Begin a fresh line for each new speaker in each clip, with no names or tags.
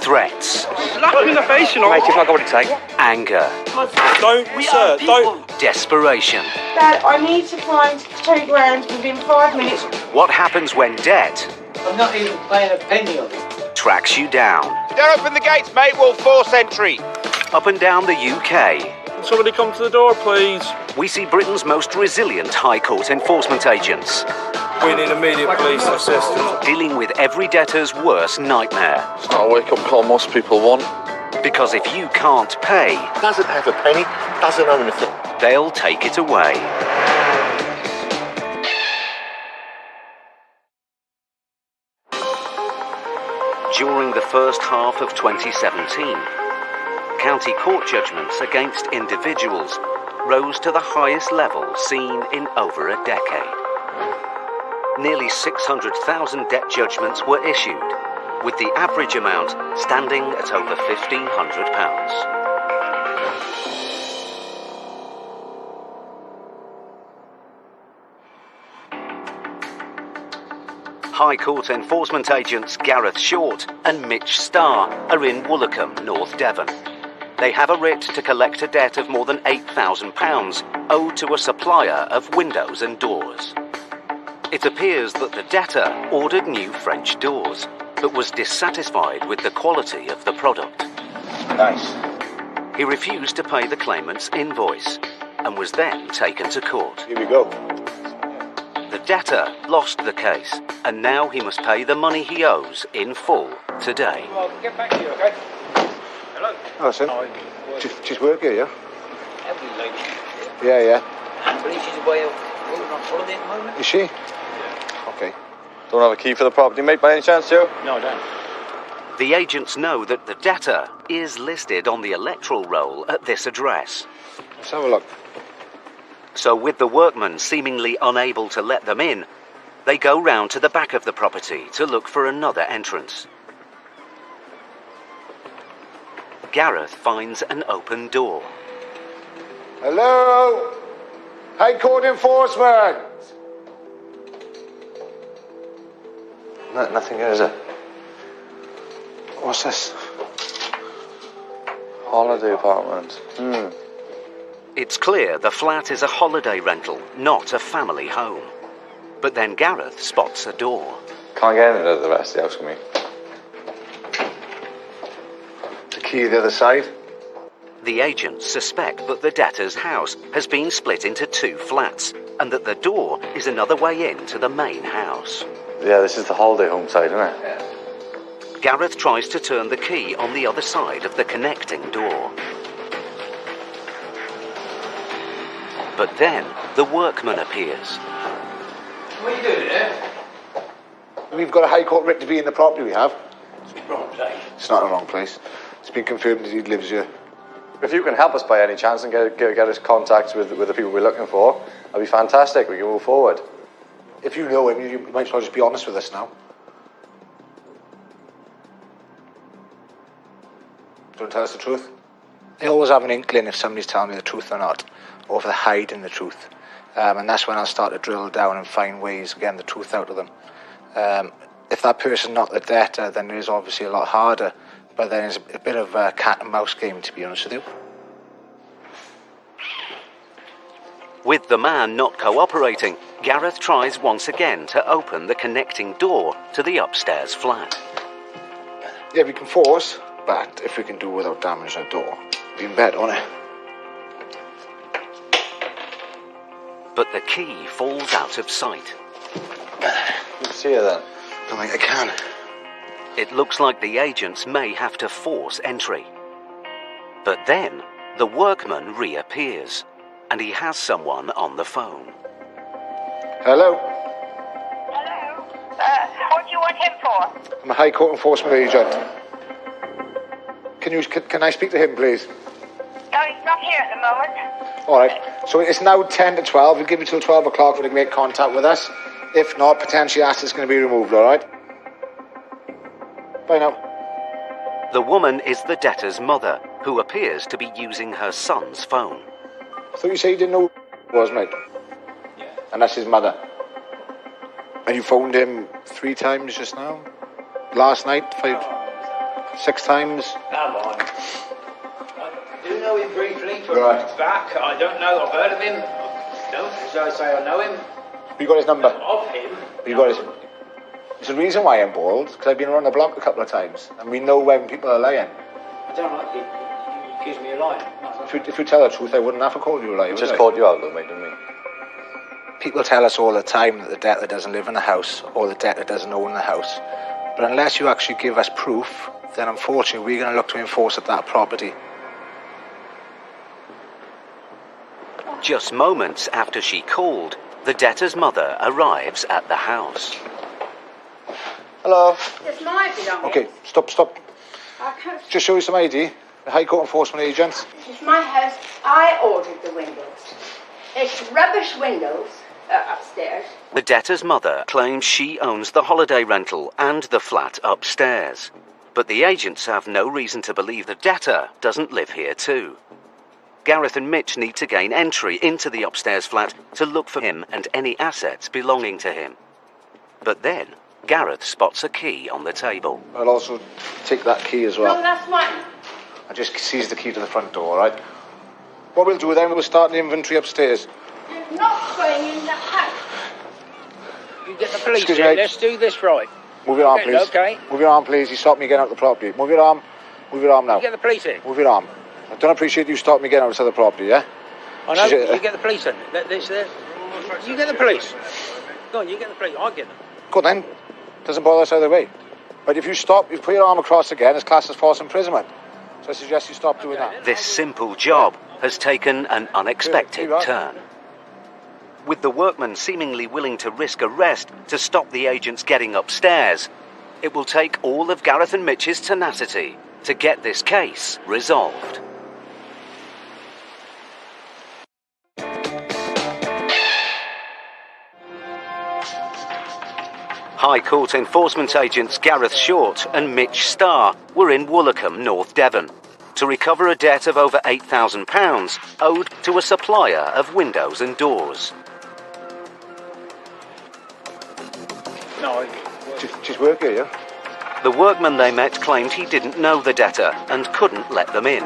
threats.
Slap him in the face, you know.
Mate, if I got what it takes.
Anger.
Don't, sir, don't.
Desperation.
Dad, I need to find 2 grand within 5 minutes.
What happens when debt
I'm not even paying a penny of it.
tracks you down?
Don't open the gates, mate. We'll force entry.
Up and down the UK,
Can somebody come to the door, please?
we see Britain's most resilient High Court enforcement agents
We need immediate police assistance.
dealing with every debtor's worst nightmare.
It's not a wake-up call most people want.
Because if you can't pay,
Doesn't have a penny, doesn't own a thing.
they'll take it away. During the first half of 2017, county court judgments against individuals rose to the highest level seen in over a decade. Nearly 600,000 debt judgments were issued, with the average amount standing at over £1,500. High Court enforcement agents Gareth Short and Mitch Starr are in Woolacombe, North Devon. They have a writ to collect a debt of more than £8,000 owed to a supplier of windows and doors. It appears that the debtor ordered new French doors, but was dissatisfied with the quality of the product.
Nice.
He refused to pay the claimant's invoice and was then taken to court.
Here we go.
The debtor lost the case, and now he must pay the money he owes in full today.
Well, get back to you, okay? Hello.
Oh, son. She's work here, yeah?
Every lady.
Yeah.
I believe she's away on holiday at the moment.
Is she? Okay.
Don't have a key for the property, mate, by any chance, Joe?
No, I don't.
The agents know that the debtor is listed on the electoral roll at this address.
Let's have a look.
So with the workmen seemingly unable to let them in, they go round to the back of the property to look for another entrance. Gareth finds an open door.
Hello? High Court enforcement! Nothing here, is it? What's this?
Holiday apartment.
It's clear the flat is a holiday rental, not a family home. But then Gareth spots a door.
Can't get into the rest of the house with me.
The key the other side?
The agents suspect that the debtor's house has been split into 2 flats and that the door is another way into the main house.
Yeah, this is the holiday home side, isn't it?
Gareth tries to turn the key on the other side of the connecting door. But then the workman appears.
What are you doing there?
We've got a High Court writ to be in the property we have.
Wrong place.
It's not the wrong place. It's been confirmed that he lives here.
If you can help us by any chance and get us contacts with the people we're looking for, that'd be fantastic. We can move forward.
If you know him, you might as well just be honest with us now. Don't tell us the truth. They always have an inkling if somebody's telling me the truth or not, or if they're hiding the truth. And that's when I'll start to drill down and find ways of getting the truth out of them. If that person's not the debtor, then it is obviously a lot harder. But then it's a bit of a cat and mouse game, to be honest with you.
With the man not cooperating, Gareth tries once again to open the connecting door to the upstairs flat.
Yeah, we can force, but if we can do it without damaging the door, even better, won't it?
But the key falls out of sight.
You see her then?
I don't think I can.
It looks like the agents may have to force entry. But then, the workman reappears, and he has someone on the phone.
Hello?
Hello? What do you want him for?
I'm a High Court enforcement agent. Can I speak to him, please?
No, he's not here at the moment.
All right. So it's now 10 to 12. We'll give you till 12 o'clock for to make contact with us. If not, potentially assets going to be removed, all right? Bye now.
The woman is the debtor's mother, who appears to be using her son's phone.
I thought you said you didn't know who it was, mate.
Yeah.
And that's his mother. And you phoned him 3 times just now? Last night? 5? 6 times.
Come on. I do know him briefly from
Right.
back. I don't know. I've heard of him. No, so I say I know him.
You got his number?
Of him.
You got his... There's a reason why I'm bald, because I've been around the block a couple of times, and we know when people are lying.
I don't like it. He gives me a line.
If you tell the truth, I wouldn't have to call you a liar.
Just
would I?
caught you out though, mate, didn't we?
People tell us all the time that the debtor doesn't live in the house, or the debtor doesn't own the house. But unless you actually give us proof, then unfortunately we're going to look to enforce that property.
Just moments after she called, the debtor's mother arrives at the house.
Hello.
It's my belongings.
Okay, stop.
I can't.
Just show you some ID. The High Court Enforcement Agents.
This is my house. I ordered the windows. It's rubbish windows upstairs.
The debtor's mother claims she owns the holiday rental and the flat upstairs. But the agents have no reason to believe the debtor doesn't live here too. Gareth and Mitch need to gain entry into the upstairs flat to look for him and any assets belonging to him. But then, Gareth spots a key on the table.
I'll also take that key as well.
No, that's mine.
I just seize the key to the front door, right? What we'll do then, we'll start the inventory upstairs.
You're not going in the house.
You get the police
Excuse
in.
me.
Let's do this right.
Move your arm,
Okay,
please.
okay.
Move your arm, please. You stopped me getting out of the property. Move your arm. Move your arm now.
You get the police in.
Move your arm. I don't appreciate you stopping me getting out of the property, yeah?
I know.
She's-
You get the police in. You get the police. Go on, you get the police. I'll get them.
Good then. Doesn't bother us either way. But if you stop, you put your arm across again, it's classed as false imprisonment. So I suggest you stop doing that.
This simple job has taken an unexpected turn. With the workman seemingly willing to risk arrest to stop the agents getting upstairs, it will take all of Gareth and Mitch's tenacity to get this case resolved. High Court Enforcement Agents Gareth Short and Mitch Starr were in Woolacombe, North Devon, to recover a debt of over £8,000 owed to a supplier of windows and doors.
No.
Just work here, yeah?
The workman they met claimed he didn't know the debtor and couldn't let them in.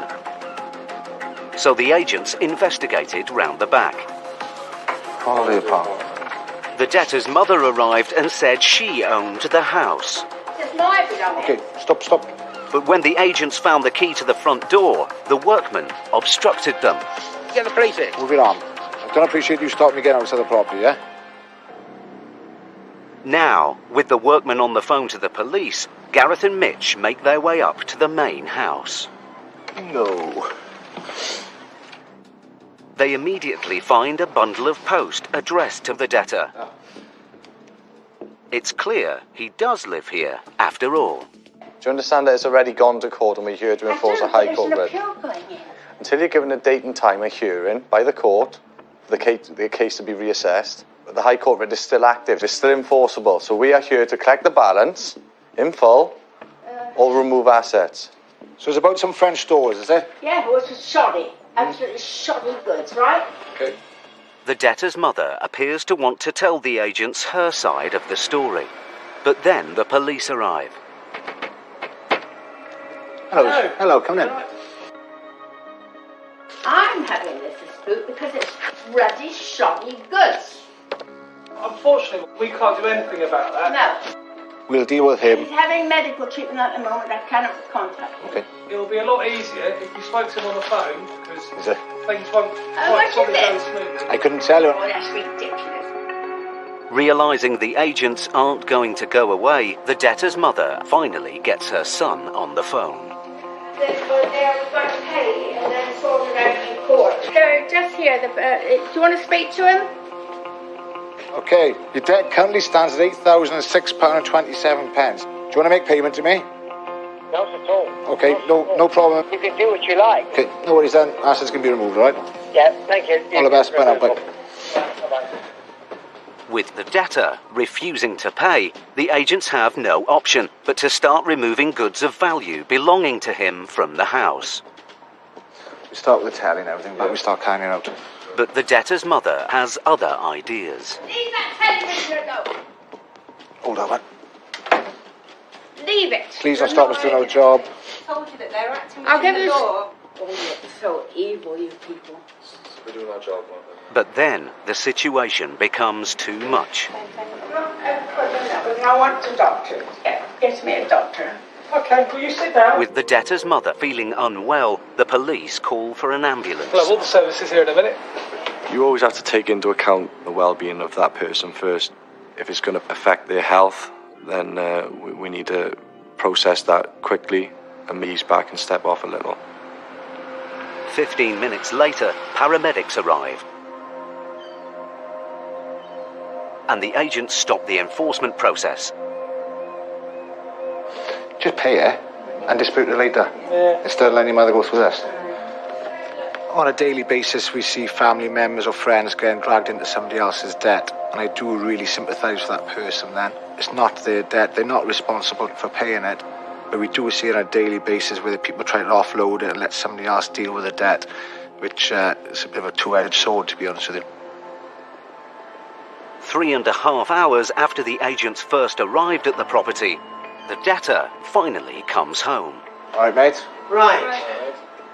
So the agents investigated round the back.
Holiday apartment.
The debtor's mother arrived and said she owned the house.
It's my belongings.
Okay, stop.
But when the agents found the key to the front door, the workman obstructed them.
You get the police in.
Move your arm. I don't appreciate you stopping me getting out of the property, yeah?
Now, with the workman on the phone to the police, Gareth and Mitch make their way up to the main house.
No.
They immediately find a bundle of post addressed to the debtor. It's clear he does live here, after all.
Do you understand that it's already gone to court and we're here to enforce a High Court
There's
writ?
an appeal going in.
Until you're given a date and time of hearing by the court, for the case to be reassessed, the High Court writ is still active, it's still enforceable. So we are here to collect the balance in full or remove assets.
So it's about some French doors, is it?
Yeah, it was shoddy. Absolutely shoddy goods, right?
Okay.
The debtor's mother appears to want to tell the agents her side of the story. But then the police arrive.
Hello, come in.
I'm having this dispute because it's ruddy, shoddy goods.
Unfortunately, we can't do anything about that.
No.
We'll deal with
He's
him.
having medical treatment at the moment. I cannot contact him.
Okay.
It'll be a lot easier if you spoke to him on the phone, because
Is it?
things won't
what is
probably go
it?
smoothly.
I couldn't tell you.
Oh, that's ridiculous.
Realising the agents aren't going to go away, the debtor's mother finally gets her son on the phone.
They were going to pay and then sort it out in court. They're just here. Do you want to speak to him?
Okay, your debt currently stands at £8,006.27. Do you want to make payment to me?
Not at all.
Okay, no problem.
You can do what you like.
Okay, no worries then. Assets can be removed, all right?
Yeah, thank you.
All the best, bye now, bye.
Bye-bye.
With the debtor refusing to pay, the agents have no option but to start removing goods of value belonging to him from the house.
We start with the telly and everything, but we start carrying out.
But the debtor's mother has other ideas.
Leave that television alone.
Hold on, man.
Leave it.
Please don't stop us doing our job.
told you that they were acting
I'll
within
give
the
you-
law.
Oh, you're so evil, you people.
We're doing our job,
But then the situation becomes too much.
I want the doctor. Yeah, get me a doctor.
Okay, will you sit down?
With the debtor's mother feeling unwell, the police call for an ambulance.
We'll have all the services here in a minute.
You always have to take into account the well-being of that person first. If it's going to affect their health, then we need to process that quickly and ease back and step off a little.
15 minutes later, paramedics arrive. And the agents stop the enforcement process.
Just pay it and dispute it later.
Yeah.
Instead of letting your mother go through this. On a daily basis, we see family members or friends getting dragged into somebody else's debt. And I do really sympathise with that person then. It's not their debt, they're not responsible for paying it. But we do see it on a daily basis where the people try to offload it and let somebody else deal with the debt, which is a bit of a two-edged sword, to be honest with you.
3.5 hours after the agents first arrived at the property, the debtor finally comes home.
All right, mate?
Right.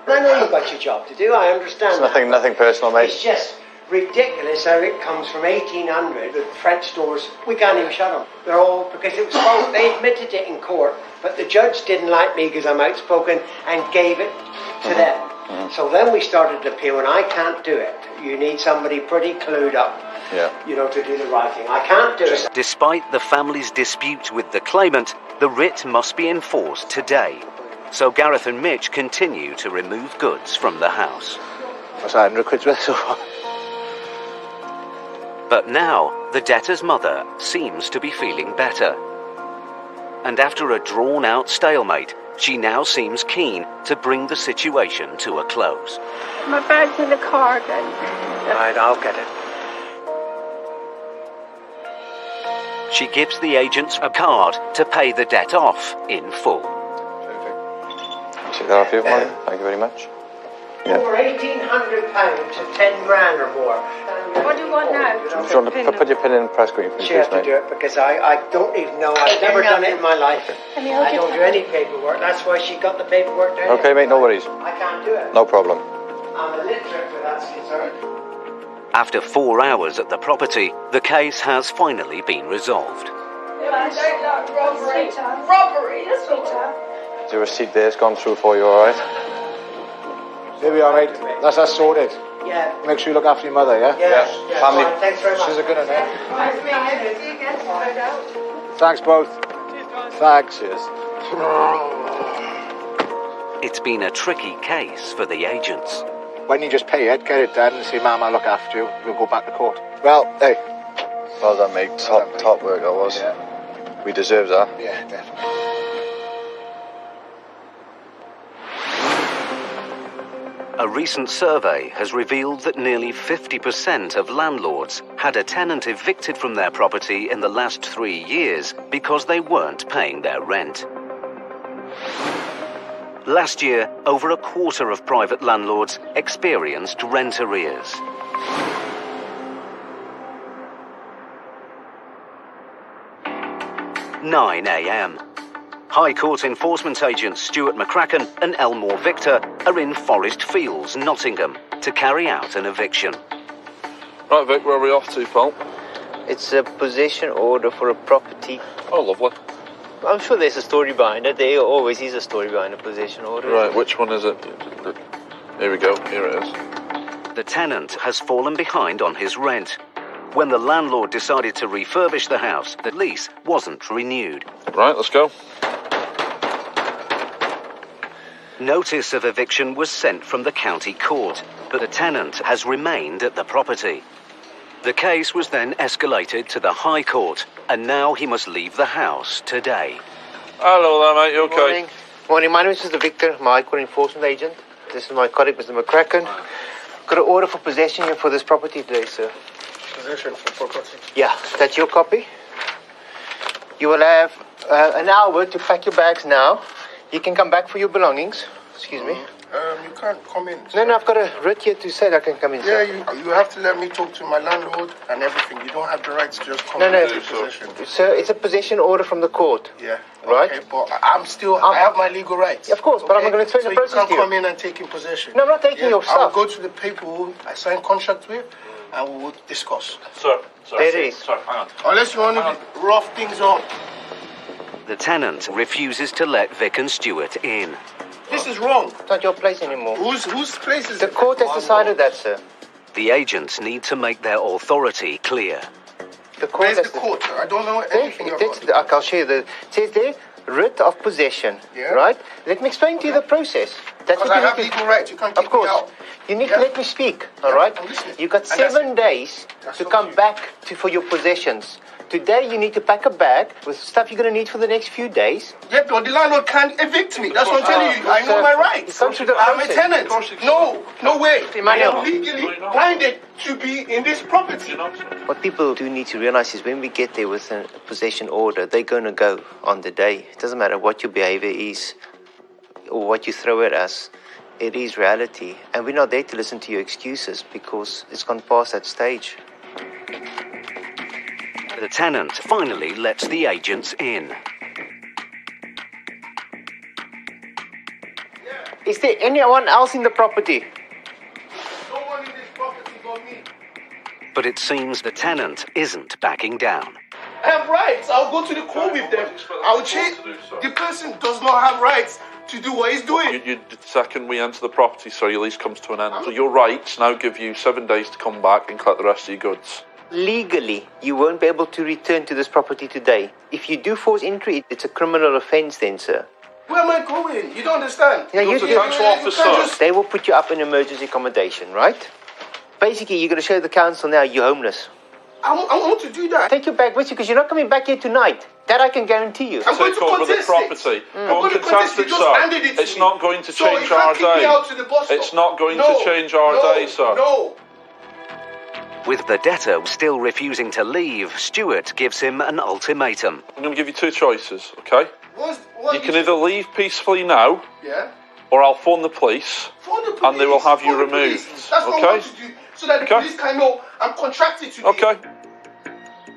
I know you've got your job to do, I understand
It's
that.
nothing personal, mate.
It's just ridiculous how it comes from 1800. The French stores, we can't even shut them. They're all, because it was false. They admitted it in court, but the judge didn't like me because I'm outspoken and gave it to them. So then we started to appeal, and I can't do it. You need somebody pretty clued up, you know, to do the right thing. I can't do it.
Despite the family's dispute with the claimant, the writ must be enforced today. So Gareth and Mitch continue to remove goods from the house.
What's that, 100 quid's worth so far?
But now, the debtor's mother seems to be feeling better. And after a drawn-out stalemate, she now seems keen to bring the situation to a close.
My bag's in the car then.
Right, I'll get it.
She gives the agents a card to pay the debt off in full.
Take that off you, Molly. Thank you very much.
Over £1,800 to 10 grand or more.
What do you want now?
Do you want to put your pin in the press screen,
She has
please,
to do
mate?
it because I don't even know. I've never done it in my life.
Let me hold
I
your
don't do any paperwork. That's why she got the paperwork down.
Okay, mate, no worries.
I can't do it.
No problem.
I'm illiterate where that's concerned.
After 4 hours at the property, the case has finally been resolved.
I don't like robbery. Robbery, that's what.
Is your receipt there? It's gone through for you, all right?
There we are, mate. That's us sorted.
Yeah.
Make sure you look after your mother, yeah?
Yeah.
Family.
Fine. Thanks very much.
She's a good one, eh?
Nice to meet you. See you again. No doubt.
Thanks, both. Thanks.
Cheers.
It's been a tricky case for the agents.
When you just pay it, get it done, and say, Mum, I'll look after you, we'll go back to court. Well, hey.
Well done, mate. Top work, that was.
Yeah,
We deserve that.
yeah, definitely.
A recent survey has revealed that nearly 50% of landlords had a tenant evicted from their property in the last 3 years because they weren't paying their rent. Last year, over a quarter of private landlords experienced rent arrears. "9 a.m. High Court enforcement agents Stuart McCracken and Elmore Victor are in Forest Fields, Nottingham, to carry out an eviction.
Right, Vic, where are we off to, pal?
It's a possession order for a property.
Oh, lovely.
I'm sure there's a story behind it. There always is a story behind a possession order.
Right, which one is it? Here we go, here it is.
The tenant has fallen behind on his rent. When the landlord decided to refurbish the house, the lease wasn't renewed.
Right, let's go.
Notice of eviction was sent from the county court, but the tenant has remained at the property. The case was then escalated to the High Court, and now he must leave the house today.
Hello there, mate, you okay?
Morning. Morning, my name is Mr. Victor, I'm a High Court enforcement agent. This is my colleague, Mr. McCracken. Got an order for possession here for this property today, sir.
Possession for property.
Yeah, that's your copy. You will have an hour to pack your bags now. You can come back for your belongings. Excuse me.
You can't come in.
No, I've got a writ here to say that I can come in,
Yeah,
sir.
you have to let me talk to my landlord and everything. You don't have the right to just come
No,
into possession.
Sir, it's a possession order from the court.
Yeah.
Right?
Okay, but I have my legal rights.
Of course, but I'm going to explain
so
the process
you
to
can't
you.
come in and take in possession.
No, I'm not taking your
I will
stuff.
go to the people who I signed contract with and we will discuss.
Sir,
There it is.
Sorry, hang on.
Unless you want to rough things up.
The tenant refuses to let Vic and Stuart in.
This is wrong.
It's not your place anymore.
Whose place is
The
it?
court has decided that, sir.
The agents need to make their authority clear.
The court
Where's
has
the court? I don't know anything about it.
I'll show you. It says there, writ of possession.
Yeah.
Right? Let me explain to you the process. That's
Because
what
I
you
have
need to...
legal rights. You can't kick
Of course.
me out.
You need
Yeah.
to let me speak, all right?
I'm listening.
You've got
And that's
7
it.
days
That's
to
up
come
to you.
back for your possessions. Today, you need to pack a bag with stuff you're going to need for the next few days.
Yeah, but the landlord can't evict me. That's what I'm telling you. I know my rights.
Come through the
I'm a
process.
tenant. No way. I
Emmanuel.
am legally blinded to be in this property.
What people do need to realize is when we get there with a possession order, they're going to go on the day. It doesn't matter what your behavior is or what you throw at us. It is reality. And we're not there to listen to your excuses because it's gone past that stage.
The tenant finally lets the agents in.
Is there anyone else in the property?
No one in this property but me.
But it seems the tenant isn't backing down.
I have rights. I'll go to the court with them. I'll change. The person does not have rights to do what he's doing.
The second we enter the property, sir, your lease comes to an end. So your rights now give you 7 days to come back and collect the rest of your goods.
Legally, you won't be able to return to this property today. If you do force entry, it's a criminal offence then, sir.
Where am I going? You don't understand.
Yeah,
You're
you
the
do.
council officer.
They will put you up in emergency accommodation, right? Basically, you're going to show the council now you're homeless.
I want to do that.
Take your bag with you because you're not coming back here tonight. That I can guarantee you.
I'm going
Take
to
over the
contest
property.
it.
Go
I'm
and
going to
contest
contest
it,
it. Just
sir.
handed it to
It's
me.
not going to
So
change
you can't
our
kick me
day.
out to the bus stop.
It's not going
No.
to change our
No.
day, sir.
No.
With the debtor still refusing to leave, Stuart gives him an ultimatum.
I'm going to give you 2 choices, okay?
What
You can either leave peacefully now,
Yeah.
or I'll phone the police,
Phone the police.
and they will have you
Phone the
removed.
police. That's what I
Okay?
want to do. So that the
Okay.
police can know I'm contracted to
Okay.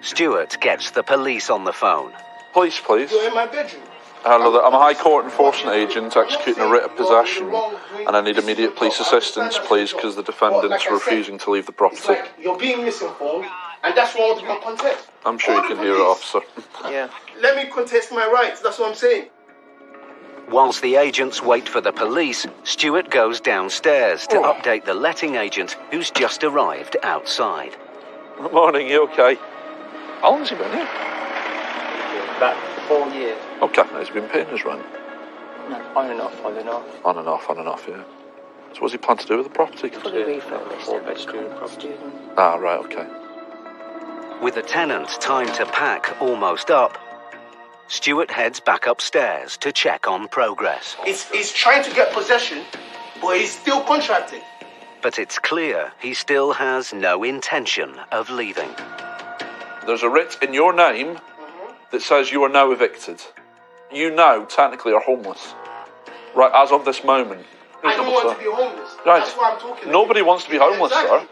Stuart gets the police on the phone.
Police, please.
You're in my bedroom.
Hello there. I'm a High Court enforcement agent executing a writ of possession, and I need immediate police assistance, please, because the defendant's refusing to leave the
It's
property.
like you're being misinformed, and that's why I want to contest.
I'm sure you can hear it, officer.
Yeah.
Let me contest my rights. That's what I'm saying.
Whilst the agents wait for the police, Stuart goes downstairs to update the letting agent who's just arrived outside.
Morning, you okay? How long has he been here?
About 4 years.
Okay, now he's been paying his rent.
No, on and off, on and off.
On and off, yeah. So what's he plan to do with the property?
Fully refurbished, 4-bedroom property.
Ah, right, okay.
With the tenant time to pack almost up, Stuart heads back upstairs to check on progress.
He's trying to get possession, but he's still contracted.
But it's clear he still has no intention of leaving.
There's a writ in your name that says you are now evicted. You now technically are homeless. Right, as of this moment.
I don't want to be homeless.
Right.
That's why I'm talking.
Nobody wants to be homeless,
Exactly.
sir.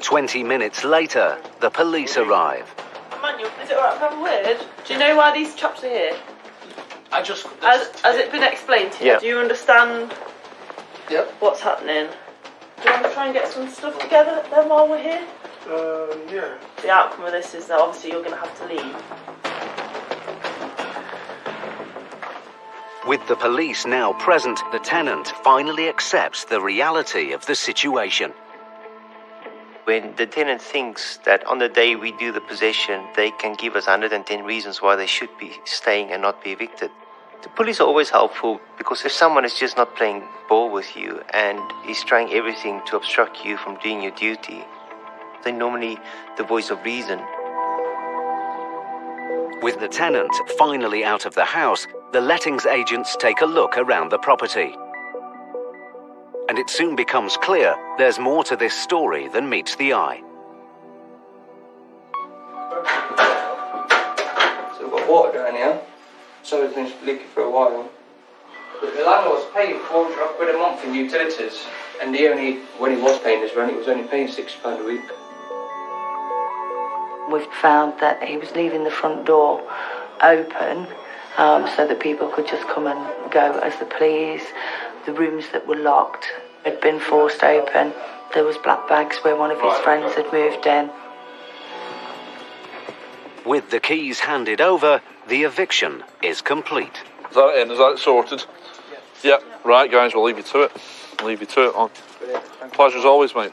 20 minutes later, the police arrive.
Emmanuel, is it alright if I have a word? Do you know why these chaps are here? Has it been explained to you?
Yeah.
Do you understand
Yep.
what's happening? Do you want to try and get some stuff together then while we're here?
Yeah.
The outcome of this is that obviously you're going to have to leave.
With the police now present, the tenant finally accepts the reality of the situation.
When the tenant thinks that on the day we do the possession, they can give us 110 reasons why they should be staying and not be evicted. The police are always helpful because if someone is just not playing ball with you and is trying everything to obstruct you from doing your duty, they're normally the voice of reason.
With the tenant finally out of the house, the lettings agents take a look around the property. And it soon becomes clear there's more to this story than meets the eye.
So we've got water down here. So it's been leaking for a while. But the landlord's paying £400 a month in utilities, and when he was paying his rent, he was only paying £60 a week.
We've found that he was leaving the front door open so that people could just come and go as they please. The rooms that were locked had been forced open. There was black bags where one of his friends had moved in.
With the keys handed over, the eviction is complete.
Is that it in? Is that it sorted? Yeah. Right, guys, we'll leave you to it. Leave you to it. On. Pleasure as always, mate.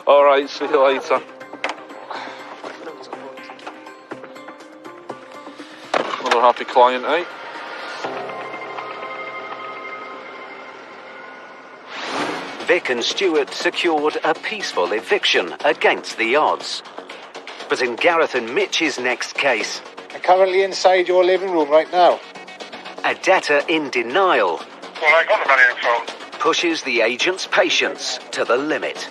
All right, see you later. Another happy client, eh?
Vic and Stuart secured a peaceful eviction against the odds. But in Gareth and Mitch's next case,
I'm currently inside your living room right now.
a debtor in denial
Well, I got the money in phone.
pushes the agent's patience to the limit.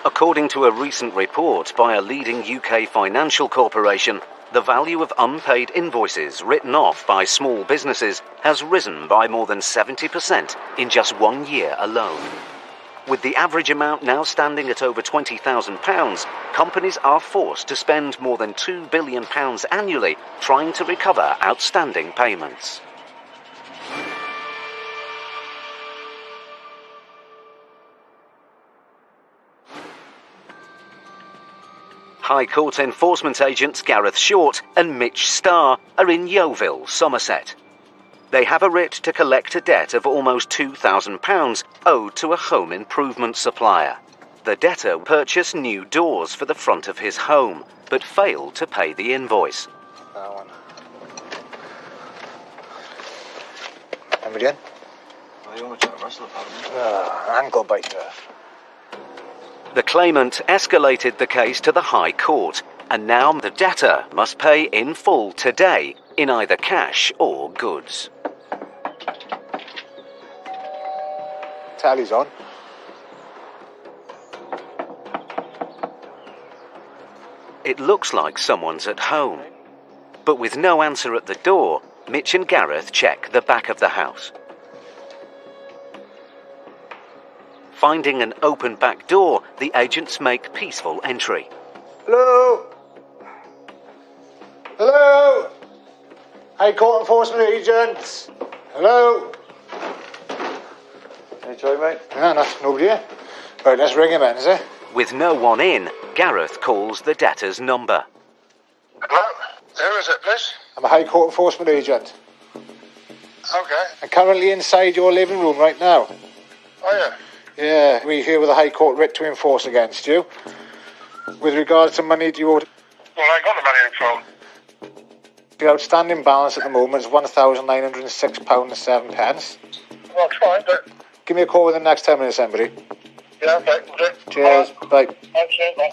According to a recent report by a leading UK financial corporation, the value of unpaid invoices written off by small businesses has risen by more than 70% in just 1 year alone. With the average amount now standing at over £20,000, companies are forced to spend more than £2 billion annually trying to recover outstanding payments. High Court enforcement agents Gareth Short and Mitch Starr are in Yeovil, Somerset. They have a writ to collect a debt of almost £2,000 owed to a home improvement supplier. The debtor purchased new doors for the front of his home, but failed to pay the invoice.
That one. And again? Ankle biter.
The claimant escalated the case to the High Court, and now the debtor must pay in full today in either cash or goods.
Tally's on.
It looks like someone's at home. But with no answer at the door, Mitch and Gareth check the back of the house. Finding an open back door, the agents make peaceful entry.
Hello? Hello? High Court enforcement agents? Hello?
Any joy, mate?
No, nobody here. Right, let's ring him in, is it?
With no one in, Gareth calls the debtor's number.
Hello? Who is it, please?
I'm a High Court enforcement agent.
Okay.
I'm currently inside your living room right now.
Oh, yeah.
Yeah, we're here with a High Court writ to enforce against you. With regards to money, do you owe...
Well, I got the money in phone.
The outstanding balance at the moment is £1,906.07.
Well, it's fine, but...
Give me a call within the next 10 minutes, somebody.
Yeah, okay. Okay.
Cheers, bye.
Okay, bye.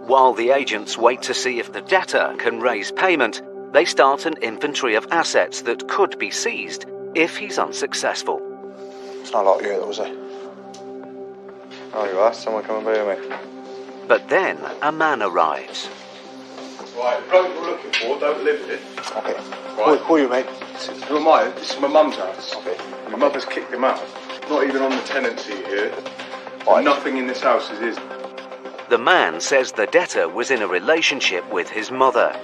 While the agents wait to see if the debtor can raise payment, they start an inventory of assets that could be seized if he's unsuccessful.
It's not a lot here, though, is it?
Oh, you are? Someone coming by here, mate?
But then a man arrives.
Right, the bloke you're looking for don't live here.
Okay.
Right.
Who are you, mate?
Who am I? This is my mum's house.
Okay.
My mother's kicked him out. Not even on the tenancy here. Right. Nothing in this house is his.
The man says the debtor was in a relationship with his mother,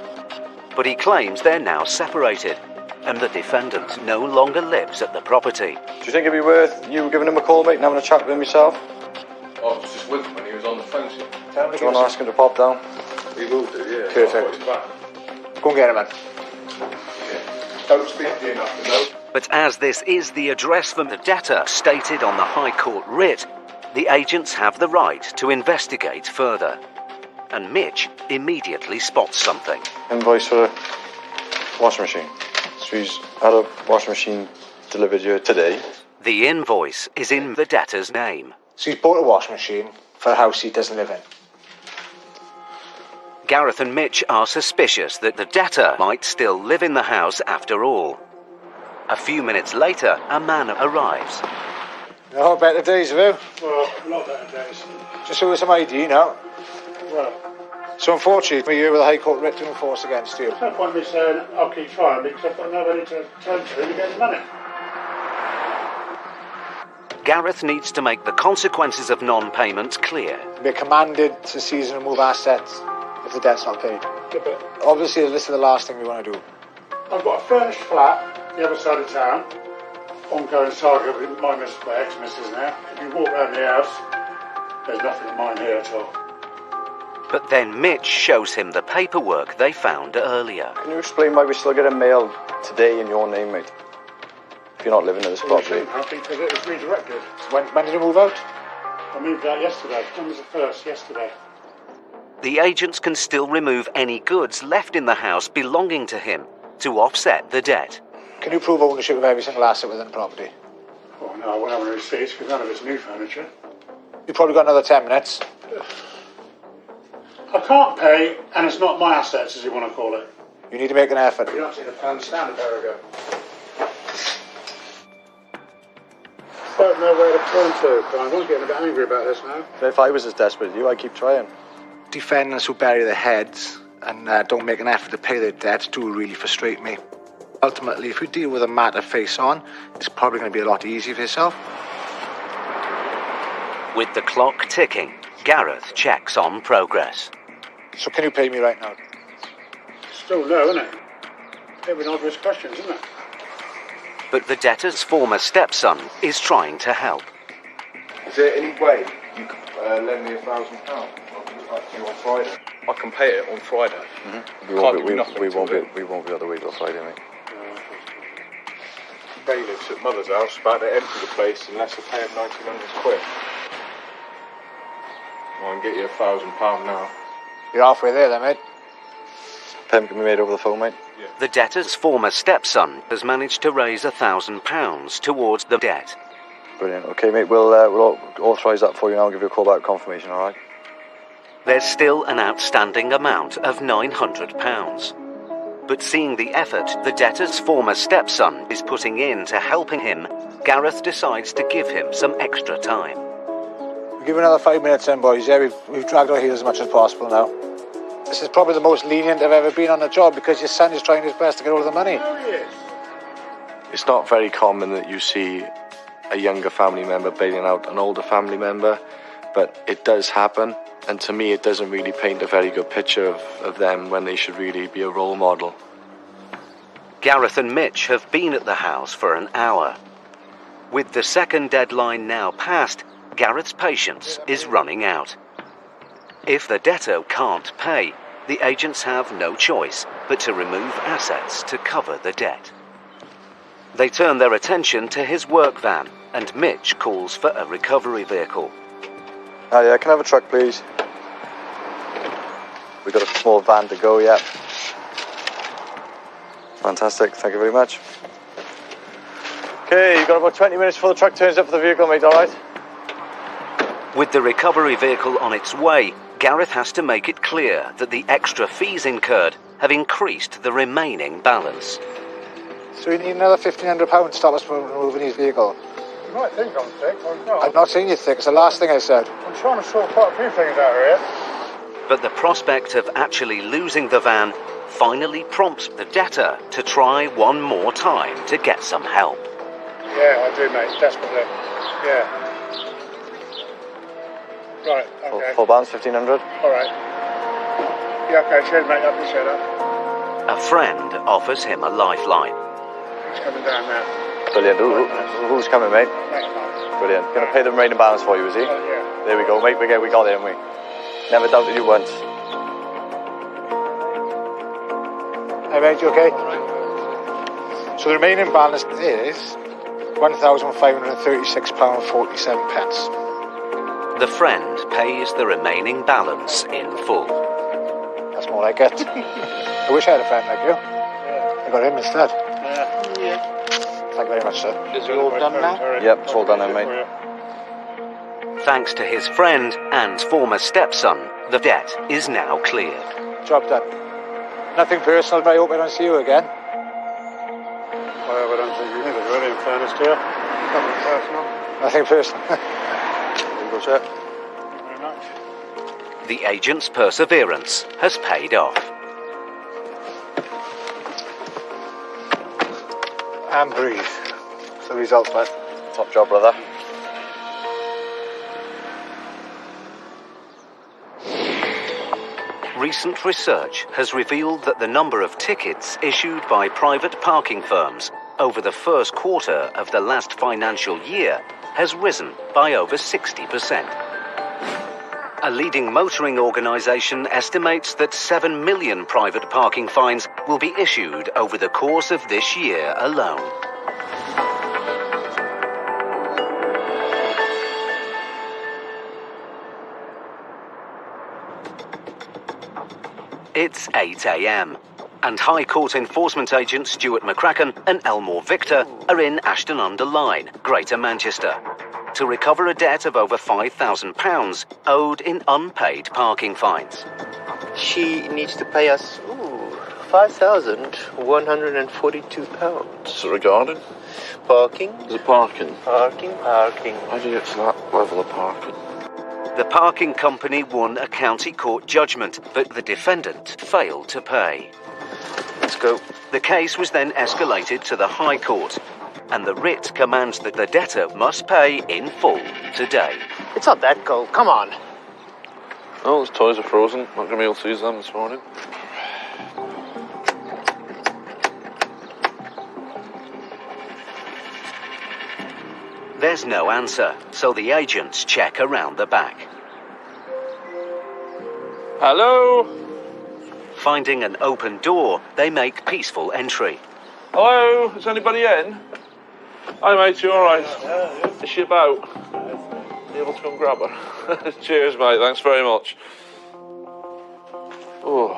but he claims they're now separated, and the defendant no longer lives at the property.
Do you think it'd be worth you giving him a call, mate, and having a chat with him yourself?
I was just with him when he was on the phone. So
Tell him
Do you want to ask him to pop down?
he will do, yeah.
Perfect. Go and get him, man.
Yeah. Don't speak to him after, no.
But as this is the address for the debtor stated on the High Court writ, the agents have the right to investigate further. And Mitch immediately spots something.
Invoice for a washing machine. So he's had a washing machine delivered here today.
The invoice is in the debtor's name.
So he's bought a washing machine for a house he doesn't live in.
Gareth and Mitch are suspicious that the debtor might still live in the house after all. A few minutes later, a man arrives.
No, better days, have you?
Well, a lot better days.
Just show us some ID now.
Well,
So unfortunately, we're here with a High Court writ to enforce against you.
there's no point in me saying I'll keep trying because I've got nobody to turn to get the money.
Gareth needs to make the consequences of non-payment clear.
We're commanded to seize and remove assets if the debt's not paid.
Yeah, but
Obviously, this is the last thing we want to do.
I've got a furnished flat the other side of town. Ongoing saga with my ex-missus now. If you walk around the house, there's nothing of mine here at all.
But then Mitch shows him the paperwork they found earlier.
Can you explain why we're still getting mail today in your name, mate? If you're not living in this property.
Because it was redirected.
When did you move out?
I moved out yesterday. When was the first? Yesterday.
The agents can still remove any goods left in the house belonging to him to offset the debt.
Can you prove ownership of every single asset within the property?
Oh no, I won't have any receipts because none of it's new furniture.
You've probably got another 10 minutes.
I can't pay, and it's not my assets, as you want to call it.
You need to make an effort.
You don't see the plan stand a pair ago. Don't know where to turn to, but I'm getting a bit angry about this now.
If I was as desperate as you, I'd keep trying.
Defendants who bury their heads and don't make an effort to pay their debts do really frustrate me. Ultimately, if you deal with a matter face on, it's probably going to be a lot easier for yourself.
With the clock ticking, Gareth checks on progress.
So can you pay me right now?
Still no, isn't it? Every obvious questions, isn't it?
But the debtor's former stepson is trying to help.
Is there any way you could lend me £1,000? I'll give it back to you on Friday. I can pay it on Friday.
We won't be able to wait till Friday, mate.
Bailiffs at Mother's house about to empty the place unless I pay him 1,900 quid. I can get you £1,000 now.
You're halfway there then, mate.
Payment can be made over the phone, mate.
The debtor's former stepson has managed to raise £1,000 towards the debt.
Brilliant. Okay, mate, we'll authorise that for you now. I'll give you a call back confirmation, all right?
There's still an outstanding amount of £900. But seeing the effort the debtor's former stepson is putting in to helping him, Gareth decides to give him some extra time.
We'll give you another 5 minutes then, boys. Yeah, we've dragged our heels as much as possible now. This is probably the most lenient I've ever been on the job because your son is trying his best to get all of the money.
Oh, yes.
It's not very common that you see a younger family member bailing out an older family member, but it does happen. And to me, it doesn't really paint a very good picture of them when they should really be a role model.
Gareth and Mitch have been at the house for an hour. With the second deadline now passed, Gareth's patience is running out. If the debtor can't pay, the agents have no choice but to remove assets to cover the debt. They turn their attention to his work van, and Mitch calls for a recovery vehicle.
Oh yeah, can I have a truck, please? We've got a small van to go, yeah. Fantastic, thank you very much. Okay, you've got about 20 minutes before the truck turns up for the vehicle, mate, all right?
With the recovery vehicle on its way, Gareth has to make it clear that the extra fees incurred have increased the remaining balance.
So you need another £1,500 to stop us from removing his vehicle.
You might think I'm thick, I'm not.
I'm not saying you're thick, it's the last thing I said.
I'm trying to sort quite a few things out here.
But the prospect of actually losing the van finally prompts the debtor to try one more time to get some help.
Yeah, I do, mate, desperately. Yeah. Right, okay.
Full balance, 1,500.
All right. Yeah, okay, cheers, mate, I appreciate that.
A friend offers him a lifeline.
He's coming down now.
Brilliant. Who's coming, mate?
Mate, mate.
Brilliant. Going to pay the remaining balance for you, is he?
Yeah.
There we go, mate. We got there, didn't we? Never doubted you once.
Hey, mate, you okay? So the remaining balance is £1,536.47.
The friend pays the remaining balance in full.
That's more like it. I wish I had a friend like you. I got him instead.
Yeah.
Thank you very much, sir.
Is it all done now?
Yep, it's all done then, mate.
Thanks to his friend and former stepson, the debt is now cleared.
Job done. Nothing personal, but I hope I don't see you again.
Well, I don't think you need it, really, in fairness to you. Nothing personal.
Nothing personal.
Go, sir. Thank you very much.
The agent's perseverance has paid off.
And breathe. It's the result, mate.
Top job, brother.
Recent research has revealed that the number of tickets issued by private parking firms over the first quarter of the last financial year has risen by over 60%. A leading motoring organisation estimates that 7 million private parking fines will be issued over the course of this year alone. It's 8 a.m. and High Court enforcement agent Stuart McCracken and Elmore Victor are in Ashton-under-Lyne, Greater Manchester, to recover a debt of over £5,000 owed in unpaid parking fines.
She needs to pay us £5,142.
So regarding?
Parking.
Is it parking?
Parking.
How do you get to that level of parking?
The parking company won a county court judgment, but the defendant failed to pay.
Let's go.
The case was then escalated to the High Court, and the writ commands that the debtor must pay in full today.
It's not that cold. Come on.
Oh, those toys are frozen. Not going to be able to use them this morning.
There's no answer, so the agents check around the back.
Hello?
Finding an open door, they make peaceful entry.
Hello? Is anybody in? Hi, mate, you alright? Yeah. Is she about? Are you able to come grab her? Cheers, mate, thanks very much. Oh,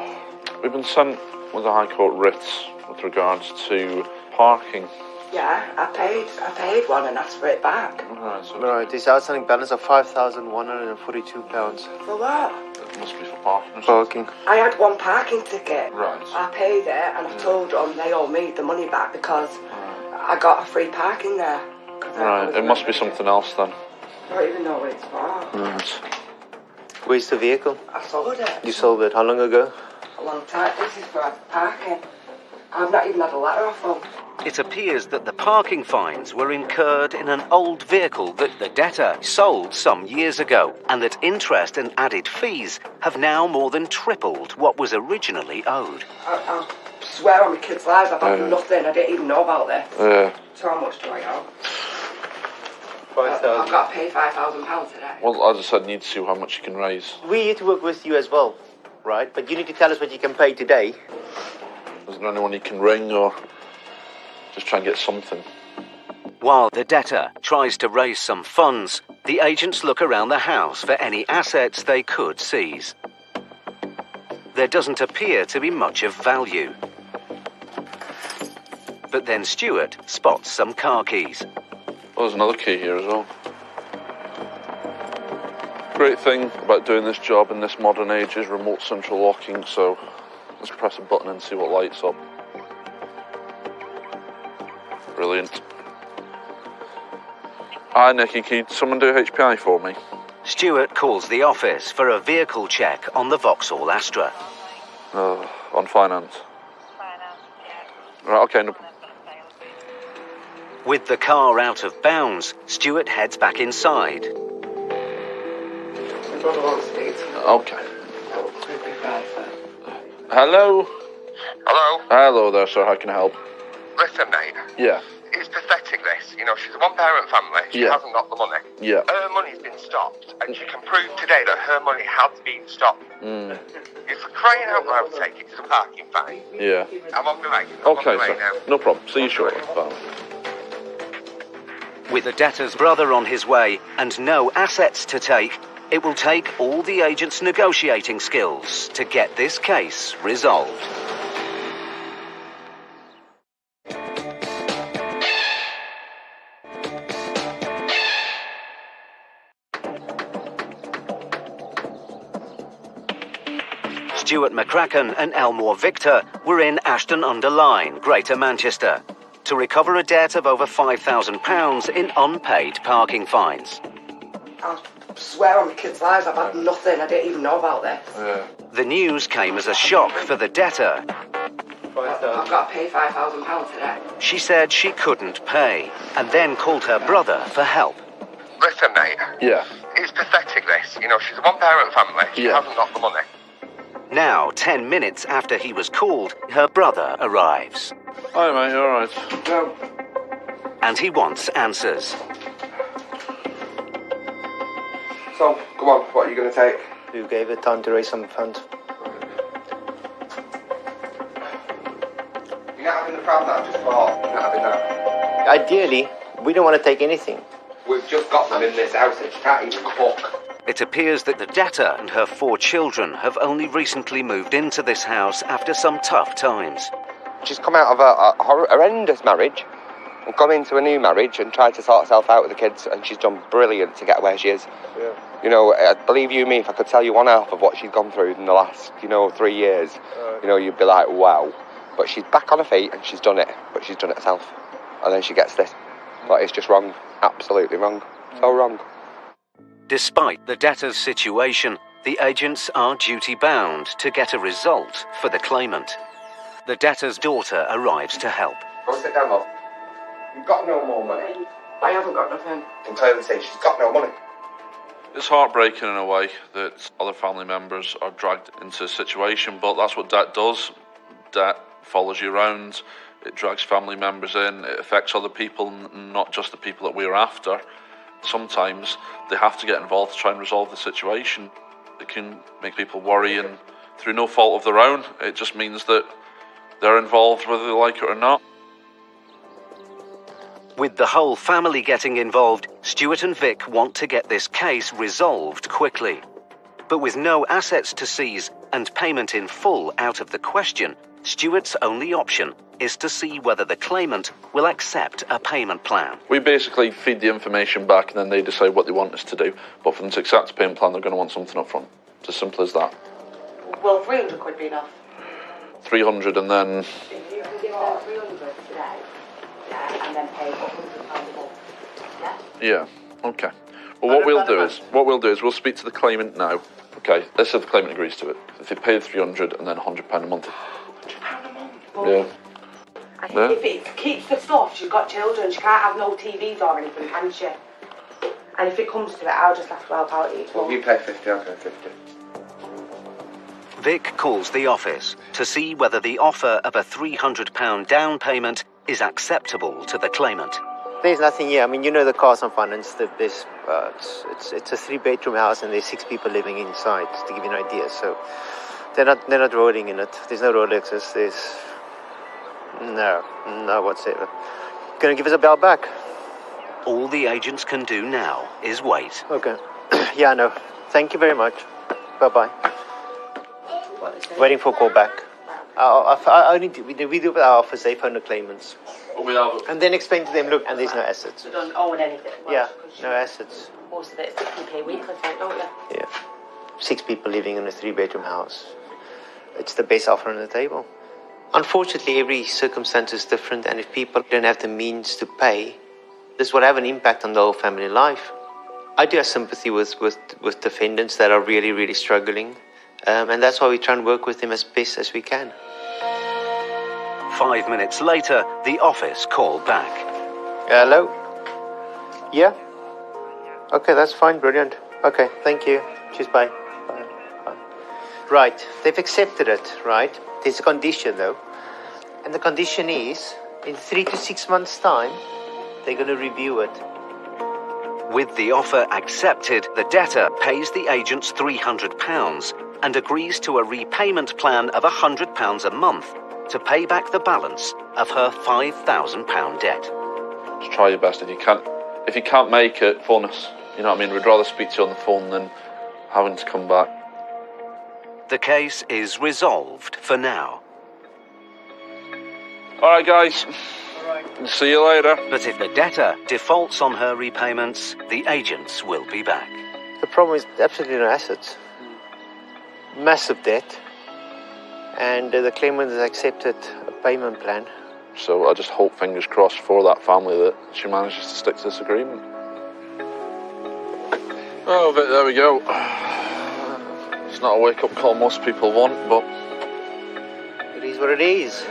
we've been sent with the High Court writs with regards to parking.
Yeah, I paid one and asked for it back.
Right, this outstanding balance of £5,142.
For what?
It must be for parking.
Parking.
I had one parking ticket.
Right.
I paid it and I told them they owe me the money back because I got a free parking there.
Right, it must be something else then.
I don't even know what it's for.
Right.
Where's the vehicle?
I sold it.
You sold it how long ago?
A long time. This is for parking. I've not even had a letter off them.
It appears that the parking fines were incurred in an old vehicle that the debtor sold some years ago, and that interest and added fees have now more than tripled what was originally owed.
I swear on my kids' lives, I've had nothing. I didn't even know about this.
Yeah.
So how much do I owe?
5,000.
I've got to pay £5,000 today.
Well, as I said, need to see how much you can raise.
We need to work with you as well, right? But you need to tell us what you can pay today.
Isn't there anyone you can ring or just try and get something?
While the debtor tries to raise some funds, the agents look around the house for any assets they could seize. There doesn't appear to be much of value. But then Stuart spots some car keys.
Oh, there's another key here as well. Great thing about doing this job in this modern age is remote central locking, so let's press a button and see what lights up. Brilliant. Hi, Nicky, can someone do HPI for me?
Stuart calls the office for a vehicle check on the Vauxhall Astra.
On finance. Right, okay, no problem.
With the car out of bounds, Stuart heads back inside.
Okay. Hello?
Hello?
Hello there, sir, how can I help?
Listen, mate.
Yeah.
It's pathetic, this. You know, she's a one-parent family. She hasn't got the money.
Yeah.
Her money's been stopped, and she can prove today that her money has been stopped. If we're crying out loud, take it to the parking fine.
Yeah.
I'm on my way.
Okay, sir. No problem. See you shortly. Bye.
With the debtor's brother on his way and no assets to take, it will take all the agents' negotiating skills to get this case resolved. Stuart McCracken and Elmore Victor were in Ashton-under-Lyne, Greater Manchester, to recover a debt of over £5,000 in unpaid parking fines.
I swear on my kids' lives, I've had nothing. I didn't even know about this.
The news came as a shock for the debtor.
I've got to pay £5,000 today.
She said she couldn't pay, and then called her brother for help.
Listen, mate.
Yeah.
It's pathetic, this. You know, she's a one-parent family. She hasn't got the money.
Now, 10 minutes after he was called, her brother arrives.
Hi, mate, you alright?
No.
And he wants answers.
So, come on, what are you going to take?
You gave it time to raise some funds.
You're not having the crowd that I just bought. You're not having that.
Ideally, we don't want to take anything.
We've just got them in this house and she can't even cook.
It appears that the debtor and her 4 children have only recently moved into this house after some tough times.
She's come out of a horrendous marriage and gone into a new marriage and tried to sort herself out with the kids, and she's done brilliant to get where she is.
Yeah.
You know, believe you me, if I could tell you 1/2 of what she's gone through in the last, 3 years, you'd be like, wow. But she's back on her feet and she's done it, but she's done it herself. And then she gets this. But it's just wrong. Absolutely wrong. So wrong.
Despite the debtor's situation, the agents are duty-bound to get a result for the claimant. The debtor's daughter arrives to help.
Go sit down, love. You've got no more money.
I haven't got nothing.
I can clearly say she's got no money.
It's heartbreaking in a way that other family members are dragged into a situation, but that's what debt does. Debt follows you around, it drags family members in, it affects other people, not just the people that we're after. Sometimes they have to get involved to try and resolve the situation. It can make people worry, and through no fault of their own, it just means that they're involved whether they like it or not.
With the whole family getting involved, Stuart and Vic want to get this case resolved quickly. But with no assets to seize and payment in full out of the question, Stuart's only option is to see whether the claimant will accept a payment plan.
We basically feed the information back and then they decide what they want us to do. But for them to accept a payment plan, they're going to want something up front. It's as simple as that.
Well, 300 could be enough.
300 and then...
If you can give them 300 today, and then pay £100 a month,
Yeah, okay. Well, what we'll do is we'll speak to the claimant now. Okay, let's say the claimant agrees to it. If they pay the 300 and then £100 a month.
£100 a month?
Yeah.
And if it keeps the stuff, she's got children, she can't have no TVs or anything, can she? And if it comes to it, I'll just have to help out each one.
Well, you pay 50, I'll pay 50.
Vic calls the office to see whether the offer of a £300 down payment is acceptable to the claimant.
There's nothing here. I mean, the cars on finance. There's it's a 3-bedroom house and there's 6 people living inside. Just to give you an idea, so they're not rolling in it. There's no Rolexes. There's no whatsoever. Gonna give us a bell back.
All the agents can do now is wait.
Okay. Yeah, I know. Thank you very much. Bye-bye. Waiting for a call back. We do with our office, they phone the claimants. And then explain to them, look, and there's no assets.
You don't own anything.
Yeah, no assets.
Most of it is 60p weekly, don't you?
Yeah. 6 people living in a 3-bedroom house. It's the best offer on the table. Unfortunately, every circumstance is different, and if people don't have the means to pay, this will have an impact on the whole family life. I do have sympathy with defendants that are really, really struggling, and that's why we try and work with them as best as we can.
5 minutes later, the office called back.
Hello? Yeah? Okay, that's fine, brilliant. Okay, thank you. Cheers, bye. Bye. Right, they've accepted it, right? There's a condition, though. And the condition is, in 3 to 6 months' time, they're going to review it.
With the offer accepted, the debtor pays the agents £300 and agrees to a repayment plan of £100 a month to pay back the balance of her £5,000 debt.
Just try your best if you can't. If you can't make it, phone us. You know what I mean? We'd rather speak to you on the phone than having to come back.
The case is resolved for now.
All right, guys. See you later.
But if the debtor defaults on her repayments, the agents will be back.
The problem is absolutely no assets. Massive debt.
and the claimant has accepted a payment plan.
So I just hope, fingers crossed, for that family that she manages to stick to this agreement. Oh, but there we go. It's not a wake-up call most people want, but
it is what it is.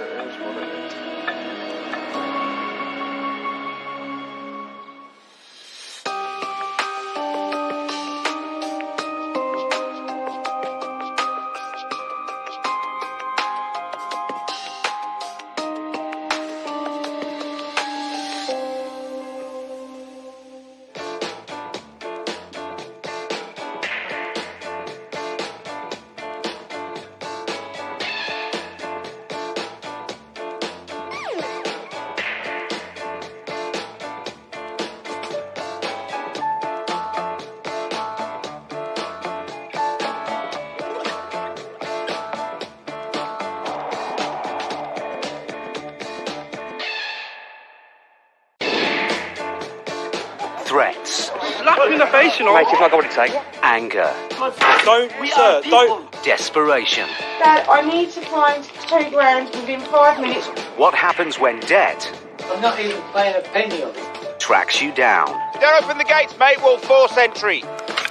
Threats.
Slap him in the face, you know.
Mate, if I got what it takes.
Anger.
Don't, sir, don't.
Desperation.
Dad, I need to find £2,000 within 5 minutes.
What happens when debt
I'm not even paying a penny of it.
tracks you down?
Don't open the gates, mate. We'll force entry.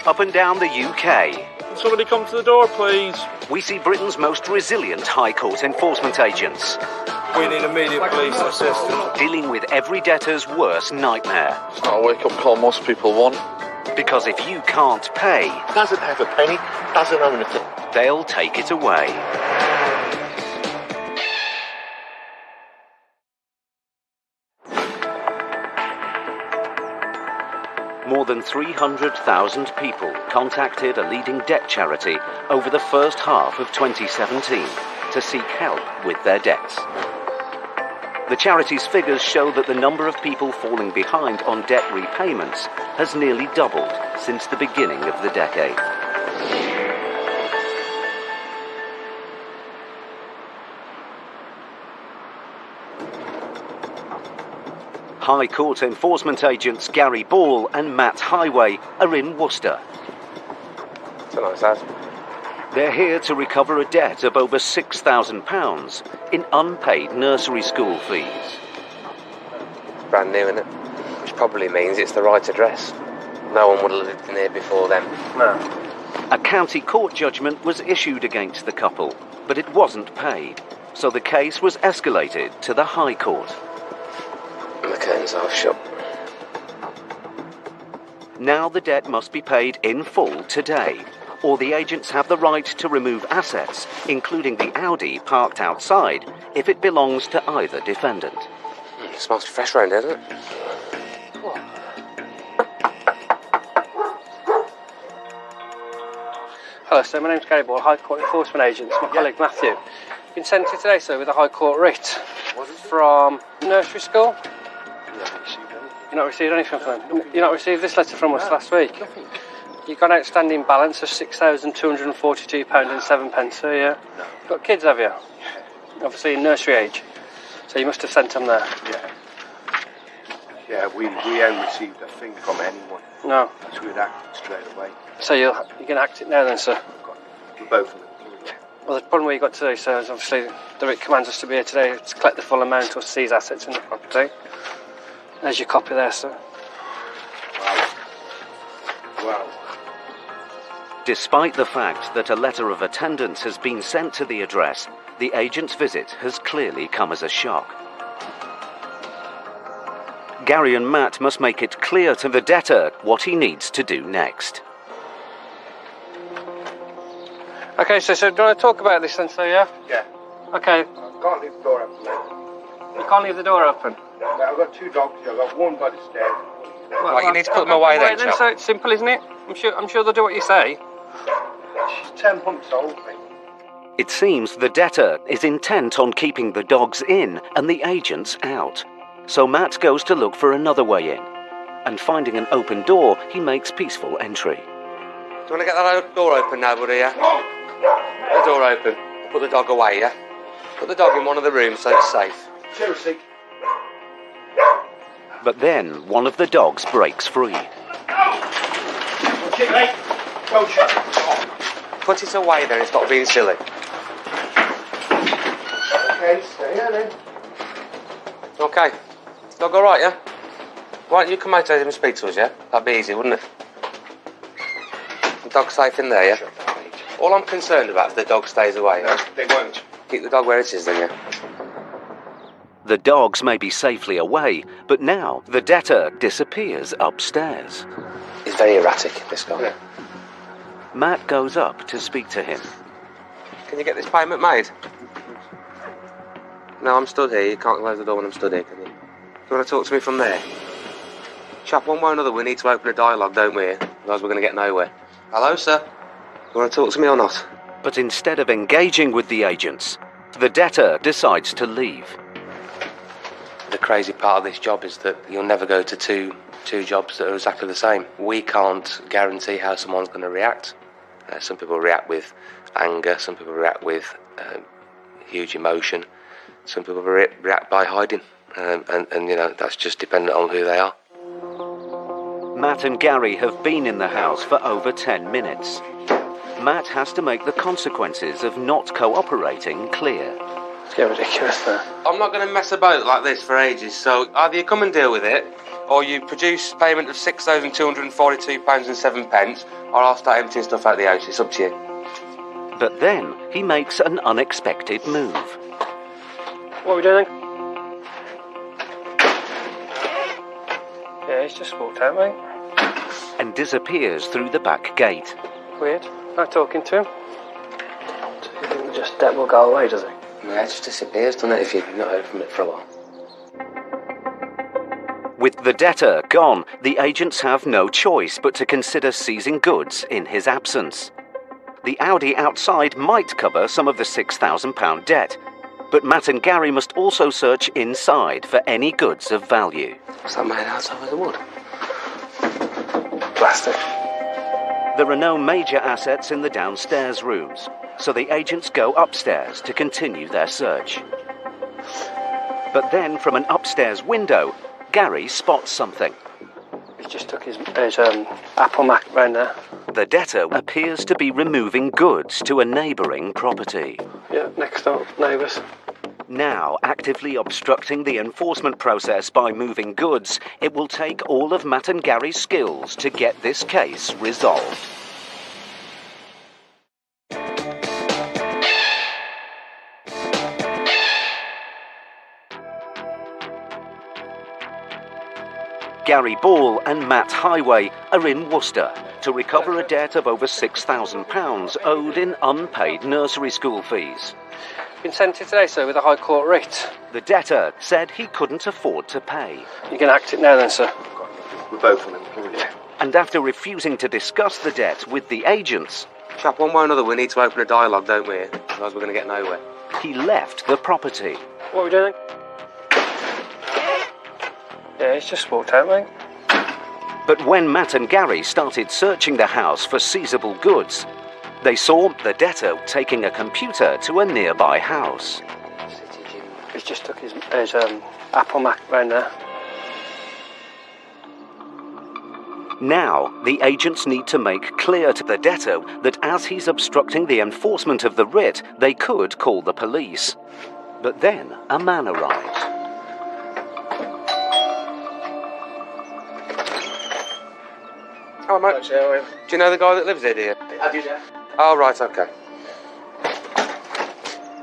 Up and down the UK,
Can somebody come to the door, please?
we see Britain's most resilient High Court enforcement agents
We need immediate police assistance.
dealing with every debtor's worst nightmare.
it's not a wake-up call most people want.
Because if you can't pay,
Doesn't have a penny, doesn't own a thing.
they'll take it away. More than 300,000 people contacted a leading debt charity over the first half of 2017 to seek help with their debts. The charity's figures show that the number of people falling behind on debt repayments has nearly doubled since the beginning of the decade. High Court enforcement agents Gary Ball and Matt Highway are in Worcester.
It's a nice house.
They're here to recover a debt of over £6,000 in unpaid nursery school fees.
Brand new, isn't it? Which probably means it's the right address. No one would have lived in here before then.
No. A county court judgment was issued against the couple, but it wasn't paid, so the case was escalated to the High Court.
And the curtains are shut.
Now the debt must be paid in full today, or the agents have the right to remove assets, including the Audi parked outside, if it belongs to either defendant.
It smells fresh round here, doesn't it?
Hello, sir. My name's Gary Ball, High Court Enforcement Agent. It's my colleague Matthew. Been sent here today, sir, with a High Court writ from nursery school. You've not received anything from them? You've not received this letter from us last week? You've got an outstanding balance of £6,242.07, sir, yeah? You've got kids, have you? Obviously in nursery age. So you must have sent them there.
Yeah, we haven't received a thing from anyone.
No.
So we'd acted straight away.
So you're going to act it now then, sir?
For both of them.
Well, the problem we got today, sir, is obviously the writ commands us to be here today to collect the full amount or seize assets in the property. There's your copy there, sir.
Wow.
Despite the fact that a letter of attendance has been sent to the address, the agent's visit has clearly come as a shock. Gary and Matt must make it clear to the debtor what he needs to do next.
Okay, so do you want to talk about this then, sir, yeah?
Yeah.
Okay.
I can't leave the door open.
You can't leave the door open?
No, I've got two dogs here. I've got one by the stairs.
Well,
you need to put them away then, chap.
So it's simple, isn't it? I'm sure they'll do what you say.
She's 10 months old, mate.
It seems the debtor is intent on keeping the dogs in and the agents out. So Matt goes to look for another way in. And finding an open door, he makes peaceful entry.
Do you want to get that door open now, buddy, yeah? Get the door open. Put the dog away, yeah? Put the dog in one of the rooms so it's safe.
Seriously.
But then one of the dogs breaks free.
Watch it, mate. Go, shut.
Put it away then, it's not being silly.
Okay, stay here then.
Okay. Dog all right, yeah? Why don't you come out and speak to us, yeah? That'd be easy, wouldn't it? The dog's safe in there, yeah? All I'm concerned about is the dog stays away.
No, they won't.
Keep the dog where it is, then, yeah?
The dogs may be safely away, but now the debtor disappears upstairs.
He's very erratic, this guy. Yeah.
Matt goes up to speak to him.
Can you get this payment made? No, I'm stood here. You can't close the door when I'm stood here, can you? You want to talk to me from there? Chap, one way or another, we need to open a dialogue, don't we? Otherwise we're going to get nowhere. Hello, sir. You want to talk to me or not?
But instead of engaging with the agents, the debtor decides to leave.
The crazy part of this job is that you'll never go to two jobs that are exactly the same. We can't guarantee how someone's going to react. Some people react with anger, some people react with huge emotion, some people react by hiding, and you know, that's just dependent on who they are.
Matt and Gary have been in the house for over 10 minutes. Matt has to make the consequences of not cooperating clear.
It's getting ridiculous there.
I'm not going to mess about like this for ages, so either you come and deal with it, or you produce payment of £6,242.07, or I'll start emptying stuff out of the house. It's up to you.
But then he makes an unexpected move.
What are we doing? Yeah, he's just walked out, mate.
And disappears through the back gate.
Weird. Not talking to him. So you think just debt will go away, does it?
Yeah, it just disappears, doesn't it, if you've not heard from it for a while.
With the debtor gone, the agents have no choice but to consider seizing goods in his absence. The Audi outside might cover some of the £6,000 debt, but Matt and Gary must also search inside for any goods of value.
What's that made outside with the wood?
Plastic.
There are no major assets in the downstairs rooms, so the agents go upstairs to continue their search. But then, from an upstairs window, Gary spots something.
He's just took his Apple Mac round there.
The debtor appears to be removing goods to a neighbouring property.
Yeah, next door, neighbours.
Now actively obstructing the enforcement process by moving goods, it will take all of Matt and Gary's skills to get this case resolved. Gary Ball and Matt Highway are in Worcester to recover a debt of over £6,000 owed in unpaid nursery school fees.
Been sent here today, sir, with a High Court writ.
The debtor said he couldn't afford to pay.
You can act it now then, sir.
We're both on him.
And after refusing to discuss the debt with the agents...
Chap, one way or another, we need to open a dialogue, don't we? Otherwise we're going to get nowhere.
He left the property.
What are we doing? Yeah, he's just walked out, mate.
But when Matt and Gary started searching the house for seizable goods, they saw the debtor taking a computer to a nearby house.
He's just took his Apple Mac round there.
Now, the agents need to make clear to the debtor that as he's obstructing the enforcement of the writ, they could call the police. But then a man arrives.
Oh, mate. Do you know the guy that lives here, do you?
I do, yeah.
Oh, right, okay.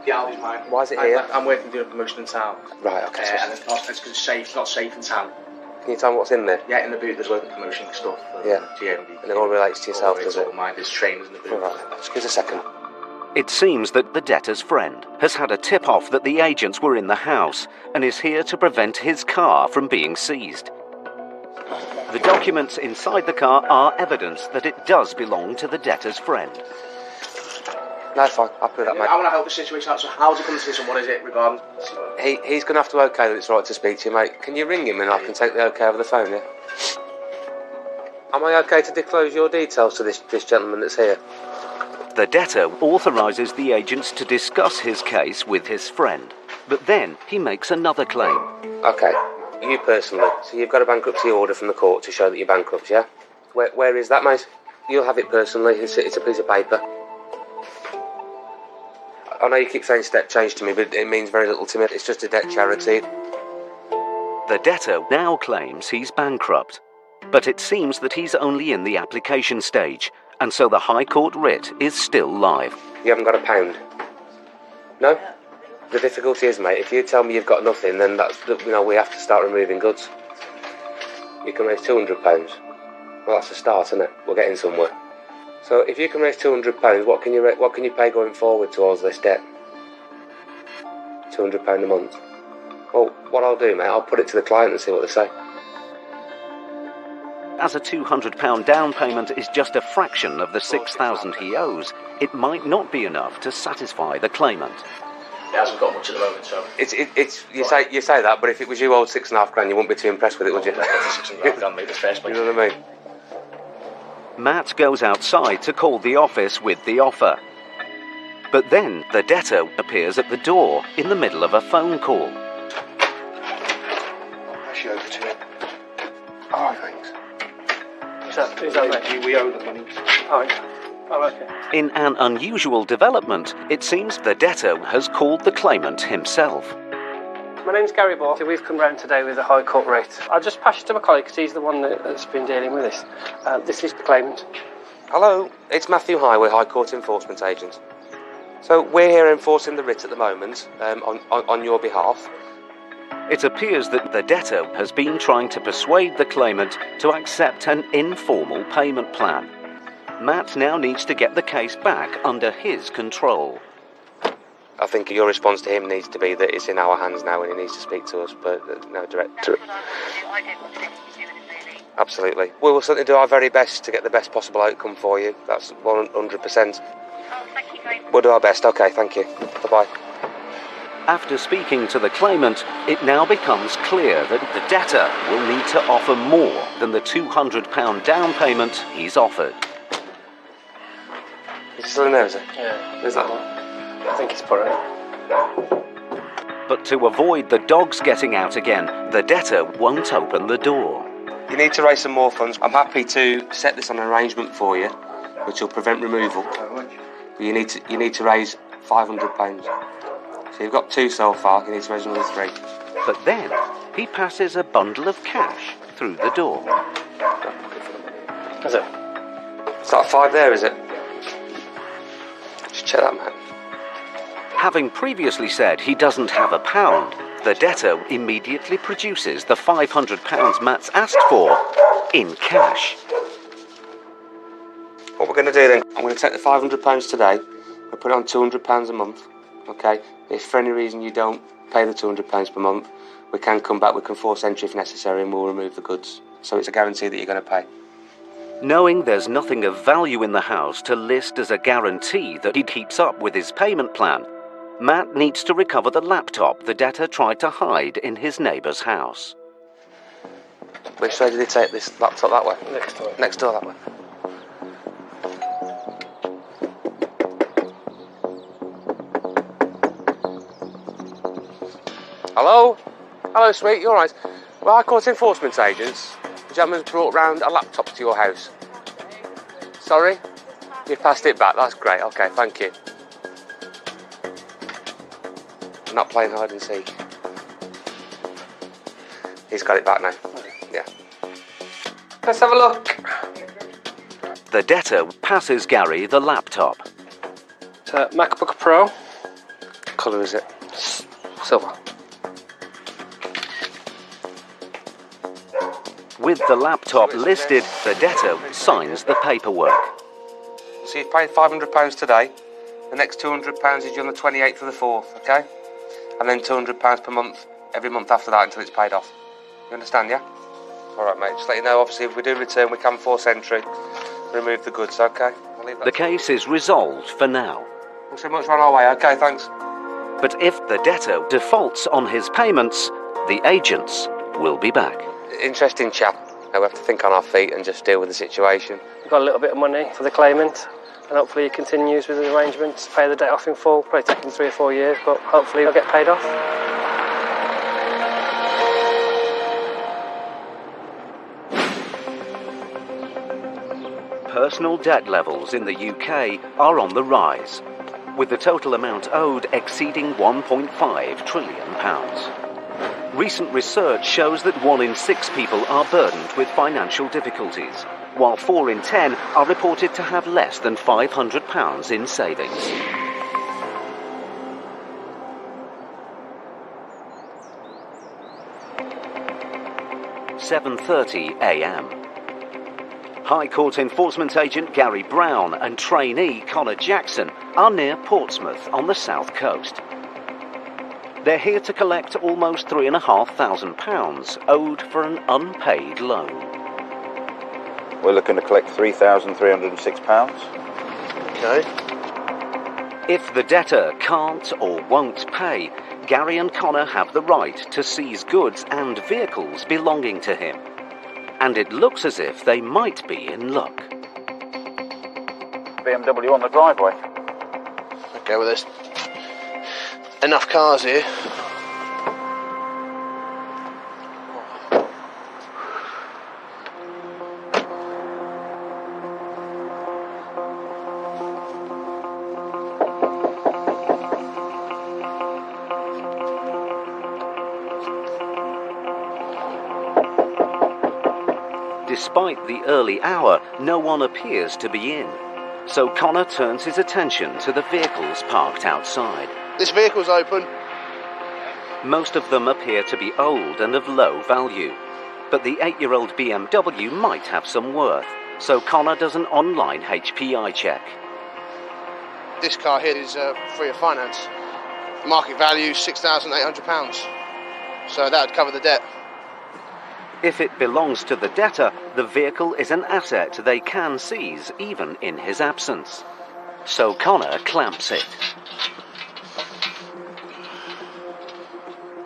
The Audi's mine.
Why is it here?
I'm working doing a promotion in town.
Right, okay.
And it's because it's safe. It's not safe in town.
Can you tell me what's in there?
Yeah, in the boot there's loads of promotion stuff.
Yeah.
GMB.
And it all relates to yourself, does it?
All mine. There's trainers in the boot.
All right, just give us a second.
It seems that the debtor's friend has had a tip-off that the agents were in the house and is here to prevent his car from being seized. The documents inside the car are evidence that it does belong to the debtor's friend.
No, fine. I'll put that, mate.
I want to help the situation out, so how's it coming to this and what is it regarding?
He's going to have to okay that it's right to speak to you, mate. Can you ring him and I can take the okay over the phone, yeah? Am I okay to disclose your details to this gentleman that's here?
The debtor authorises the agents to discuss his case with his friend, but then he makes another claim.
Okay, you personally. So you've got a bankruptcy order from the court to show that you're bankrupt, yeah? Where is that, mate? You'll have it personally. It's a piece of paper. I know you keep saying step change to me, but it means very little to me. It's just a debt charity.
The debtor now claims he's bankrupt, but it seems that he's only in the application stage, and so the High Court writ is still live.
You haven't got a pound? No? The difficulty is, mate, if you tell me you've got nothing, then that's, we have to start removing goods. You can raise £200. Well, that's a start, isn't it? We're getting somewhere. So if you can raise £200, what can you pay going forward towards this debt? £200 a month. Well, what I'll do, mate, I'll put it to the client and see what they say.
As a £200 down payment is just a fraction of the $6,000 he owes, it might not be enough to satisfy the claimant.
It hasn't got much at the moment, so...
You say that, but if it was you owed £6,500, you wouldn't be too impressed with it, would you?
£6,500, mate, the first place.
You know what I mean?
Matt goes outside to call the office with the offer. But then the debtor appears at the door in the middle of a phone call.
I'll pass you over to him. Oh, thanks.
Is that right?
We owe the money.
Oh, okay.
In an unusual development, it seems the debtor has called the claimant himself.
My name's Gary Ball. We've come round today with a High Court writ. I'll just pass you to my colleague because he's the one that's been dealing with this. This is the claimant.
Hello, it's Matthew Highway, High Court Enforcement Agent. So we're here enforcing the writ at the moment, on your behalf.
It appears that the debtor has been trying to persuade the claimant to accept an informal payment plan. Matt now needs to get the case back under his control.
I think your response to him needs to be that it's in our hands now and he needs to speak to us, but no direct. Absolutely. We will certainly do our very best to get the best possible outcome for you. That's 100%. We'll do our best. Okay, thank you. Bye-bye.
After speaking to the claimant, it now becomes clear that the debtor will need to offer more than the £200 down payment he's offered.
Is it still in there, is it?
Yeah.
Is that one?
I think it's put it.
But to avoid the dogs getting out again, the debtor won't open the door.
You need to raise some more funds. I'm happy to set this on an arrangement for you, which will prevent removal. But you need to raise £500. So you've got 2 so far. You need to raise another 3.
But then he passes a bundle of cash through the door.
Is it? Is that 5 there? Is it? Just check that, man.
Having previously said he doesn't have a pound, the debtor immediately produces the £500 Matt's asked for in cash.
What we're going to do then, I'm going to take the £500 today and put it on £200 a month, okay? If for any reason you don't pay the £200 per month, we can come back, we can force entry if necessary and we'll remove the goods. So it's a guarantee that you're going to pay.
Knowing there's nothing of value in the house to list as a guarantee that he keeps up with his payment plan, Matt needs to recover the laptop the debtor tried to hide in his neighbour's house.
Which way did he take this laptop? That way?
Next door.
Next door, that way. Hello? Hello, sweet, you alright? Well, High Court Enforcement Agents. The gentleman's brought round a laptop to your house. Sorry? You've passed it back, that's great, okay, thank you. I'm not playing hide and seek. He's got it back now. Yeah. Let's have a look.
The debtor passes Gary the laptop.
It's a MacBook Pro.
What colour is it?
Silver.
With the laptop listed, the debtor signs the paperwork.
So you've paid £500 today. The next £200 is due on the 28th of the 4th, okay? And then £200 per month, every month after that until it's paid off. You understand, yeah? Alright, mate, just let you know, obviously, if we do return, we can force entry, remove the goods, okay? I'll leave that.
The case is resolved for now.
Thanks so much, we're on our way, okay, thanks.
But if the debtor defaults on his payments, the agents will be back.
Interesting chap. Now we have to think on our feet and just deal with the situation.
We've got a little bit of money for the claimant, and hopefully he continues with his arrangements, pay the debt off in full. Probably taking 3 or 4 years, but hopefully he'll get paid off.
Personal debt levels in the UK are on the rise. with the total amount owed exceeding £1.5 trillion. Recent research shows that 1 in 6 people are burdened with financial difficulties, while 4 in 10 are reported to have less than £500 in savings. "7:30 a.m. High Court Enforcement Agent Gary Brown and trainee Connor Jackson are near Portsmouth on the south coast. They're here to collect almost £3,500 owed for an unpaid loan.
We're looking to collect £3,306.
Okay. If the debtor can't or won't pay, Gary and Connor have the right to seize goods and vehicles belonging to him. And it looks as if they might be in luck.
BMW on the driveway.
Okay, well, there's enough cars here.
Despite the early hour, no one appears to be in. So Connor turns his attention to the vehicles parked outside.
This vehicle's open.
Most of them appear to be old and of low value. But the 8-year-old BMW might have some worth, so Connor does an online HPI check.
This car here is free of finance. Market value £6,800. So that would cover the debt.
If it belongs to the debtor, the vehicle is an asset they can seize even in his absence. So Connor clamps it.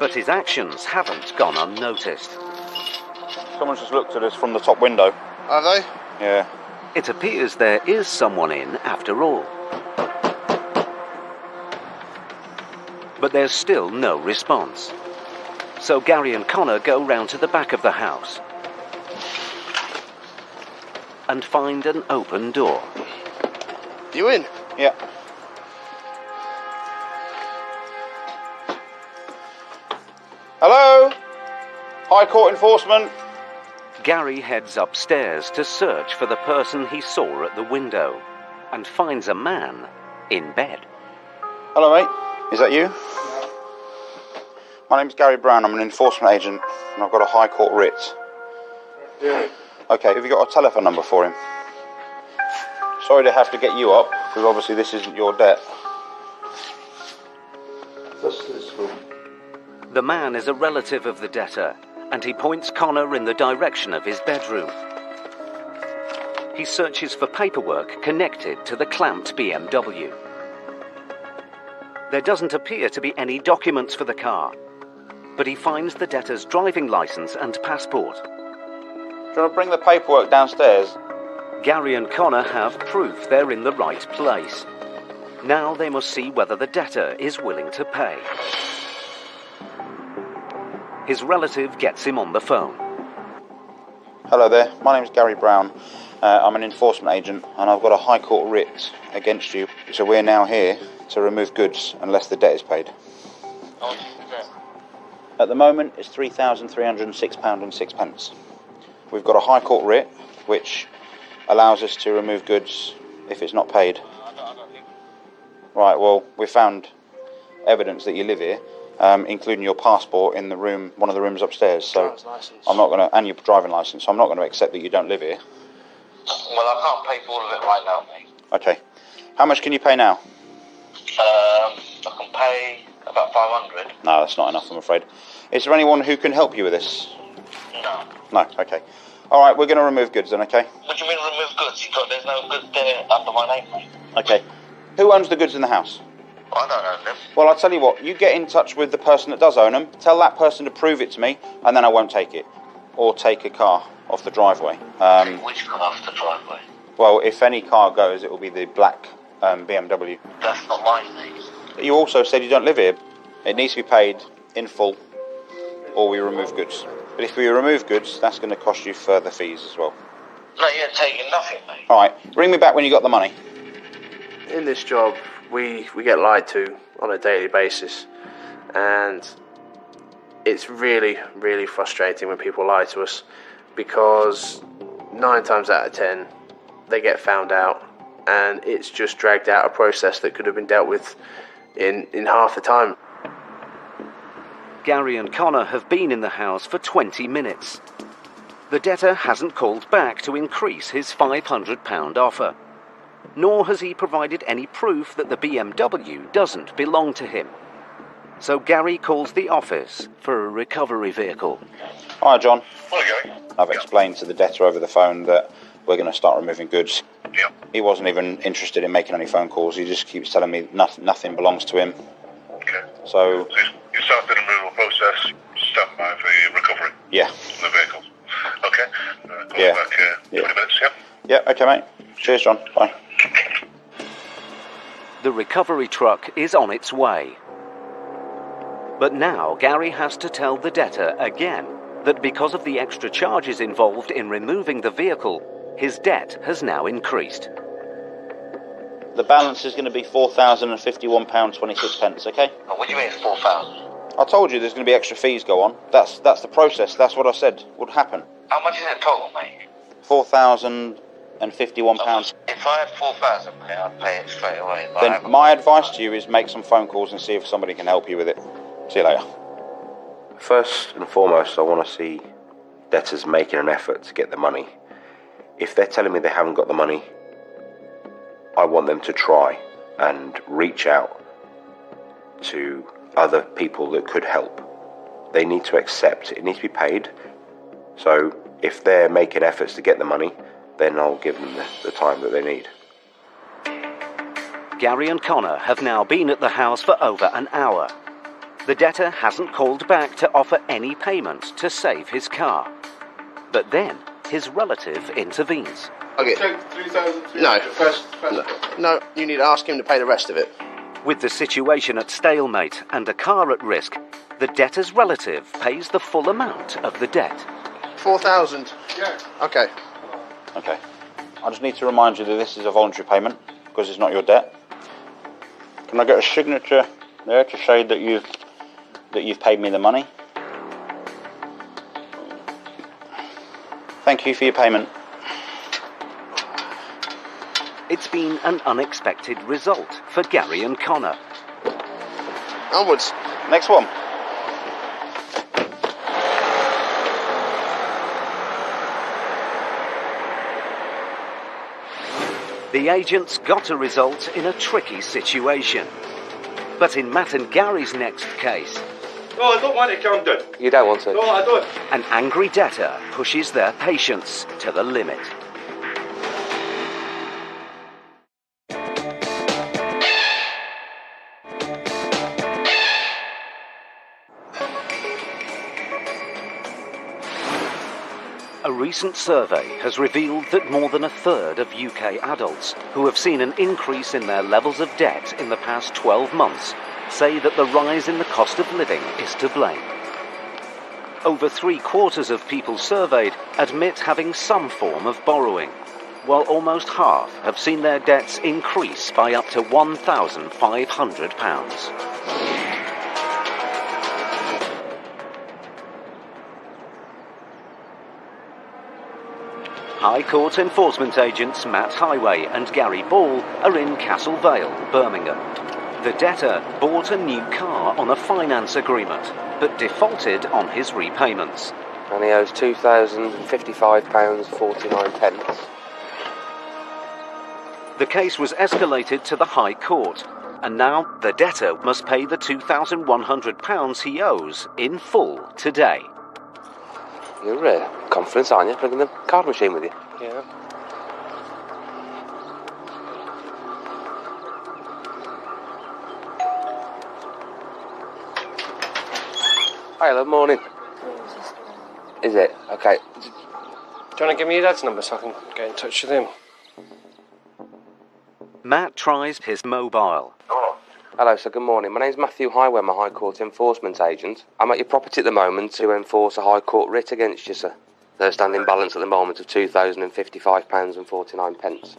But his actions haven't gone unnoticed.
Someone's just looked at us from the top window.
Have they?
Yeah.
It appears there is someone in after all. But there's still no response. So Gary and Connor go round to the back of the house and find an open door.
You in?
Yeah. Hello? High Court Enforcement.
Gary heads upstairs to search for the person he saw at the window and finds a man in bed.
Hello, mate. Is that you? My name's Gary Brown. I'm an enforcement agent, and I've got a High Court writ.
Yeah.
Okay, have you got a telephone number for him? Sorry to have to get you up, because obviously this isn't your debt.
What's this for?
The man is a relative of the debtor, and he points Connor in the direction of his bedroom. He searches for paperwork connected to the clamped BMW. There doesn't appear to be any documents for the car, but he finds the debtor's driving licence and passport.
Do you want to bring the paperwork downstairs?
Gary and Connor have proof they're in the right place. Now they must see whether the debtor is willing to pay. His relative gets him on the phone.
Hello there, my name's Gary Brown. I'm an enforcement agent, and I've got a High Court writ against you. So we're now here to remove goods unless the debt is paid. At the moment, it's £3,306.06. We've got a High Court writ, which allows us to remove goods if it's not paid. Right, well, we found evidence that you live here, including your passport in the room, one of the rooms upstairs. So I'm not going to, and your driving licence. So I'm not going to accept that you don't live here.
Well, I can't pay for all of it right now, mate.
Okay. How much can you pay now?
I can pay about 500.
No, that's not enough, I'm afraid. Is there anyone who can help you with this?
No.
No, okay. All right, we're going to remove goods then, okay?
What do you mean remove goods? There's no goods there under my name, mate.
Okay. Who owns the goods in the house?
I don't own them.
Well, I'll tell you what, you get in touch with the person that does own them, tell that person to prove it to me, and then I won't take it. Or take a car off the driveway.
Which car off the driveway?
Well, if any car goes, it will be the black BMW.
That's not mine, mate.
You also said you don't live here. It needs to be paid in full, or we remove goods. But if we remove goods, that's going to cost you further fees as well.
No, you ain't taking nothing, mate.
All right, ring me back when you got the money.
In this job,
we get lied to on a daily basis, and it's really, really frustrating when people lie to us, because 9 times out of 10 they get found out, and it's just dragged out a process that could have been dealt with in half the time.
Gary and Connor have been in the house for 20 minutes. The debtor hasn't called back to increase his £500 offer, nor has he provided any proof that the BMW doesn't belong to him. So Gary calls the office for a recovery vehicle.
Hi, John. I've explained to the debtor over the phone that we're going to start removing goods.
Yeah.
He wasn't even interested in making any phone calls. He just keeps telling me nothing belongs to him.
Okay.
So
You started the removal process, stand by for your recovery.
Yeah.
The vehicles. Okay. Call
Yeah.
back 20 minutes, yeah?
Yeah, okay, mate. Cheers, John. Bye.
The recovery truck is on its way. But now Gary has to tell the debtor again that because of the extra charges involved in removing the vehicle, his debt has now increased.
The balance is going to be £4,051.26, okay?
Oh, what do you mean it's 4,000?
I told you there's going to be extra fees go on. That's the process. That's what I said would happen.
How much is it total, mate?
£4,051.
If I had 4,000, mate, I'd pay it straight away. But I
Then
haven't.
my advice to you is make some phone calls and see if somebody can help you with it. See you later.
First and foremost, I want to see debtors making an effort to get the money. If they're telling me they haven't got the money, I want them to try and reach out to other people that could help. They need to accept it needs to be paid. So if they're making efforts to get the money, then I'll give them the time that they need.
Gary and Connor have now been at the house for over an hour. The debtor hasn't called back to offer any payment to save his car. But then his relative intervenes.
Okay. No. No, you need to ask him to pay the rest of it.
With the situation at stalemate and a car at risk, the debtor's relative pays the full amount of the debt.
4,000?
Yeah.
Okay.
Okay. I just need to remind you that this is a voluntary payment because it's not your debt. Can I get a signature there to say that you've paid me the money? Thank you for your payment.
It's been an unexpected result for Gary and Connor.
Onwards.
Next one.
The agents got a result in a tricky situation. But in Matt and Gary's next case,
No, I don't want it counted.
You don't want to?
No, I don't.
an angry debtor pushes their patience to the limit. A recent survey has revealed that more than a third of UK adults who have seen an increase in their levels of debt in the past 12 months say that the rise in the cost of living is to blame. Over 3/4 of people surveyed admit having some form of borrowing, while almost half have seen their debts increase by up to £1,500. High Court enforcement agents Matt Highway and Gary Ball are in Castle Vale, Birmingham. The debtor bought a new car on a finance agreement, but defaulted on his repayments.
And he owes £2,055.49.
The case was escalated to the High Court, and now the debtor must pay the £2,100 he owes in full today.
You're confident, aren't you? Bringing the card machine with you?
Yeah.
Hi, hello, morning. Is it? Okay.
Do you want to give me your dad's number so I can get in touch with him?
Matt tries his mobile.
Hello, sir. Good morning. My name's Matthew Highway. I'm a High Court enforcement agent. I'm at your property at the moment to enforce a High Court writ against you, sir. There's a standing balance at the moment of £2,055.49.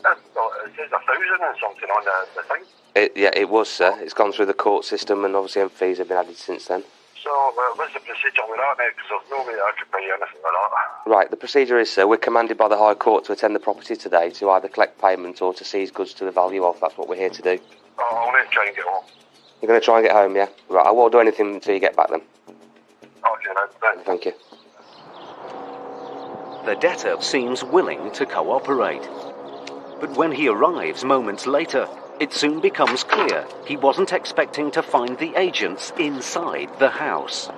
That's not
It says 1,000 and something on the thing.
It was, sir. It's gone through the court system, and obviously fees have been added since then.
So, what's the procedure with that, mate? Because there's no way I could pay anything like that.
Right, the procedure is, sir, we're commanded by the High Court to attend the property today to either collect payment or to seize goods to the value of. That's what we're here to do.
Oh, I'll let try and get home.
You're going to try and get home, yeah? Right, I won't do anything until you get back then.
Okay, mate.
Thank you.
The debtor seems willing to cooperate. But when he arrives moments later, it soon becomes clear he wasn't expecting to find the agents inside the house.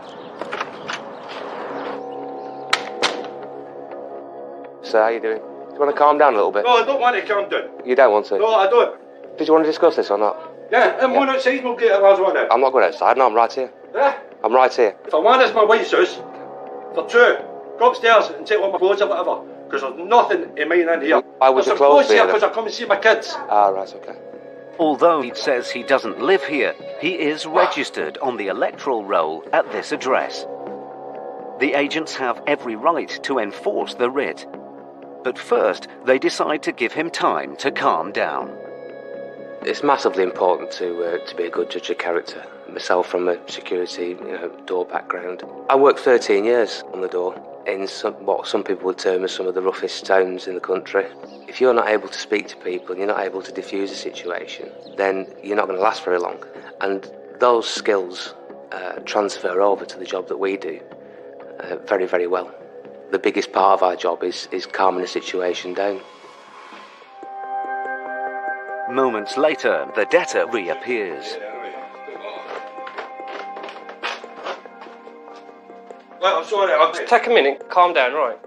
So, how you doing? Do you want to calm down a little bit?
No, I don't want to calm down.
You don't want to?
No, I don't.
Did you want to discuss this or not?
Yeah, I'm going outside, we'll get it as well now.
I'm not going outside, no, I'm right here.
Yeah?
I'm right here.
If I want, it's my wife's house. For true, go upstairs and take all my clothes or whatever. Because there's nothing in mine in here.
Why would
There's
the
some
clothes be
here
in it?
because I come and see my kids.
Ah, right, okay.
Although he says he doesn't live here, he is registered on the electoral roll at this address. The agents have every right to enforce the writ. But first, they decide to give him time to calm down.
It's massively important to be a good judge of character. Myself, from a security, door background. I worked 13 years on the door in what some people would term as some of the roughest towns in the country. If you're not able to speak to people, and you're not able to diffuse a situation, then you're not going to last very long. And those skills transfer over to the job that we do very, very well. The biggest part of our job is calming a situation down.
Moments later, the debtor reappears.
Well, I'm sorry,
Take a minute, calm down, right?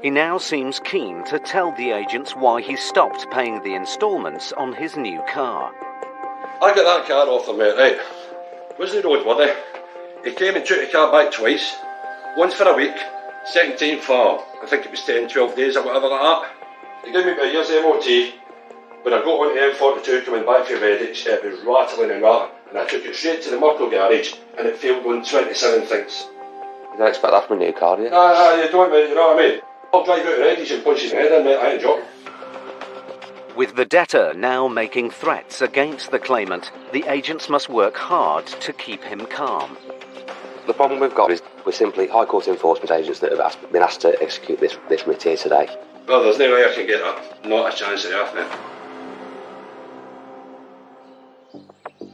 He now seems keen to tell the agents why he stopped paying the instalments on his new car.
I got that car off the mate, right? Was the roadworthy. He came and took the car back twice. Once for a week, second time for, I think it was 10, 12 days or whatever like that. He gave me a year's MOT. When I got onto M42 coming back from Redditch, it was rattling and rattling, and I took it straight to the Myrtle garage, and it failed on 27 things.
You don't expect that from a new car, do you?
Nah, you don't, mate, you know what I mean? I'll drive out of Redditch and punch his head in, mate, I ain't joking.
With the debtor now making threats against the claimant, the agents must work hard to keep him calm.
The problem we've got is we're simply High Court enforcement agents that have been asked to execute this writ here today.
Well, there's no way I can get that. Not a chance of that, mate.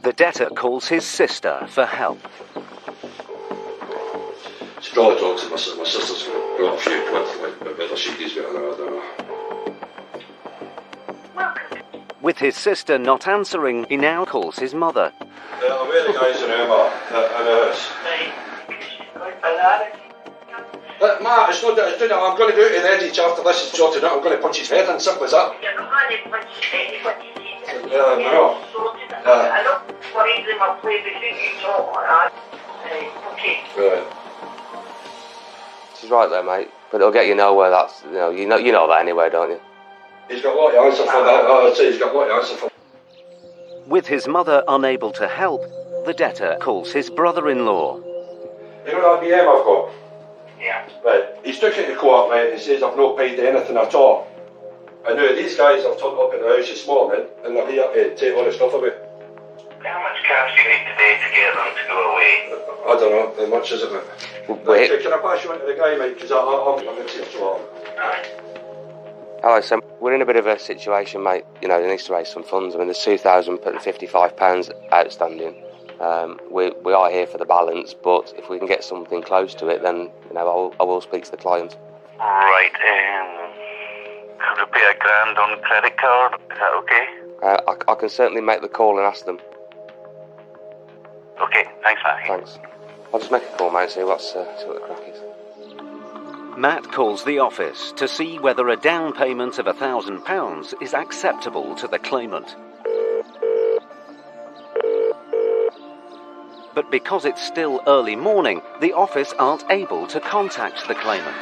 The debtor calls his sister for help.
She probably talks to my sister's got a few quid, like, whether she gives me or not, I don't know.
With his sister not answering, he now calls his mother.
Where the guys in Emma and us? Matt, it's not that I'm going to go to the Redditch after this is sorted out. I'm going to punch his head in, simple as that. No. Right.
She's right there, mate. But it'll get you nowhere. That's you know that anyway, don't you?
He's got what to answer for that. I'd say he's got what to answer for.
With his mother unable to help, the debtor calls his brother-in-law.
You know that BM I've got? Yeah. Right. He's took it to court, mate, and says I've not paid anything at all. I know these guys have turned up in the house this morning and they're here to take all the stuff away.
How much cash do you need today to get them to go away?
I don't know, how much is it, mate?
Wait.
Can I pass you on to the guy, mate, because I'm going to take so
Hello, Sam. We're in a bit of a situation, mate. He needs to raise some funds. I mean, there's £2,055 outstanding. We are here for the balance, but if we can get something close to it, then I will speak to the client.
Right, could we pay £1,000 on credit card? Is that okay?
I can certainly make the call and ask them.
Okay, thanks, Matthew.
Thanks. I'll just make a call, mate, and see what the crack is.
Matt calls the office to see whether a down payment of £1,000 is acceptable to the claimant. But because it's still early morning, the office aren't able to contact the claimant.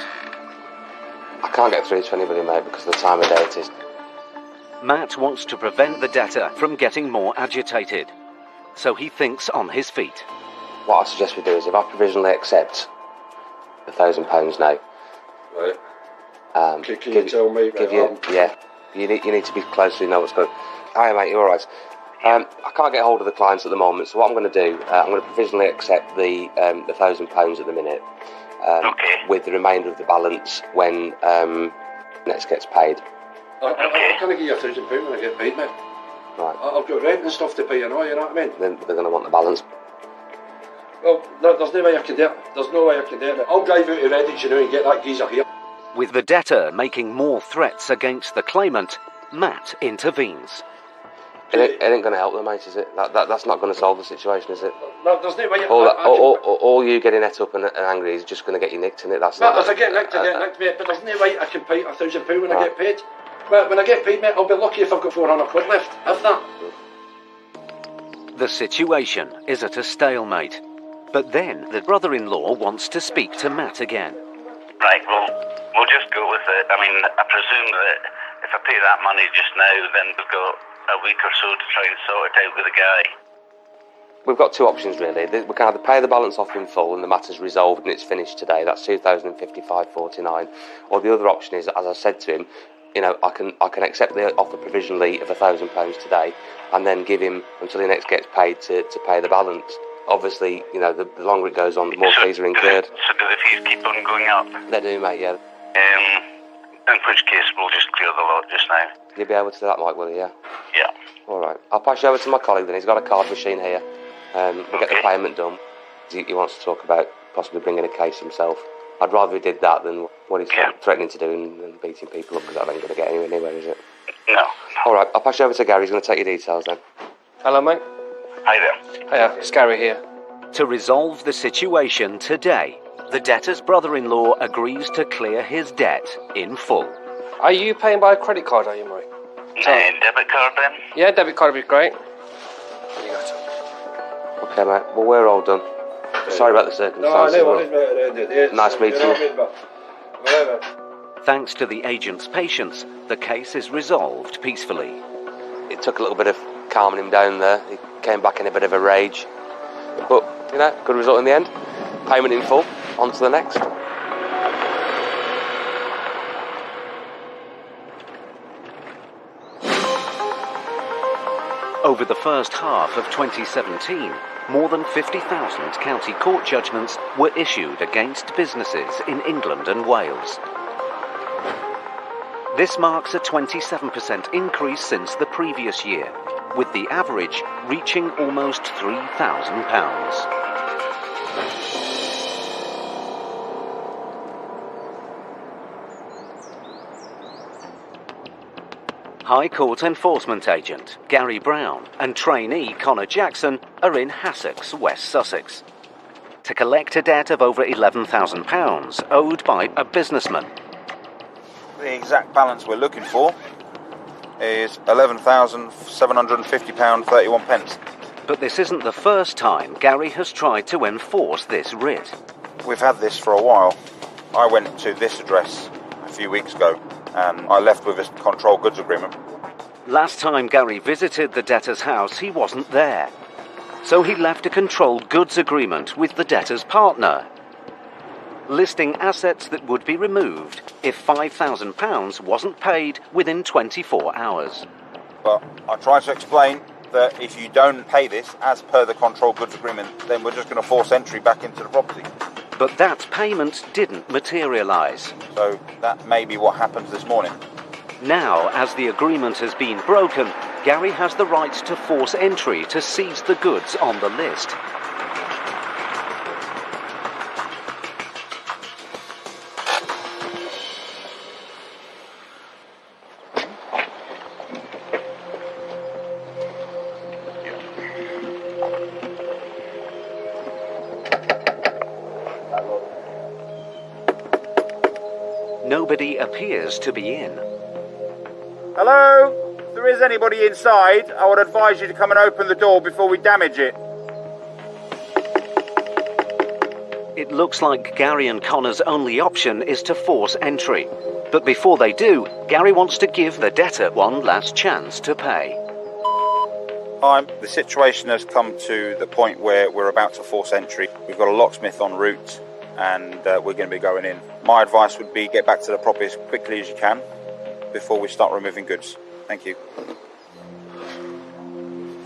I can't get through to anybody, mate, because of the time of day it is.
Matt wants to prevent the debtor from getting more agitated, so he thinks on his feet.
What I suggest we do is, if I provisionally accept the £1,000 now,
right. Can you tell me?
Give You need to be close so you know what's going on. Hi mate, you alright? I can't get hold of the clients at the moment, so what I'm going to do, I'm going to provisionally accept the £1,000 at the minute, with the remainder of the balance when next gets paid.
I can't give you £1,000 when I get paid, mate.
Right.
I've got rent and stuff to pay, you know what I mean?
Then they're going to want the balance.
Well, there's no way I can do it. There's no way I can do it. I'll drive out to Redditch, you know, and get that geezer here.
With the debtor making more threats against the claimant, Matt intervenes.
It ain't going to help them, mate, is it? That's not going to solve the situation, is it?
No, there's no way.
All you getting het up and angry is just going to get you nicked, isn't it? That's
if I get nicked, I get nicked, mate. But there's no way I can pay £1,000 when I get paid. Well, when I get paid, mate, I'll be lucky if I've got £400 left. Have that.
The situation is at a stalemate. But then the brother-in-law wants to speak to Matt again.
Right, well, we'll just go with it. I mean, I presume that if I pay that money just now, then we've got a week or so to try and sort it out with the guy.
We've got two options, really. We can either pay the balance off in full and the matter's resolved and it's finished today. That's £2,055.49. Or the other option is, as I said to him, you know, I can accept the offer provisionally of £1,000 today and then give him until he next gets paid to pay the balance. Obviously, you know, the longer it goes on, the more fees are incurred.
So do the fees keep on going up?
They do, mate, yeah.
In which case, we'll just clear the lot just now.
You'll be able to do that, Mike, will you, yeah?
Yeah.
All right. I'll pass you over to my colleague then. He's got a card machine here. We'll get the payment done. He wants to talk about possibly bringing a case himself. I'd rather he did that than what he's threatening to do and beating people up, because that ain't going to get anywhere, is it?
No.
All right. I'll pass you over to Gary. He's going to take your details then.
Hello, mate.
Hi there.
Hiya, it's Gary here.
To resolve the situation today, the debtor's brother-in-law agrees to clear his debt in full.
Are you paying by a credit card, are you, Mike?
Debit card then?
Yeah, debit card would be great.
Okay, mate. Well, we're all done. Sorry about the circumstances. Nice meeting you.
Thanks to the agent's patience, the case is resolved peacefully.
It took a little bit of calming him down there. He came back in a bit of a rage. But, you know, good result in the end. Payment in full. On to the next.
Over the first half of 2017, more than 50,000 county court judgments were issued against businesses in England and Wales. This marks a 27% increase since the previous year, with the average reaching almost £3,000. High Court Enforcement Agent Gary Brown and trainee Connor Jackson are in Hassocks, West Sussex, to collect a debt of over £11,000 owed by a businessman.
The exact balance we're looking for is £11,750.31.
But this isn't the first time Gary has tried to enforce this writ.
We've had this for a while. I went to this address a few weeks ago and I left with a control goods agreement.
Last time Gary visited the debtor's house, he wasn't there. So he left a controlled goods agreement with the debtor's partner, listing assets that would be removed if £5,000 wasn't paid within 24 hours.
But I tried to explain that if you don't pay this as per the control goods agreement, then we're just going to force entry back into the property.
But that payment didn't materialise.
So that may be what happens this morning.
Now, as the agreement has been broken, Gary has the right to force entry to seize the goods on the list. Nobody appears to be in.
Hello? If there is anybody inside, I would advise you to come and open the door before we damage it.
It looks like Gary and Connor's only option is to force entry. But before they do, Gary wants to give the debtor one last chance to pay.
The situation has come to the point where we're about to force entry. We've got a locksmith en route and we're going to be going in. My advice would be get back to the property as quickly as you can, before we start removing goods. Thank you.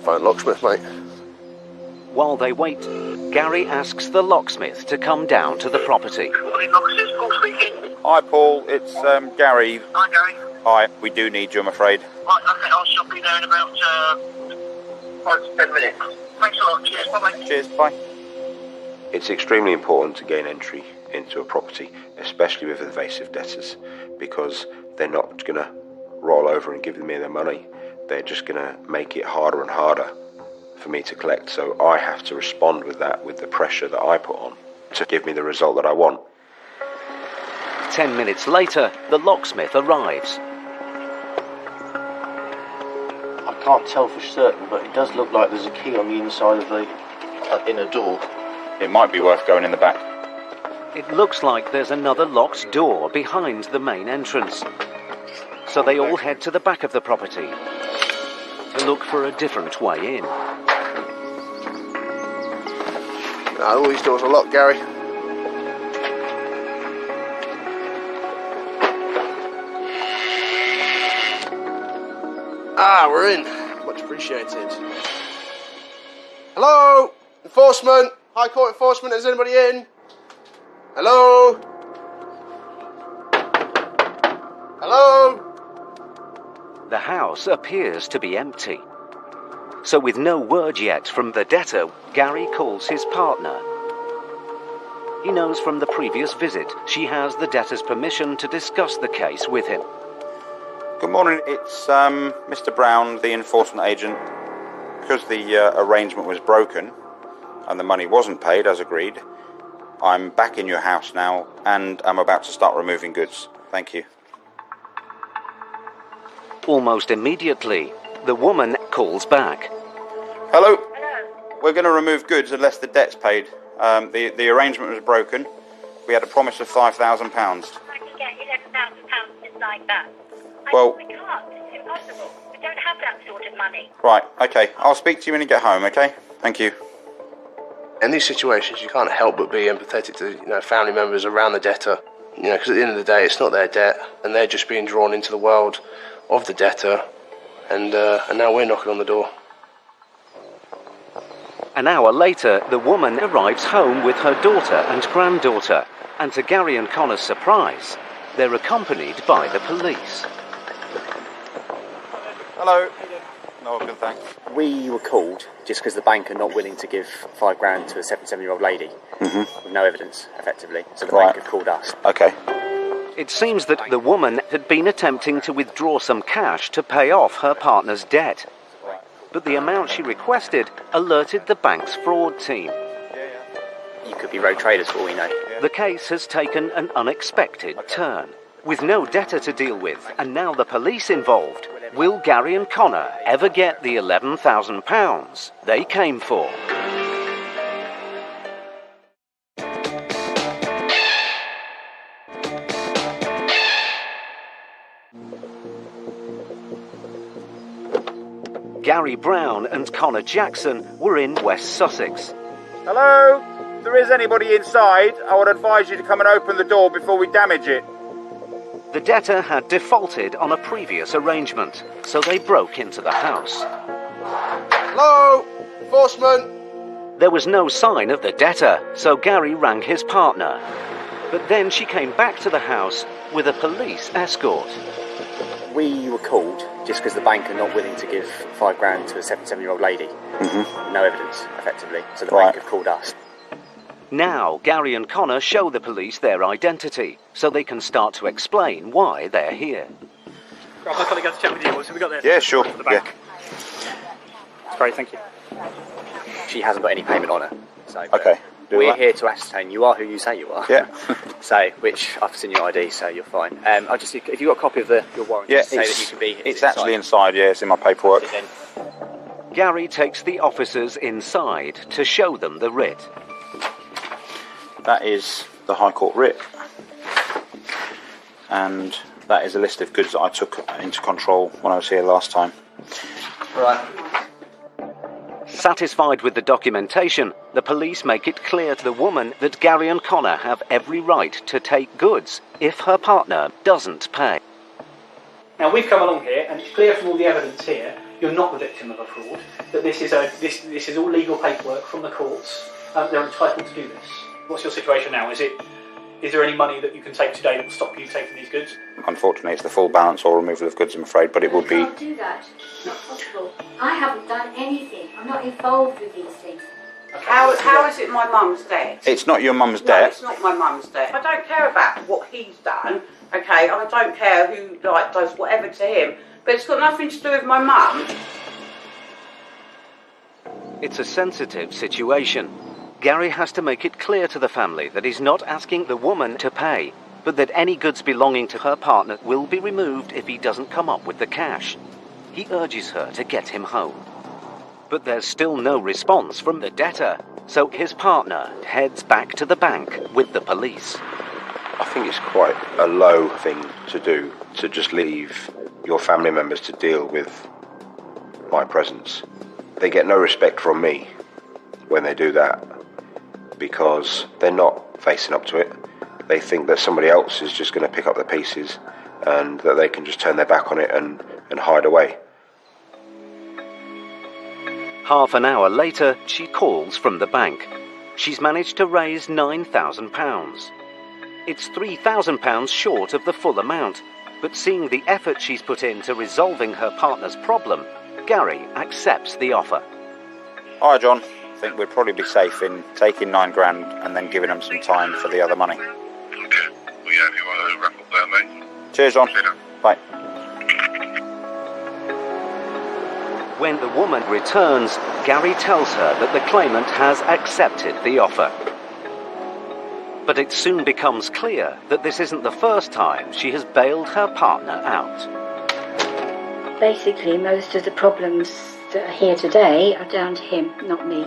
Phone locksmith, mate.
While they wait, Gary asks the locksmith to come down to the property.
Hi, Paul. It's Gary.
Hi, Gary.
Hi. We do need you, I'm afraid.
Right, okay, I shall be there in about 5 to 10 minutes. Thanks a lot. Cheers. Bye-bye.
Cheers. Bye.
It's extremely important to gain entry into a property, especially with evasive debtors, because they're not going to roll over and give me their money. They're just going to make it harder and harder for me to collect. So I have to respond with that, with the pressure that I put on, to give me the result that I want.
10 minutes later, the locksmith arrives.
I can't tell for certain, but it does look like there's a key on the inside of the inner door.
It might be worth going in the back.
It looks like there's another locked door behind the main entrance. So they all head to the back of the property to look for a different way in.
No, all these doors are locked, Gary. Ah, we're in. Much appreciated. Hello? Enforcement? High Court enforcement, is anybody in? Hello? Hello?
The house appears to be empty. So with no word yet from the debtor, Gary calls his partner. He knows from the previous visit she has the debtor's permission to discuss the case with him.
Good morning. It's Mr. Brown, the enforcement agent. Because the arrangement was broken and the money wasn't paid as agreed, I'm back in your house now and I'm about to start removing goods. Thank you.
Almost immediately, the woman calls back.
Hello? We're going to remove goods unless the debt's paid. The arrangement was broken. We had a promise of £5,000.
I can get £11,000 just like that.
Well,
We can't. It's impossible. We don't have that sort of money.
right, okay. I'll speak to you when you get home, okay? Thank you.
In these situations, you can't help but be empathetic to family members around the debtor. Because at the end of the day, it's not their debt, and they're just being drawn into the world of the debtor, and now we're knocking on the door.
An hour later, the woman arrives home with her daughter and granddaughter, and to Gary and Connor's surprise, they're accompanied by the police.
Hello. No, good, thanks.
We were called just because the bank are not willing to give £5,000 to a 77-year-old lady with no evidence, effectively. So the bank have called us.
Okay.
It seems that the woman had been attempting to withdraw some cash to pay off her partner's debt. But the amount she requested alerted the bank's fraud team.
You could be rogue traders for all we know.
The case has taken an unexpected turn. With no debtor to deal with, and now the police involved, will Gary and Connor ever get the £11,000 they came for? Gary Brown and Connor Jackson were in West Sussex.
Hello? If there is anybody inside, I would advise you to come and open the door before we damage it.
The debtor had defaulted on a previous arrangement, so they broke into the house.
Hello? Enforcement?
There was no sign of the debtor, so Gary rang his partner. But then she came back to the house with a police escort.
We were called just because the bank are not willing to give £5,000 to a 77-year-old lady with no evidence, effectively. So the bank have called us.
Now, Gary and Connor show the police their identity, so they can start to explain why they're here.
Rob, my colleague has to chat with you. So we got there.
Yeah, sure.
The bank. That's great, thank you.
She hasn't got any payment on her. So
Okay.
we're here to ascertain you are who you say you are.
Yeah.
So, which I've seen your ID, so you're fine. I'll just if you've got a copy of your warrant,
Yeah,
just say that you can be.
it's actually inside, yeah, it's in my paperwork.
Gary takes the officers inside to show them the writ.
That is the High Court writ. And that is a list of goods that I took into control when I was here last time.
Right.
Satisfied with the documentation, the police make it clear to the woman that Gary and Connor have every right to take goods if her partner doesn't pay.
Now we've come along here, and it's clear from all the evidence here, you're not the victim of a fraud. That this is all legal paperwork from the courts. They're entitled to do this. What's your situation now? Is there any money that you can take today that will stop you taking these goods?
Unfortunately, it's the full balance or removal of goods, I'm afraid, but it would be...
I can't do that. It's not possible. I haven't done anything. I'm not involved with these things.
How is it my mum's debt?
It's not your mum's
No,
debt.
it's not my mum's debt. I don't care about what he's done, okay? I don't care who does whatever to him, but it's got nothing to do with my mum.
It's a sensitive situation. Gary has to make it clear to the family that he's not asking the woman to pay, but that any goods belonging to her partner will be removed if he doesn't come up with the cash. He urges her to get him home. But there's still no response from the debtor, so his partner heads back to the bank with the police.
I think it's quite a low thing to do, to just leave your family members to deal with my presence. They get no respect from me when they do that, because they're not facing up to it. They think that somebody else is just going to pick up the pieces and that they can just turn their back on it and hide away.
Half an hour later, she calls from the bank. She's managed to raise £9,000. It's £3,000 short of the full amount, but seeing the effort she's put into resolving her partner's problem, Gary accepts the offer.
Hi, John. I think we'd probably be safe in taking £9,000 and then giving them some time for the other money.
Okay. Well, yeah, if you want to wrap up there, mate.
Cheers, John. Bye.
When the woman returns, Gary tells her that the claimant has accepted the offer. But it soon becomes clear that this isn't the first time she has bailed her partner out.
Basically, most of the problems that are here today are down to him, not me.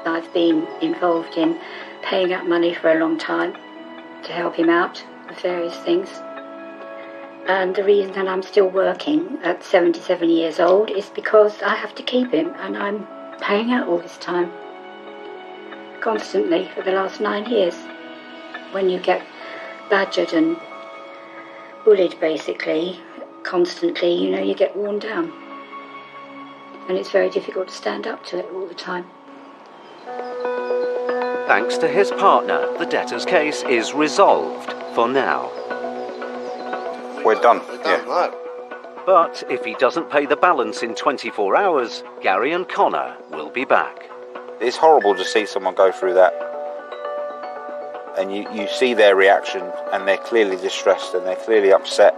I've been involved in paying out money for a long time to help him out with various things. And the reason that I'm still working at 77 years old is because I have to keep him, and I'm paying out all this time. Constantly for the last 9 years. When you get badgered and bullied, basically, constantly, you get worn down. And it's very difficult to stand up to it all the time.
Thanks to his partner, the debtor's case is resolved for now.
We're done. Yeah.
But if he doesn't pay the balance in 24 hours, Gary and Connor will be back.
It's horrible to see someone go through that. And you see their reaction, and they're clearly distressed and they're clearly upset.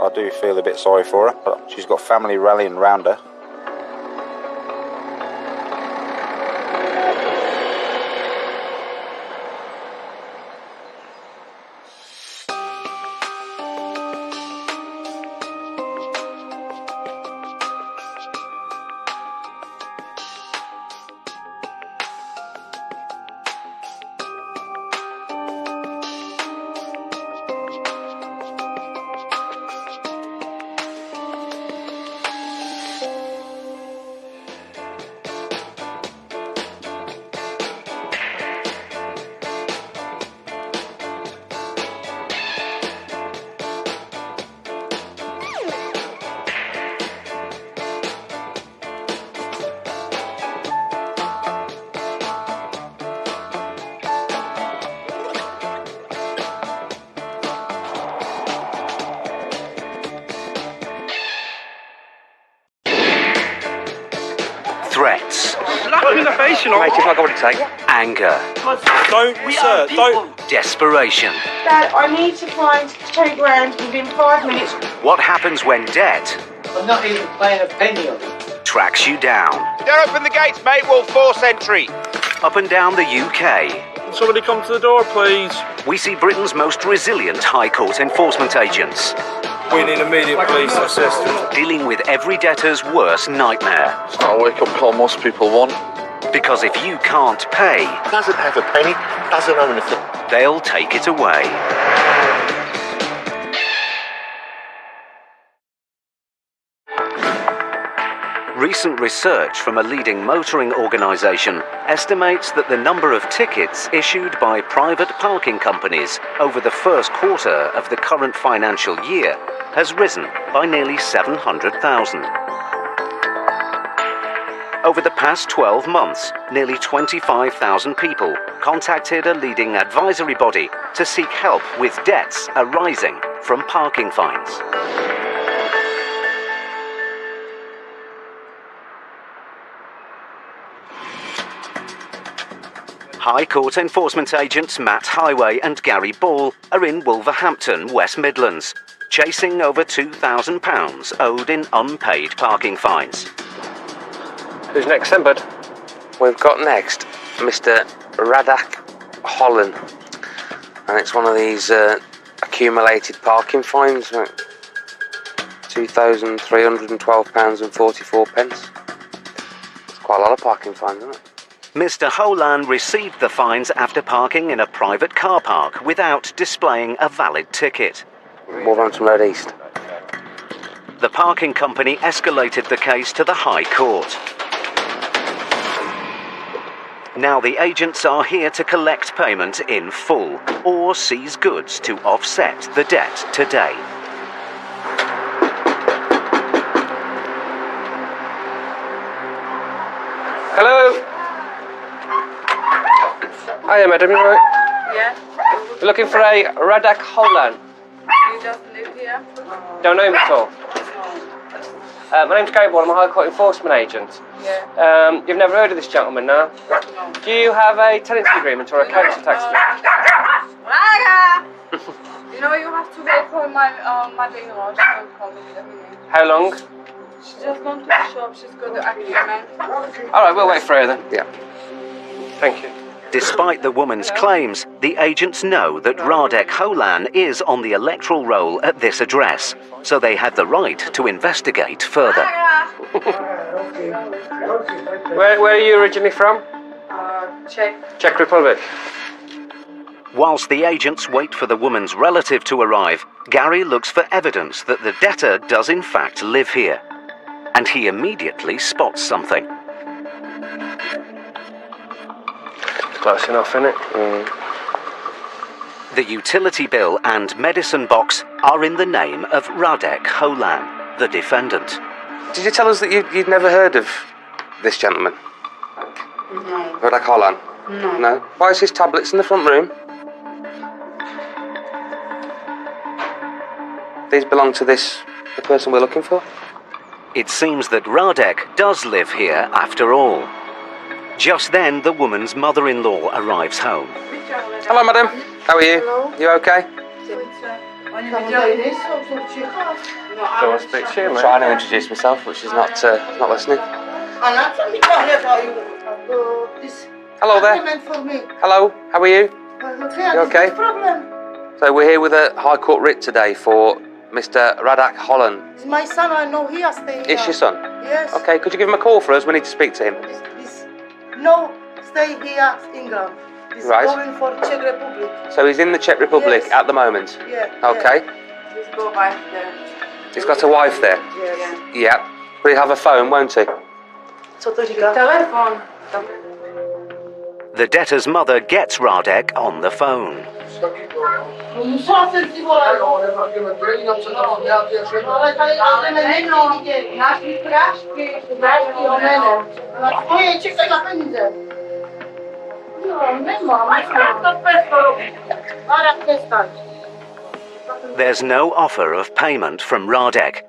I do feel a bit sorry for her, but she's got family rallying around her.
Threats.
Slap him in the face, you know.
Mate, if I got what it takes. Anger.
Don't.
Desperation.
Dad, I need to find £2,000 within 5 minutes.
What happens when debt
I'm not even paying a penny of it.
tracks you down?
Don't open the gates, mate. We'll force entry.
Up and down the UK.
Can somebody come to the door, please?
We see Britain's most resilient High Court enforcement agents.
We need immediate police assistance.
Dealing with every debtor's worst nightmare.
It's not a wake-up call most people want.
Because if you can't pay,
Doesn't have a penny, doesn't own a thing.
they'll take it away. Recent research from a leading motoring organisation estimates that the number of tickets issued by private parking companies over the first quarter of the current financial year has risen by nearly 700,000. Over the past 12 months, nearly 25,000 people contacted a leading advisory body to seek help with debts arising from parking fines. High Court enforcement agents Matt Highway and Gary Ball are in Wolverhampton, West Midlands, chasing over £2,000 owed in unpaid parking fines.
Who's next then, bud?
We've got next Mr. Radak Holland, and it's one of these accumulated parking fines, like £2,312.44. It's quite a lot of parking fines, isn't it?
Mr. Holan received the fines after parking in a private car park without displaying a valid ticket.
Wolverhampton Road East.
The parking company escalated the case to the High Court. Now the agents are here to collect payment in full or seize goods to offset the debt today.
Hello? Hiya, madam, you alright?
Yeah.
We're looking for a Radak Holan.
You just live here?
Don't know him at all. My name's Gary Ball, I'm a High Court enforcement agent.
Yeah.
You've never heard of this gentleman, no? No. Do you have a tenancy agreement or a council tax agreement?
You know, you have to wait for my mother-in-law. She won't come in a minute.
How long?
She's just gone to the shop. She's got the agreement.
Alright, we'll wait for her then. Yeah. Thank you.
Despite the woman's claims, the agents know that Radek Holan is on the electoral roll at this address, so they had the right to investigate further.
Where are you originally from? Czech Republic.
Whilst the agents wait for the woman's relative to arrive, Gary looks for evidence that the debtor does in fact live here. And he immediately spots something.
Close enough, isn't it?
The utility bill and medicine box are in the name of Radek Holan, the defendant.
Did you tell us that you'd never heard of this gentleman?
No.
Radak Holan?
No.
No? Why is his tablets in the front room? These belong to the person we're looking for?
It seems that Radek does live here after all. Just then, the woman's mother-in-law arrives home.
Hello, madam. How are you?
Hello.
You okay?
Don't
want to speak to you, mate? I'm trying to introduce myself, but she's not listening. Hello there. Hello, how are you? You okay? So we're here with a High Court writ today for Mr. Radak Holan.
It's my son, I know he has stayed here.
Is your son?
Yes.
Okay, could you give him a call for us? We need to speak to him.
No, stay here, England. He's
Right.
going for Czech Republic.
So he's in the Czech Republic
Yes.
at the moment?
Yeah.
Okay.
He's got wife there.
He's got a wife there?
Yes.
Yeah. But he'll have a phone, won't he?
Co to říká?
Telefon.
The debtor's mother gets Radek on the phone.
Musela jsem si volat. Ale tady neviděli. Náš prášky, ho jméno. Ojej, čekaj na peníze. Jo, nemám. Ale přestaň.
There's no offer of payment from Radek,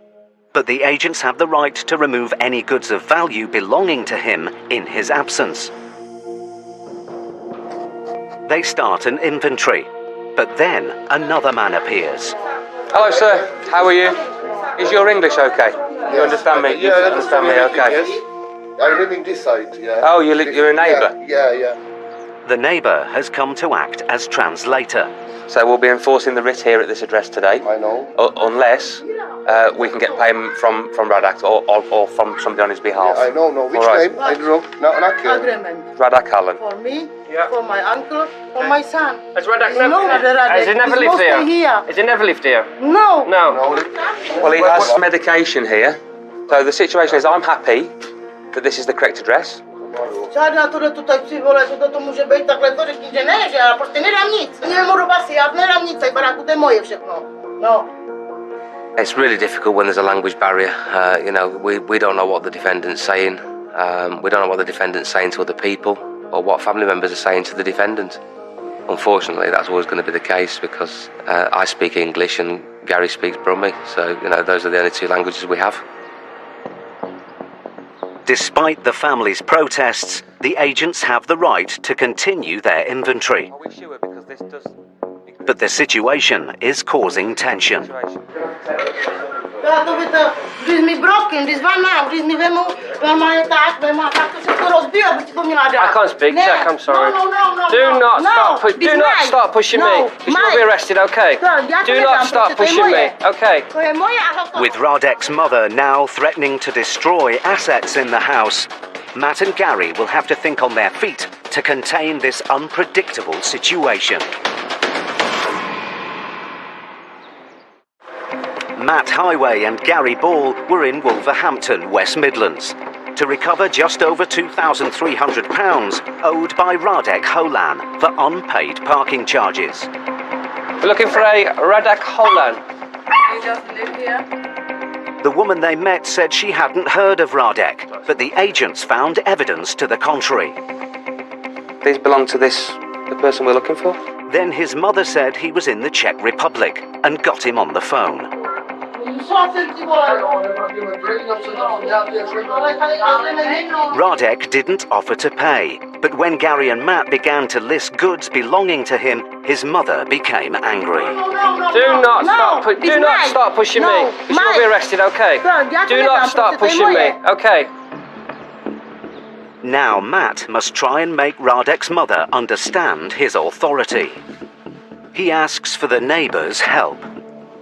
but the agents have the right to remove any goods of value belonging to him in his absence. They start an inventory, but then another man appears.
Hello, sir. How are you? Is your English okay? You understand me?
Yeah,
You understand me, okay?
Yes. I'm living this side, yeah.
Oh, you're a neighbour?
Yeah.
The neighbour has come to act as translator.
So we'll be enforcing the writ here at this address today.
I know.
Unless we can get payment from Radak or from somebody on his behalf.
Yeah, I know. Which
All right.
name? I don't know. Not
Agreement.
Radak Holan.
For me, for my uncle, for my son.
Has Radak
You know the Radek.
Has he never
He's
lived
mostly
here?
here.
Has he never lived here?
No.
No.
Well, he has medication here So the situation is, I'm happy that this is the correct address.
Žádná tutaj si vole, to může být takhle, to řekni, že ne, že já prostě nedám nic. Nemůžu basy, já nedám nic, tady baráku, to je moje všechno. No.
It's really difficult when there's a language barrier. You know, we don't know what the defendant's saying. We don't know what the defendant's saying to other people or what family members are saying to the defendant. Unfortunately, that's always going to be the case because I speak English and Gary speaks Brummie. So, you know, those are the only two languages we have.
Despite the family's protests, the agents have the right to continue their inventory. But the situation is causing tension.
Když mi broken, když vám mám, když mi vemu, normálně tak to všechno rozbiju, aby ti to měla dát.
I can't speak Czech, I'm sorry.
No.
Do not start pushing me. You will be arrested, okay? Do not start pushing me, okay?
With Radek's mother now threatening to destroy assets in the house, Matt and Gary will have to think on their feet to contain this unpredictable situation. Matt Highway and Gary Ball were in Wolverhampton, West Midlands, to recover just over £2,300 owed by Radek Holan for unpaid parking charges.
We're looking for a Radek Holan.
You just live here?
The woman they met said she hadn't heard of Radek, but the agents found evidence to the contrary.
These belong to the person we're looking for?
Then his mother said he was in the Czech Republic and got him on the phone. Radek didn't offer to pay, but when Gary and Matt began to list goods belonging to him, his mother became angry.
Do not start pushing me. You will be arrested, okay? Do not start pushing me, okay?
Now Matt must try and make Radek's mother understand his authority. He asks for the neighbours' help.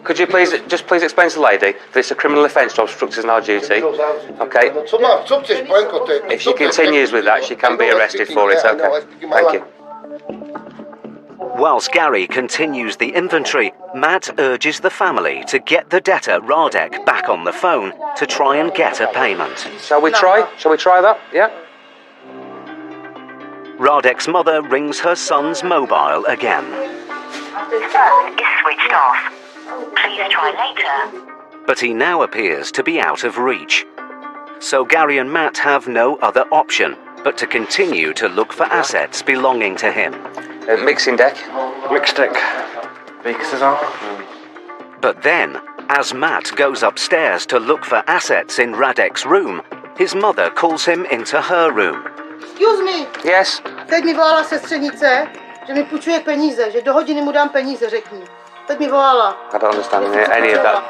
Could you please explain to the lady that it's a criminal offence to obstruct us in our duty? Okay. If she continues with that, she can be arrested for it, okay? Thank you.
Whilst Gary continues the inventory, Matt urges the family to get the debtor Radek back on the phone to try and get a payment.
Shall we try? Shall we try that? Yeah?
Radek's mother rings her son's mobile again.
The phone is switched off. Please try later.
But he now appears to be out of reach. So Gary and Matt have no other option but to continue to look for assets belonging to him.
Mixing deck.
Mixed deck.
But then, as Matt goes upstairs to look for assets in Radek's room, his mother calls him into her room.
Excuse me.
Yes.
Teď mi volala sestřenice, že mi půjčuje peníze, že do hodiny mu dám peníze, řekni. Teď mi volala.
I don't understand any of that.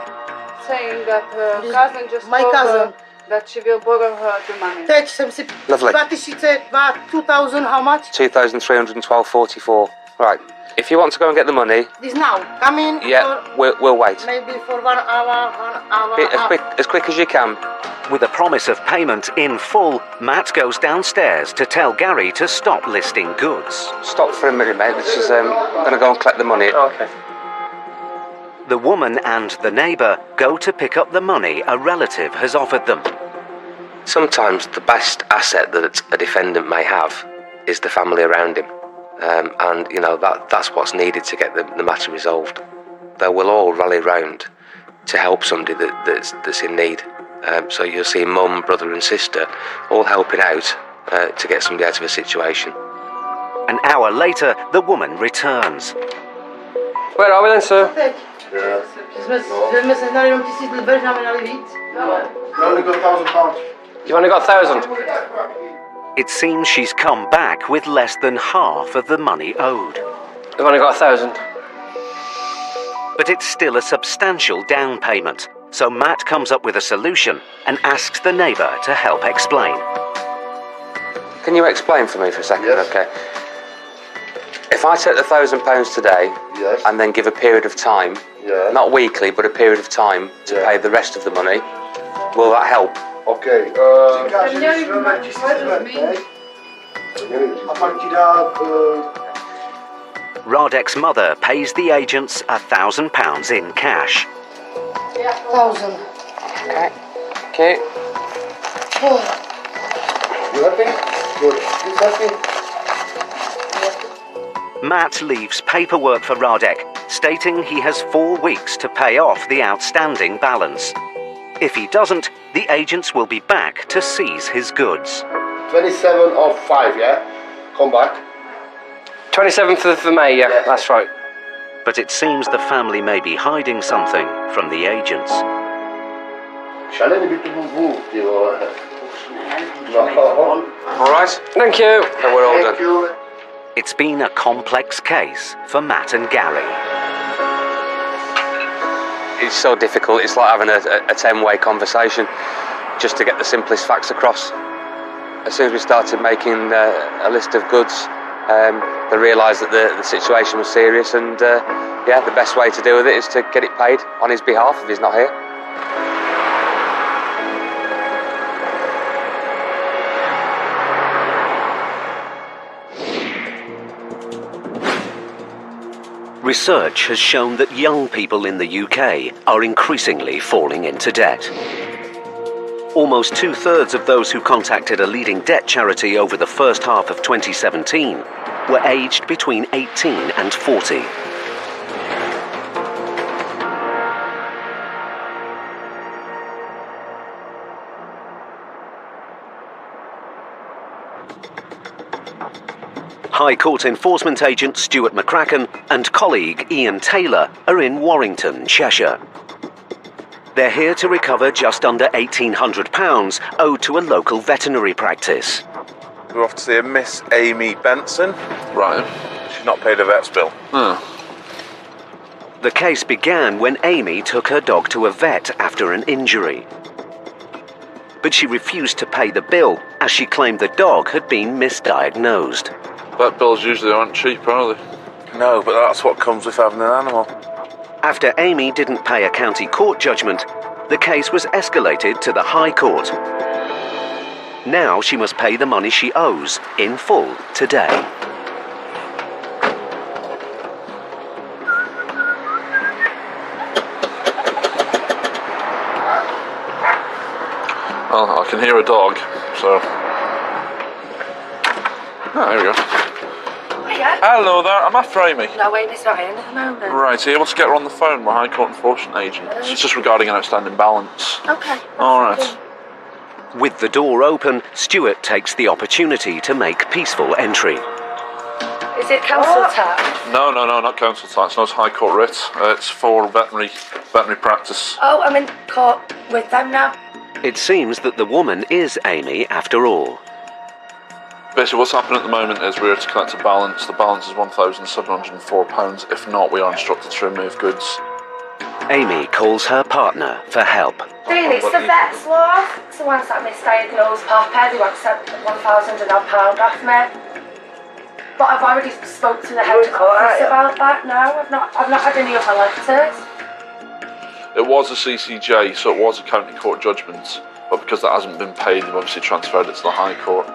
Saying that her cousin just
My
told
cousin.
her that she will borrow her the money.
Teď jsem si...
Lovely.
2000, how much?
2,312.44. Right. If you want to go and get the money...
This now. Come in.
Yeah, we'll wait.
Maybe for 1 hour,
As quick as you can.
With a promise of payment in full, Matt goes downstairs to tell Gary to stop listing goods.
Stop for a minute, mate. She's going to go and collect the money.
Okay.
The woman and the neighbour go to pick up the money a relative has offered them.
Sometimes the best asset that a defendant may have is the family around him. And, you know, that's what's needed to get the matter resolved. They will all rally round to help somebody that's in need. So you'll see mum, brother and sister all helping out to get somebody out of a situation.
An hour later, the woman returns.
Where are we then, sir?
Jsme sehnali jenom 1000 liber, znamenali víc.
You've only got 1,000?
It seems she's come back with less than half of the money owed.
We've only got 1,000.
But it's still a substantial down payment. So Matt comes up with a solution and asks the neighbour to help explain.
Can you explain for me for a second? Yes. Okay. If I take the £1,000 today and then give a period of time, not weekly, but a period of time to pay the rest of the money, will that help?
Okay.
Radek's mother pays the agents £1,000 in cash.
1,000.
Okay.
Okay.
You happy? Good. You happy?
Matt leaves paperwork for Radek, stating he has 4 weeks to pay off the outstanding balance. If he doesn't, the agents will be back to seize his goods.
27 of 5, yeah? Come back.
27th of May, yeah, that's right.
But it seems the family may be hiding something from the agents.
All right.
Thank you.
And we're all done.
It's been a complex case for Matt and Gary.
It's so difficult. It's like having a 10-way conversation just to get the simplest facts across. As soon as we started making a list of goods, they realised that the situation was serious, and the best way to deal with it is to get it paid on his behalf if he's not here.
Research has shown that young people in the UK are increasingly falling into debt. Almost 2/3 of those who contacted a leading debt charity over the first half of 2017 were aged between 18 and 40. High Court Enforcement Agent Stuart McCracken and colleague Ian Taylor are in Warrington, Cheshire. They're here to recover just under £1,800 owed to a local veterinary practice.
We're off to see a Miss Amy Benson.
Right.
She's not paid her vet's bill.
The case began when Amy took her dog to a vet after an injury. But she refused to pay the bill as she claimed the dog had been misdiagnosed.
Vet bills usually aren't cheap, are they?
No, but that's what comes with having an animal.
After Amy didn't pay a county court judgment, the case was escalated to the High Court. Now she must pay the money she owes in full today.
Well, I can hear a dog, so... Oh, there we go. Hello there, I'm after Amy.
No, Amy's not in at the moment.
Right, are you able to get her on the phone? We're High Court Enforcement Agents. It's just regarding an outstanding balance.
Okay.
Alright.
With the door open, Stuart takes the opportunity to make peaceful entry.
Is it council tax?
No, not council tax. No, it's High Court writ. It's for veterinary practice.
Oh, I'm in court with them now.
It seems that the woman is Amy after all.
Basically, what's happening at the moment is we're to collect a balance. The balance is £1,704. If not, we are instructed to remove goods.
Amy calls her partner for help.
Dean, it's the vet's law. It's the ones that misdiagnosed Papa. They want £1,000 off me. But I've already spoke to the head office about that. No, I've not had any other letters.
It was a CCJ, so it was a county court judgment. But because that hasn't been paid, they've obviously transferred it to the High Court.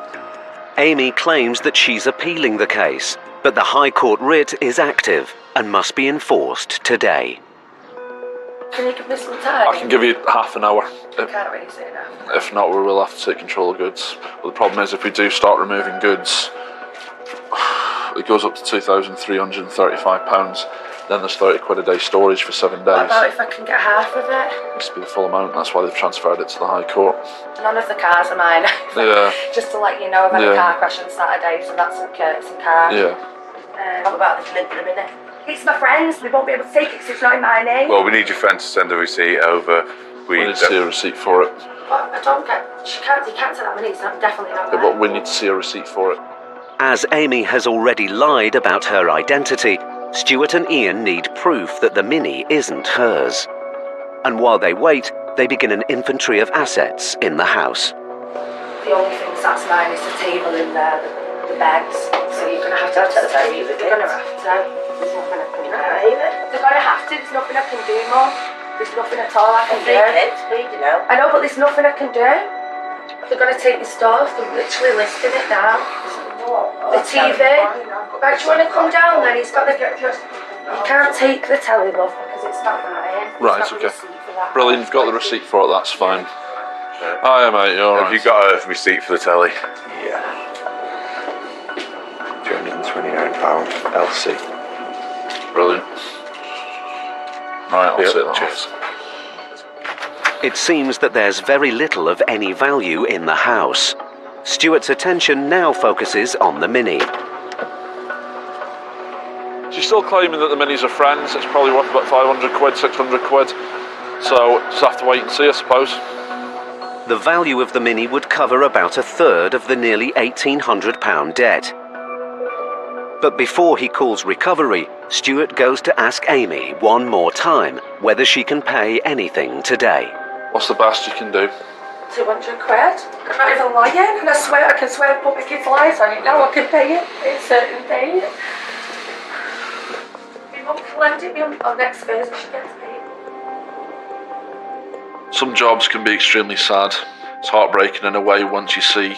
Amy claims that she's appealing the case, but the High Court writ is active and must be enforced today.
Can you give me some time?
I can give you half an hour.
I can't really say now.
If not, we will have to take control of goods. But the problem is, if we do start removing goods, it goes up to £2,335. Then there's £30 a day storage for 7 days.
What about if I can get half of it?
It needs to be the full amount. That's why they've transferred it to the High Court.
None of the cars are mine.
Yeah.
Just to let you know, I've had a car crash on Saturday, so that's some car.
Yeah.
What about this lint in a minute? It's my friend's. They won't be able to take it because it's not in my name.
Well, we need your friend to send a receipt over.
We need to see a receipt for it.
But I don't get... You can't take that money. It's definitely not
Yeah,
mine.
but we need to see a receipt for it.
As Amy has already lied about her identity, Stuart and Ian need proof that the Mini isn't hers. And while they wait, they begin an inventory of assets in the house.
The only things that's mine is the table in there, the beds. So you're going to have to... They're going to have to. There's nothing I can do. They're going to have to. There's nothing I can do, Mum. There's nothing at all I can do. I know, but there's nothing I can do. They're going to take the stuff. They're literally listing it now. The TV. Right, do you want to come down then? He's got the... You can't take the telly, love, because it's not mine.
Right, okay. Brilliant, you've got the receipt for it, that's fine. Hiya, mate. You alright?
Have you got a receipt for the telly?
Yeah. £229 LC.
Brilliant. Right, I'll
Yeah,
see that.
cheers.
It seems that there's very little of any value in the house. Stuart's attention now focuses on the Mini.
She's still claiming that the Mini's are friends. It's probably worth about 500 quid, 600 quid. So, just have to wait and see, I suppose.
The value of the Mini would cover about a third of the nearly £1,800 debt. But before he calls recovery, Stuart goes to ask Amy one more time whether she can pay anything today.
What's the best you can do?
200 quid. I'm not even lying, and I can swear put my kids' lives on it now. I can pay it at a certain date. My mum can lend it me on next Thursday, she gets paid.
Some jobs can be extremely sad. It's heartbreaking in a way once you see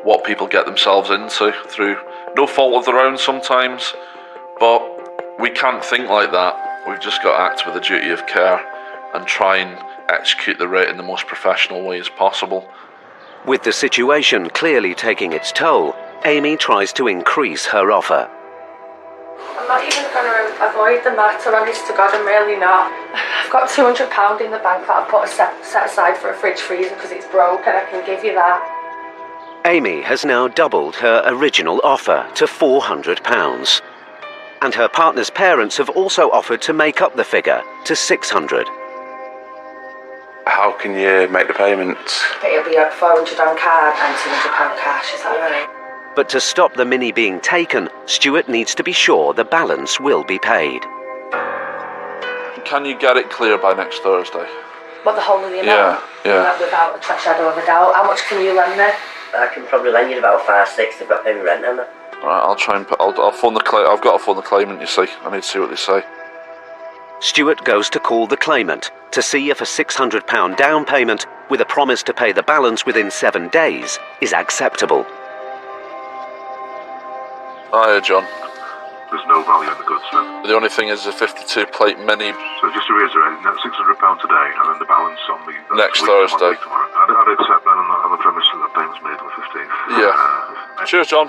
what people get themselves into through no fault of their own sometimes, but we can't think like that. We've just got to act with a duty of care and try and execute the rate in the most professional way as possible.
With the situation clearly taking its toll, Amy tries to increase her offer.
I'm not even going to avoid the matter, honest to God, I'm really not. I've got £200 in the bank that I've put set aside for a fridge freezer because it's broke, and I can give you that.
Amy has now doubled her original offer to £400. And her partner's parents have also offered to make up the figure to £600.
How can you make the payment?
It'll be £400 on card and £200 cash, is that right?
But to stop the Mini being taken, Stuart needs to be sure the balance will be paid.
Can you get it clear by next Thursday?
What, the whole of the amount?
Yeah.
Without a shadow of a doubt. How much can you lend me?
I can probably lend you about 5-6. I've got to pay my rent, haven't I?
Right, I'll try and I'll phone the I've got to phone the claimant, you see. I need to see what they say.
Stuart goes to call the claimant to see if a £600 down payment with a promise to pay the balance within 7 days is acceptable.
Hiya, John.
There's no value in the goods, sir.
The only thing is a 52 plate Mini.
So just to reiterate, that's £600 today, and then the balance on the
next Thursday.
Tomorrow. I'd accept that on the premise that the payment's made on the 15th.
Yeah. Cheers, John.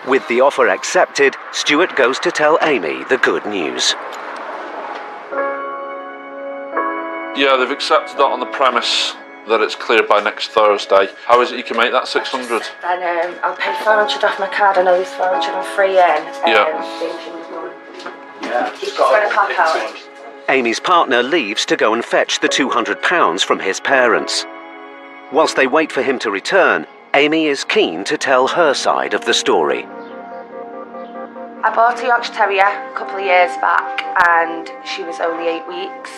With the offer accepted, Stuart goes to tell Amy the good news.
Yeah, they've accepted that on the premise that it's clear by next Thursday. How is it you can make that 600?
Then I'll pay 400 off my card. I know there's 400 on free in.
Yeah.
Just going to clock out.
Amy's partner leaves to go and fetch the £200 from his parents. Whilst they wait for him to return, Amy is keen to tell her side of the story.
I bought a Yorkshire Terrier a couple of years back, and she was only 8 weeks.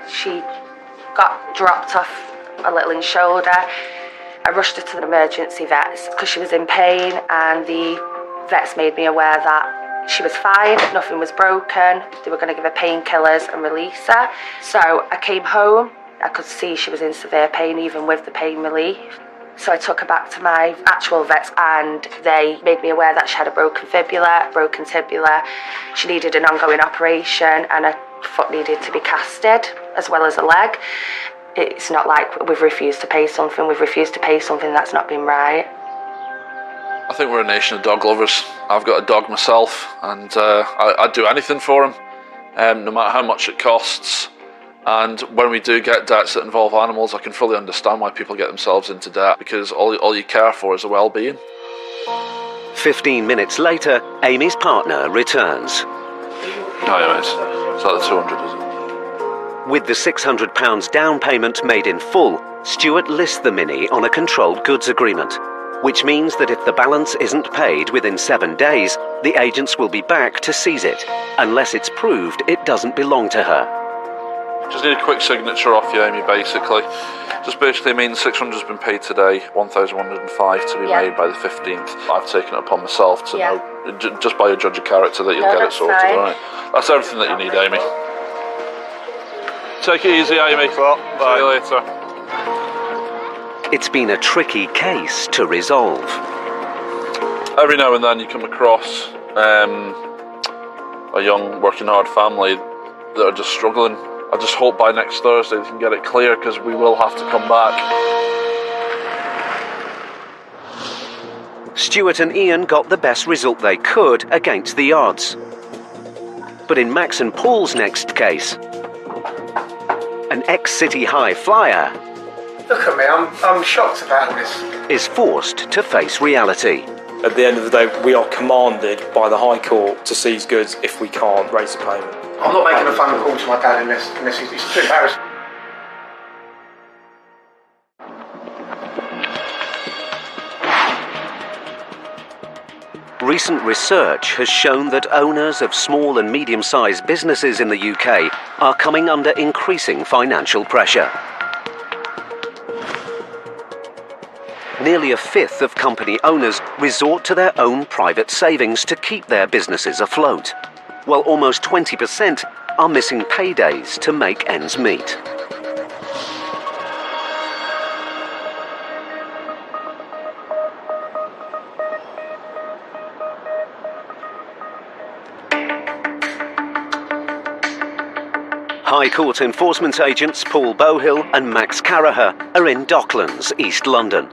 She got dropped off a little in shoulder. I rushed her to the emergency vets because she was in pain, and the vets made me aware that she was fine, nothing was broken. They were going to give her painkillers and release her. So I came home. I could see she was in severe pain even with the pain relief. So I took her back to my actual vets, and they made me aware that she had a broken fibula, broken tibia. She needed an ongoing operation, and her foot needed to be casted as well as a leg. It's not like we've refused to pay something. We've refused to pay something that's not been right.
I think we're a nation of dog lovers. I've got a dog myself, and I'd do anything for him, no matter how much it costs. And when we do get debts that involve animals, I can fully understand why people get themselves into debt, because all you care for is their well-being.
15 minutes later, Amy's partner returns.
Hiya, mate. Is that the 200, is it?
With the £600 down payment made in full, Stuart lists the Mini on a controlled goods agreement, which means that if the balance isn't paid within 7 days, the agents will be back to seize it, unless it's proved it doesn't belong to her.
Just need a quick signature off you, Amy, basically. Just basically means 600 has been paid today, 1,105 to be made by the 15th. I've taken it upon myself to know, just by your judge of character, that you'll get it sorted, alright? That's everything that you need, Amy. Take it easy, Amy. Bye. See you later.
It's been a tricky case to resolve.
Every now and then you come across a young, working hard family that are just struggling. I just hope by next Thursday they can get it clear, because we will have to come back.
Stuart and Ian got the best result they could against the odds. But in Max and Paul's next case, an ex-City high flyer
Look at me, I'm shocked about this.
is forced to face reality.
At the end of the day, we are commanded by the High Court to seize goods if we can't raise a payment.
I'm not making a phone call to my dad unless it's too embarrassing.
Recent research has shown that owners of small and medium-sized businesses in the UK are coming under increasing financial pressure. Nearly a fifth of company owners resort to their own private savings to keep their businesses afloat, while almost 20% are missing paydays to make ends meet. High Court enforcement agents Paul Bohill and Max Caraher are in Docklands, East London.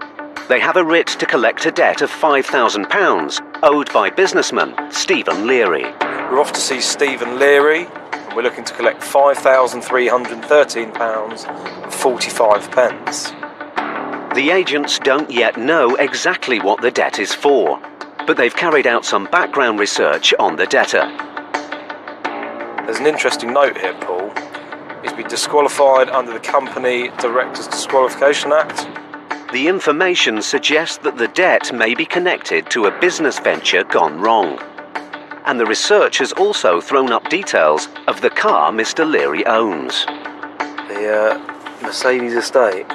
They have a writ to collect a debt of £5,000 owed by businessman Stephen Leary.
We're off to see Stephen Leary, and we're looking to collect £5,313.45.
The agents don't yet know exactly what the debt is for, but they've carried out some background research on the debtor.
There's an interesting note here, Paul. He's been disqualified under the Company Directors Disqualification Act.
The information suggests that the debt may be connected to a business venture gone wrong. And the research has also thrown up details of the car Mr. Leary owns.
The Mercedes estate.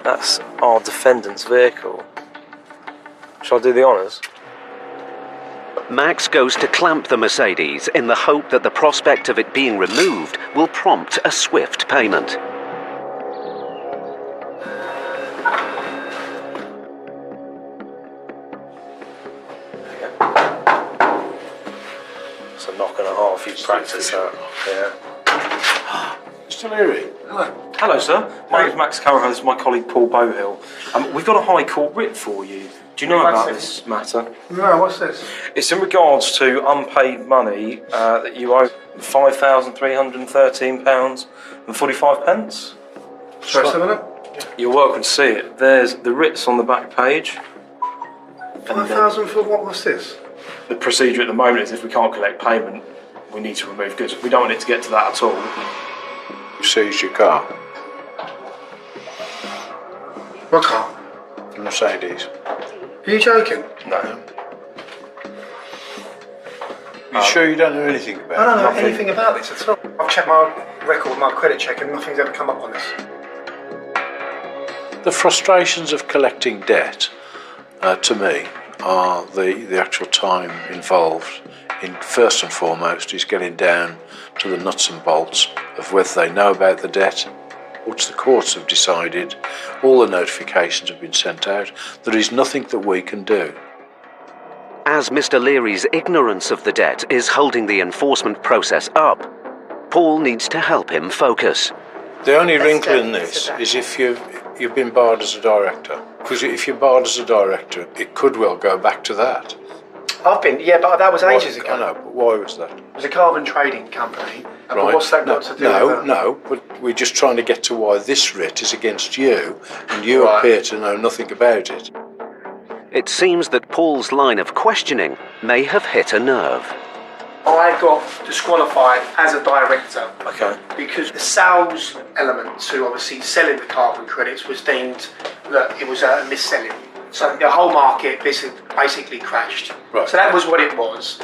That's our defendant's vehicle. Shall I do the honours?
Max goes to clamp the Mercedes in the hope that the prospect of it being removed will prompt a swift payment.
It's a knock and a half, you practice that. Yeah.
Mr. Leary.
Hello. Hello, sir. My name's Max Caraher, this is my colleague Paul Bohill. We've got a High Court writ for you. Do you know about this matter?
No, what's this?
It's in regards to unpaid money that you owe £5,313.45.
Sorry, let's have a look.
You're welcome to see it. There's the writs on the back page.
5,000 for what was this?
The procedure at the moment is if we can't collect payment, we need to remove goods. We don't want it to get to that at all.
You seized your car.
What car?
The Mercedes.
Are you joking?
No.
You sure you don't know anything about it?
I don't know anything about this at all. I've checked my record, my credit check, and nothing's ever come up on this.
The frustrations of collecting debt, to me, are the actual time involved in, first and foremost, is getting down to the nuts and bolts of whether they know about the debt, which the courts have decided. All the notifications have been sent out. There is nothing that we can do.
As Mr. Leary's ignorance of the debt is holding the enforcement process up, Paul needs to help him focus.
The only wrinkle in this is if you've been barred as a director. Because if you're barred as a director, it could well go back to that.
I've been, yeah, but that was ages ago.
I know, but why was that?
It was a carbon trading company.
Right.
But what's that got to do with that?
No, but we're just trying to get to why this writ is against you, and you appear to know nothing about it.
It seems that Paul's line of questioning may have hit a nerve.
I got disqualified as a director.
Okay.
Because the sales element to obviously selling the carbon credits was deemed that it was a mis-selling. So the whole market basically crashed.
Right.
So that was what it was.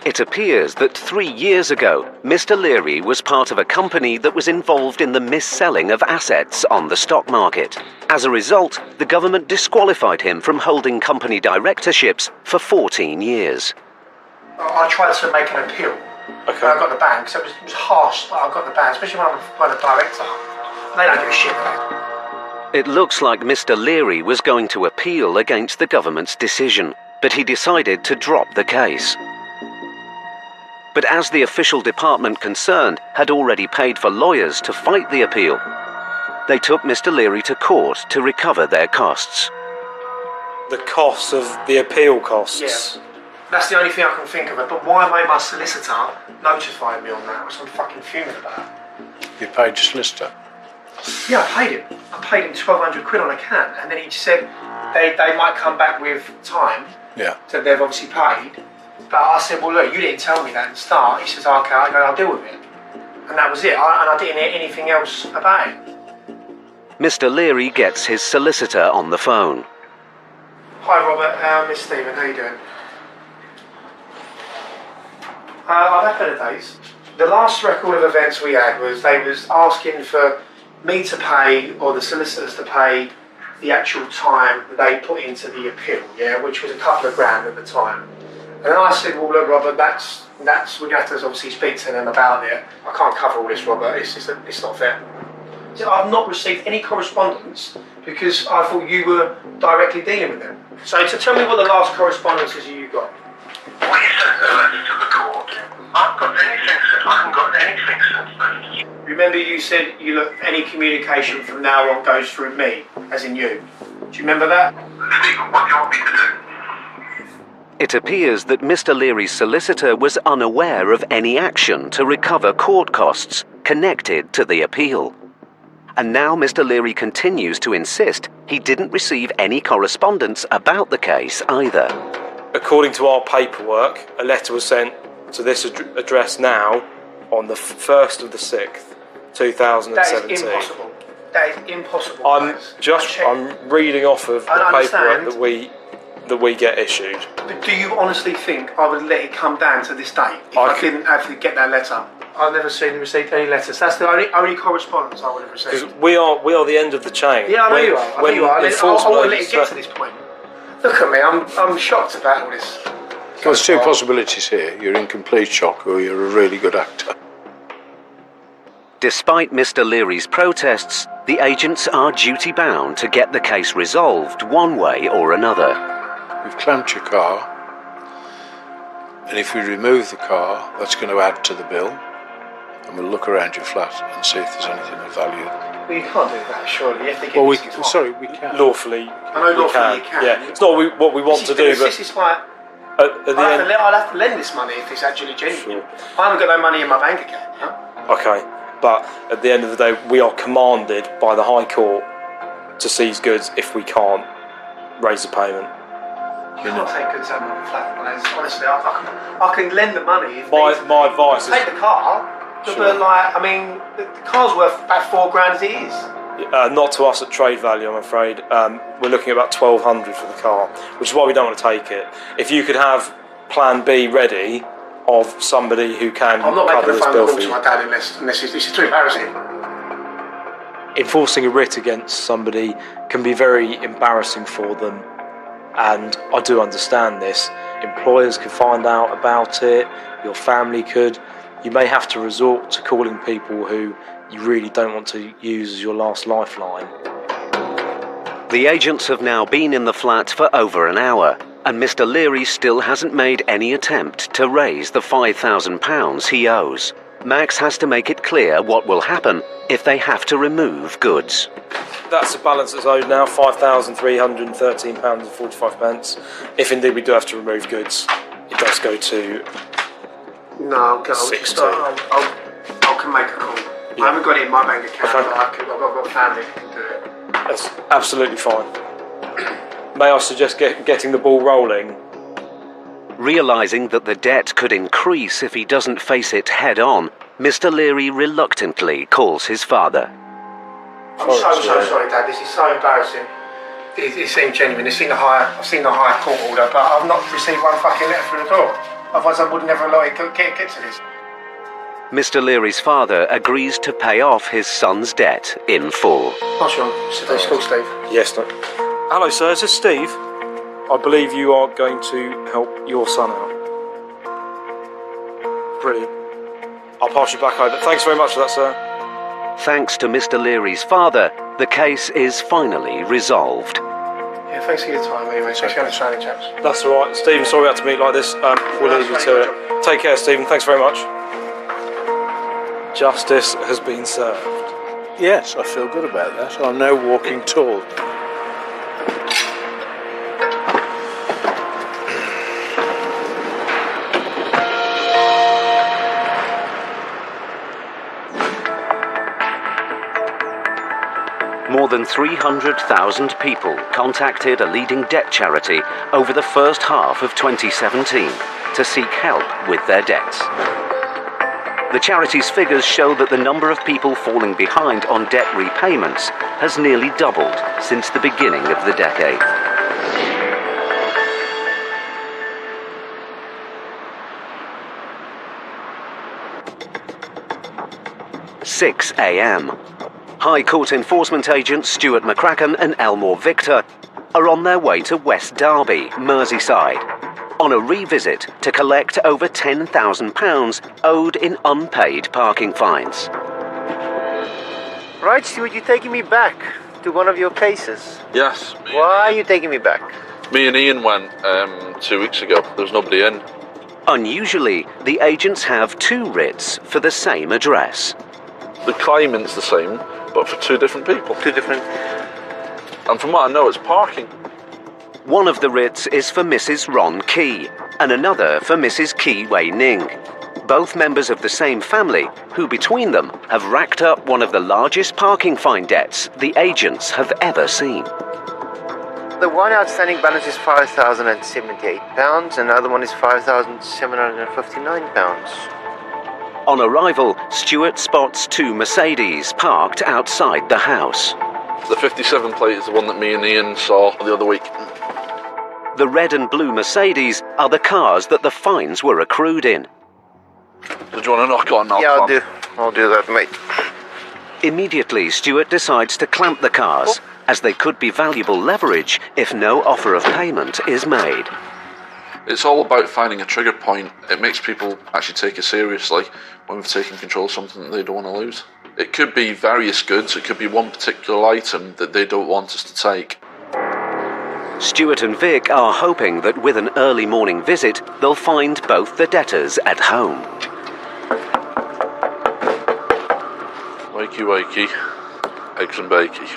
It appears that 3 years ago, Mr. Leary was part of a company that was involved in the mis-selling of assets on the stock market. As a result, the government disqualified him from holding company directorships for 14 years.
I tried to make an appeal. Okay. I got the ban, so it was harsh, but I got the ban, especially when I'm a director. They don't give a shit about it.
It looks like Mr. Leary was going to appeal against the government's decision, but he decided to drop the case. But as the official department concerned had already paid for lawyers to fight the appeal, they took Mr. Leary to court to recover their costs.
The costs of the appeal costs?
Yeah. That's the only thing I can think of. But why made my solicitor notify me on that? Which I'm fucking fuming about.
You paid your solicitor?
Yeah, I paid him. I paid him 1,200 quid on account, and then he said they might come back with time.
Yeah.
So they've obviously paid. But I said, well, look, you didn't tell me that at the start. He says, okay, I'll deal with it. And that was it. And I didn't hear anything else about it.
Mr. Leary gets his solicitor on the phone.
Hi, Robert. Miss Stephen, how you doing? I've had better days. The last record of events we had was they was asking for me to pay, or the solicitors to pay, the actual time they put into the appeal, yeah, which was a couple of grand at the time. And then I said, well, look, Robert, that's we have to obviously speak to them about it. I can't cover all this, Robert. It's not fair. So I've not received any correspondence because I thought you were directly dealing with them. So tell me what the last correspondence is you got.
We sent a letter to the court. I haven't got anything since then.
Remember you said any communication from now on goes through me, as in you. Do you remember that?
Stephen, what do you want me to do?
It appears that Mr. Leary's solicitor was unaware of any action to recover court costs connected to the appeal. And now Mr. Leary continues to insist he didn't receive any correspondence about the case either.
According to our paperwork, a letter was sent to this address now on the 1st of the 6th, 2017.
That is impossible. That is impossible.
I'm reading off of the paperwork that we get issued.
But do you honestly think I would let it come down to this date if I didn't actually get that letter? I've never received any letters. That's the only correspondence I would have received.
Because we are the end of the chain.
Yeah, I know you are. I want to let it get to this point. Look at me. I'm shocked about all this.
There's two possibilities here. You're in complete shock or you're a really good actor.
Despite Mr. Leary's protests, the agents are duty-bound to get the case resolved one way or another.
We've clamped your car, and if we remove the car, that's going to add to the bill, and we'll look around your flat and see if there's anything of value.
Well, you can't do that, surely. You have to get
we can.
Lawfully,
I know lawfully you can.
Yeah, it's not what we want to do, but
this is like... I'll have to lend this money if it's actually genuine.
Sure.
I haven't got no money in my bank account, huh?
Okay, but at the end of the day, we are commanded by the High Court to seize goods if we can't raise the payment.
You can't take goods out of my flat, honestly. I can lend the money. If
my advice is...
Take the car,
Sure.
but the car's worth about £4,000 as it is.
Not to us at trade value, I'm afraid. We're looking at about $1,200 for the car, which is why we don't want to take it. If you could have Plan B ready of somebody who can
I'm not
cover
making a
this
phone
bill
call
for
to
you.
my dad unless this is too embarrassing.
Enforcing a writ against somebody can be very embarrassing for them, and I do understand this. Employers could find out about it, your family could. You may have to resort to calling people who you really don't want to use as your last lifeline.
The agents have now been in the flat for over an hour, and Mr. Leary still hasn't made any attempt to raise the £5,000 he owes. Max has to make it clear what will happen if they have to remove goods.
That's the balance that's owed now, £5,313.45. If indeed we do have to remove goods, it does go to...
No, I'll can make a call. I haven't got it in my bank account, but I've got family who can do it.
That's absolutely fine. May I suggest getting the ball rolling?
Realising that the debt could increase if he doesn't face it head-on, Mr. Leary reluctantly calls his father.
I'm so sorry, Dad. This is so embarrassing. It seemed genuine. I've seen the higher court order, but I've not received one fucking letter through the door. Otherwise, I would never allow it to get to this.
Mr. Leary's father agrees to pay off his son's debt in full.
What's wrong? Steve?
Yes, no. Hello, sir. Is this Steve? I believe you are going to help your son out. Brilliant. I'll pass you back over. Thanks very much for that, sir.
Thanks to Mr. Leary's father, the case is finally resolved.
Yeah, thanks for your time anyway. Thanks for understanding, chaps.
That's all right, Stephen. Sorry we had to meet like this. We'll leave you to it. Take care, Stephen. Thanks very much. Justice has been served.
Yes, I feel good about that. I'm now walking tall.
More than 300,000 people contacted a leading debt charity over the first half of 2017 to seek help with their debts. The charity's figures show that the number of people falling behind on debt repayments has nearly doubled since the beginning of the decade. "6 a.m. High Court enforcement agents Stuart McCracken and Elmore Victor are on their way to West Derby, Merseyside, on a revisit to collect over £10,000 owed in unpaid parking fines.
Right, Stuart, you're taking me back to one of your cases.
Yes.
Why are you taking me back?
Me and Ian went 2 weeks ago. There's nobody in.
Unusually, the agents have two writs for the same address.
The claimant's the same, but for two different people.
Two different...
And from what I know, it's parking.
One of the writs is for Mrs. Ron Key, and another for Mrs. Key Wei Ning, both members of the same family, who between them have racked up one of the largest parking fine debts the agents have ever seen.
The one outstanding balance is £5,078, and the other one is £5,759.
On arrival, Stuart spots two Mercedes parked outside the house.
The 57 plate is the one that me and Ian saw the other week.
The red and blue Mercedes are the cars that the fines were accrued in.
Did you want to knock on that?
Yeah, I'll do that, mate.
Immediately, Stuart decides to clamp the cars, as they could be valuable leverage if no offer of payment is made.
It's all about finding a trigger point. It makes people actually take it seriously when we've taken control of something that they don't want to lose. It could be various goods, it could be one particular item that they don't want us to take.
Stuart and Vic are hoping that with an early morning visit, they'll find both the debtors at home.
Wakey, wakey, eggs and bakey.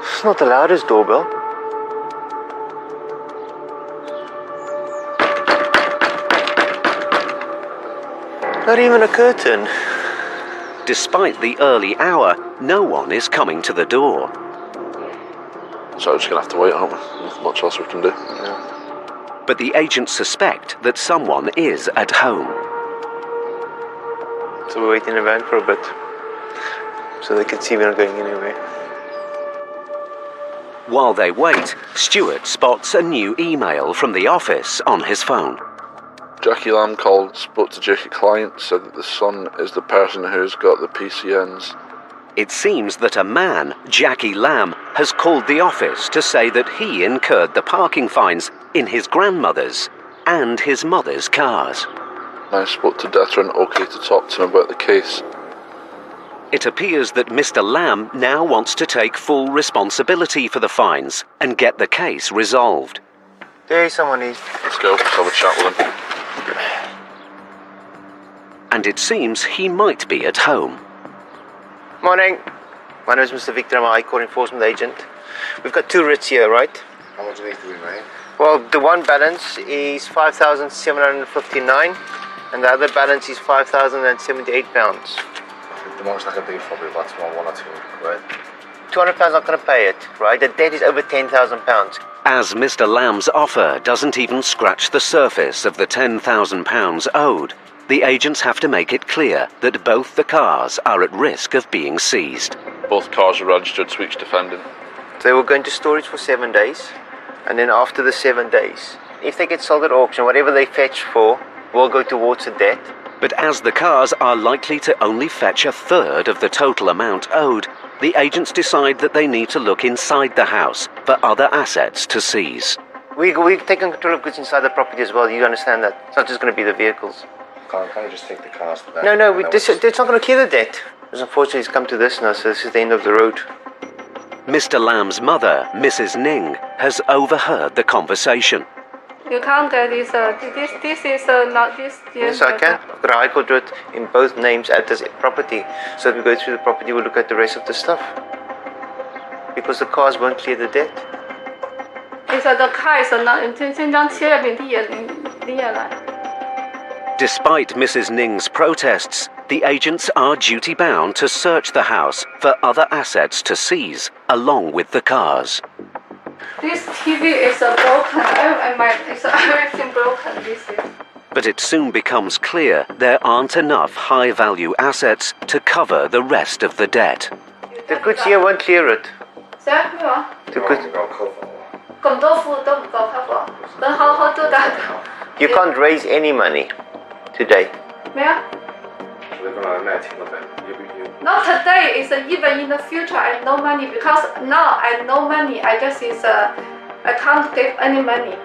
It's not the loudest doorbell. Not even a curtain.
Despite the early hour, no one is coming to the door.
So we're just going to have to wait, aren't we? Nothing much else we can do.
Yeah.
But the agents suspect that someone is at home.
So we're waiting in the van for a bit, so they can see we're not going anywhere.
While they wait, Stuart spots a new email from the office on his phone.
Jackie Lamb called, spoke to Jackie Client, said that the son is the person who's got the PCNs.
It seems that a man, Jackie Lamb, has called the office to say that he incurred the parking fines in his grandmother's and his mother's cars.
I spoke to debtor and okay to talk to him about the case.
It appears that Mr. Lamb now wants to take full responsibility for the fines and get the case resolved.
There's someone here.
Let's go, let's have a chat with him.
And it seems he might be at home.
Morning. My name is Mr. Victor. I'm a High Court enforcement agent. We've got two writs here, right?
How much need to be made?
Well, the one balance is £5,759 and the other balance is £5,078.
The most I can do is probably about £1 or £2.
£200 not going to pay it, right? The debt is over £10,000.
As Mr. Lamb's offer doesn't even scratch the surface of the £10,000 owed, the agents have to make it clear that both the cars are at risk of being seized.
Both cars are registered to each defendant.
They will go into storage for 7 days, and then after the 7 days, if they get sold at auction, whatever they fetch for will go towards the debt.
But as the cars are likely to only fetch a third of the total amount owed, the agents decide that they need to look inside the house for other assets to seize.
We've taken control of goods inside the property as well, you understand that? It's not just going to be the vehicles.
Can't you just take the cars to that?
No, it's not going to clear the debt. Because unfortunately it's come to this now, so this is the end of the road.
Mr. Lam's mother, Mrs. Ning, has overheard the conversation.
You can't get this. This is not this.
Yes, I can. I've got a High Court writ in both names at this property. So if we go through the property, we'll look at the rest of the stuff. Because the cars won't clear the debt.
The car is not. 这张切了你也来。
Despite Mrs. Ning's protests, the agents are duty-bound to search the house for other assets to seize, along with the cars.
This TV is broken. It's everything broken. This is.
But it soon becomes clear there aren't enough high-value assets to cover the rest of the debt.
The goods here won't clear it.
Sir,
The goods.
咁多户都唔夠 cover， then how do that?
You can't raise any money today.
咩啊？ Not today. It's even in the future. I have no money because now I have no money. I guess I can't give any money.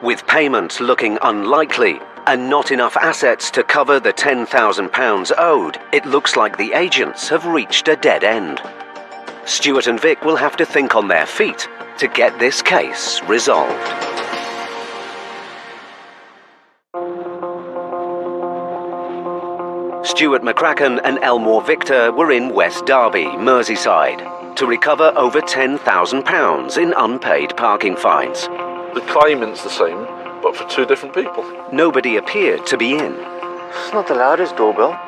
With payment looking unlikely and not enough assets to cover the £10,000 owed, it looks like the agents have reached a dead end. Stuart and Vic will have to think on their feet to get this case resolved. Stuart McCracken and Elmore Victor were in West Derby, Merseyside, to recover over £10,000 in unpaid parking fines.
The claimant's the same, but for two different people.
Nobody appeared to be in.
It's not the loudest doorbell.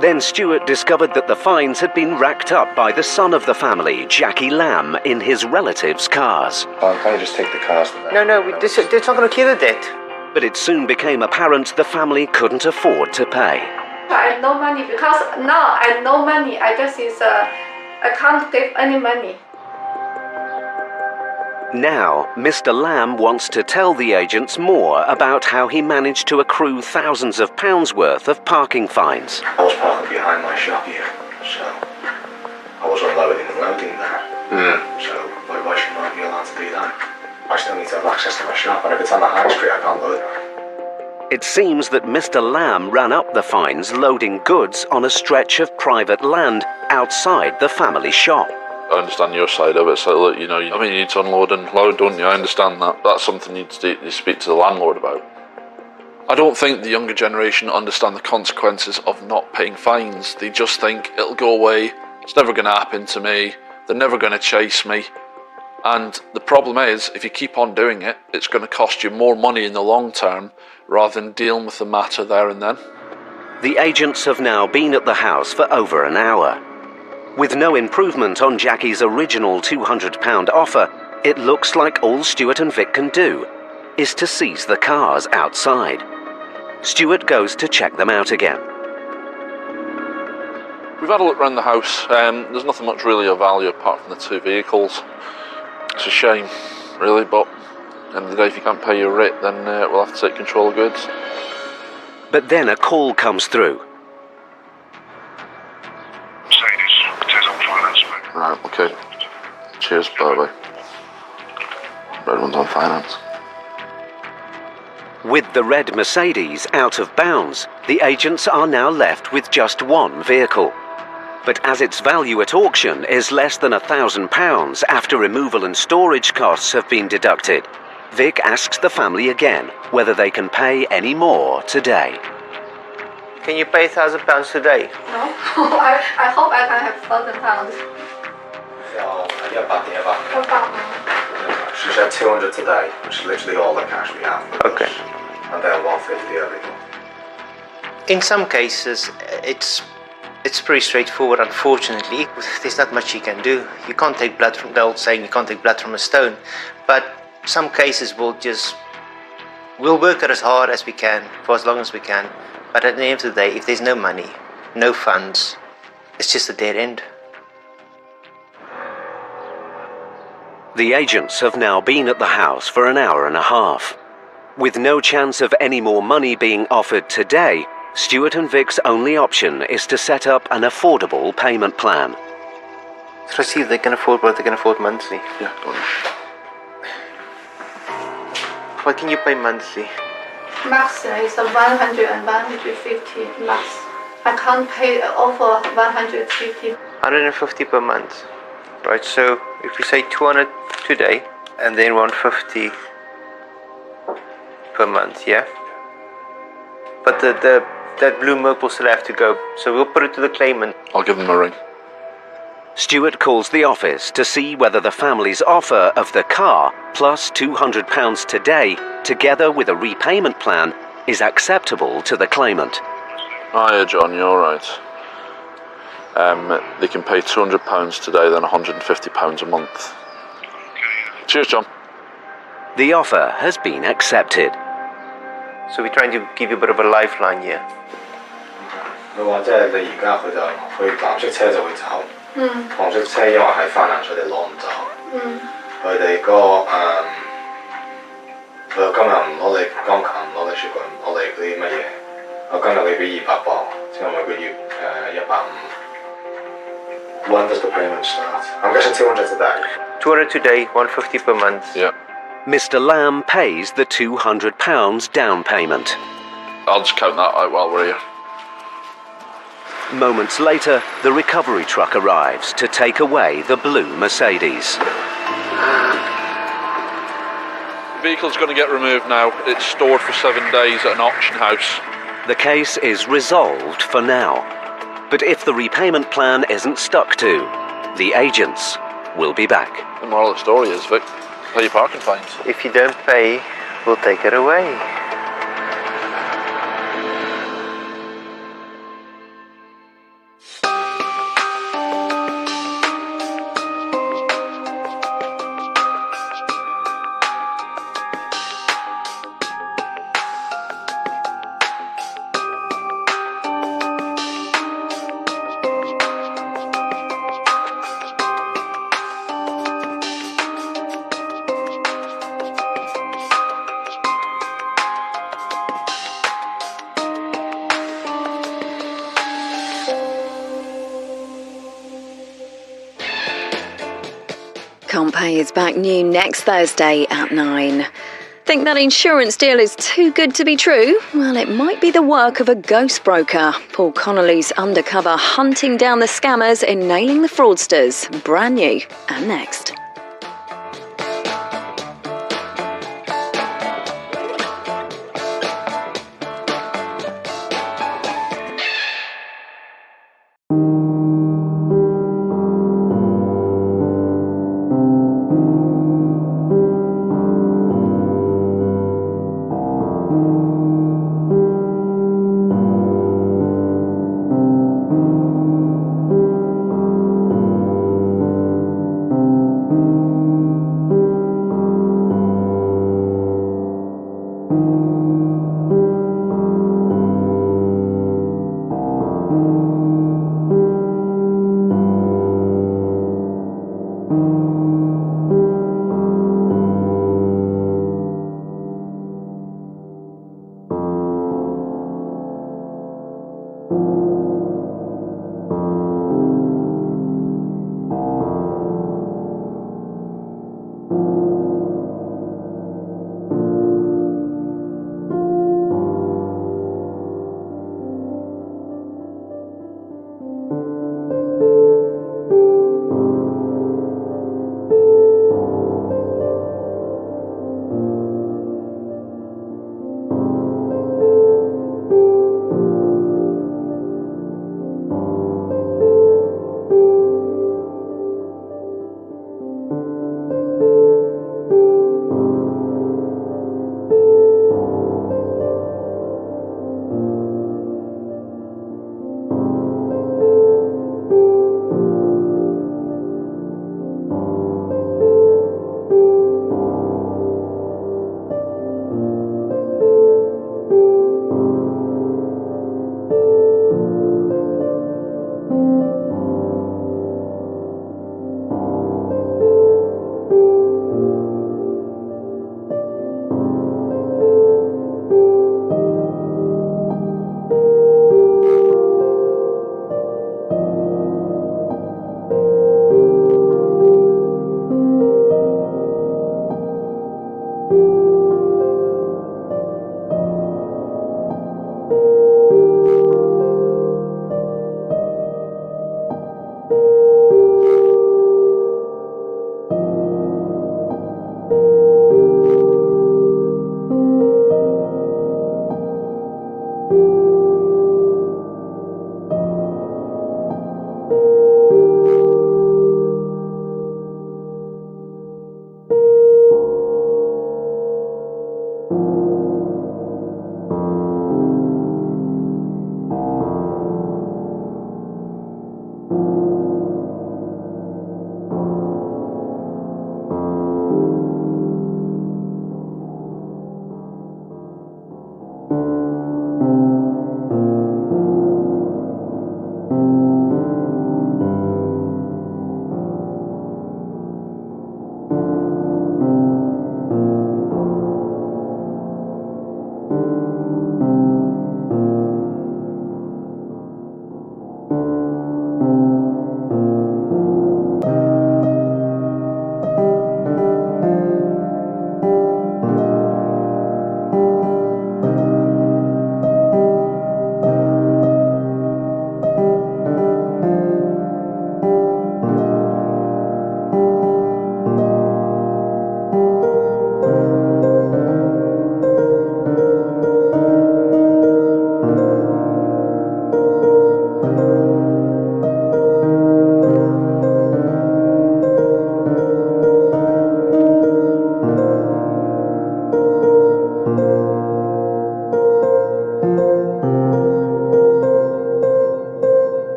Then Stuart discovered that the fines had been racked up by the son of the family, Jackie Lamb, in his relatives' cars.
Can't you just take the cars?
No, it's not going to clear the debt.
But it soon became apparent the family couldn't afford to pay.
I have no money because now I have no money. I guess I can't give any money.
Now, Mr. Lamb wants to tell the agents more about how he managed to accrue thousands of pounds worth of parking fines.
I was parking behind my shop here, so I was unloading and loading there. So why shouldn't I be allowed to do that? I still need to have access to my shop, and if it's on the high street, I can't load it.
It seems that Mr. Lamb ran up the fines loading goods on a stretch of private land outside the family shop.
I understand your side of it, so look, you need to unload and load, don't you? I understand that. That's something you need to speak to the landlord about. I don't think the younger generation understand the consequences of not paying fines. They just think it'll go away, it's never going to happen to me, they're never going to chase me. And the problem is, if you keep on doing it, it's going to cost you more money in the long term rather than dealing with the matter there and then.
The agents have now been at the house for over an hour. With no improvement on Jackie's original £200 offer, it looks like all Stuart and Vic can do is to seize the cars outside. Stuart goes to check them out again.
We've had a look around the house. There's nothing much really of value apart from the two vehicles. It's a shame, really, but at the end of the day, if you can't pay your writ, then we'll have to take control of goods.
But then a call comes through.
Right, okay. Cheers, bye-bye. Red one's on finance.
With the red Mercedes out of bounds, the agents are now left with just one vehicle. But as its value at auction is less than £1,000 after removal and storage costs have been deducted, Vic asks the family again whether they can pay any more today.
Can you pay £1,000 today?
No, I hope I can have £1,000.
She said 200 today, which is literally all the cash we have.
Okay.
And then 150 everything.
In some cases, it's pretty straightforward. Unfortunately, there's not much you can do. You can't take blood from the old saying, you can't take blood from a stone. But some cases we'll work it as hard as we can for as long as we can. But at the end of the day, if there's no money, no funds, it's just a dead end.
The agents have now been at the house for an hour and a half. With no chance of any more money being offered today, Stuart and Vic's only option is to set up an affordable payment plan.
Let's see if they can afford what they can afford monthly.
Yeah, go on.
What can you pay monthly?
Max is 100 and 150 max. I can't pay over 150.
150 per month. Right, so If we say 200 today and then 150 per month, yeah? But that blue milk will still have to go, so we'll put it to the claimant.
I'll give them a ring.
Stuart calls the office to see whether the family's offer of the car plus £200 today, together with a repayment plan, is acceptable to the claimant.
Hiya, John, you alright? They can pay £200 today, then £150 a month. Cheers, John.
The offer has been accepted.
So we're trying to give you a bit of a lifeline here.
佢話即係你而家佢就去藍色車就會走，黃色車因為係翻欄，所以你攞唔走。佢哋佢今日唔攞你鋼琴，唔攞你雪櫃，唔攞你嗰啲乜嘢。我今日你俾200磅，之後每個月150。When does the payment start? I'm guessing 200 today.
200 today, 150 per month.
Yeah.
Mr. Lamb pays the £200 down payment.
I'll just count that out while we're here.
Moments later, the recovery truck arrives to take away the blue Mercedes.
The vehicle's going to get removed now. It's stored for 7 days at an auction house.
The case is resolved for now. But if the repayment plan isn't stuck to, the agents will be back.
The moral of the story is, Vic, pay your parking fines.
If you don't pay, we'll take it away.
Can't Pay is back new next Thursday at 9. Think that insurance deal is too good to be true? Well, it might be the work of a ghost broker. Paul Connolly's undercover hunting down the scammers and nailing the fraudsters. Brand new and next.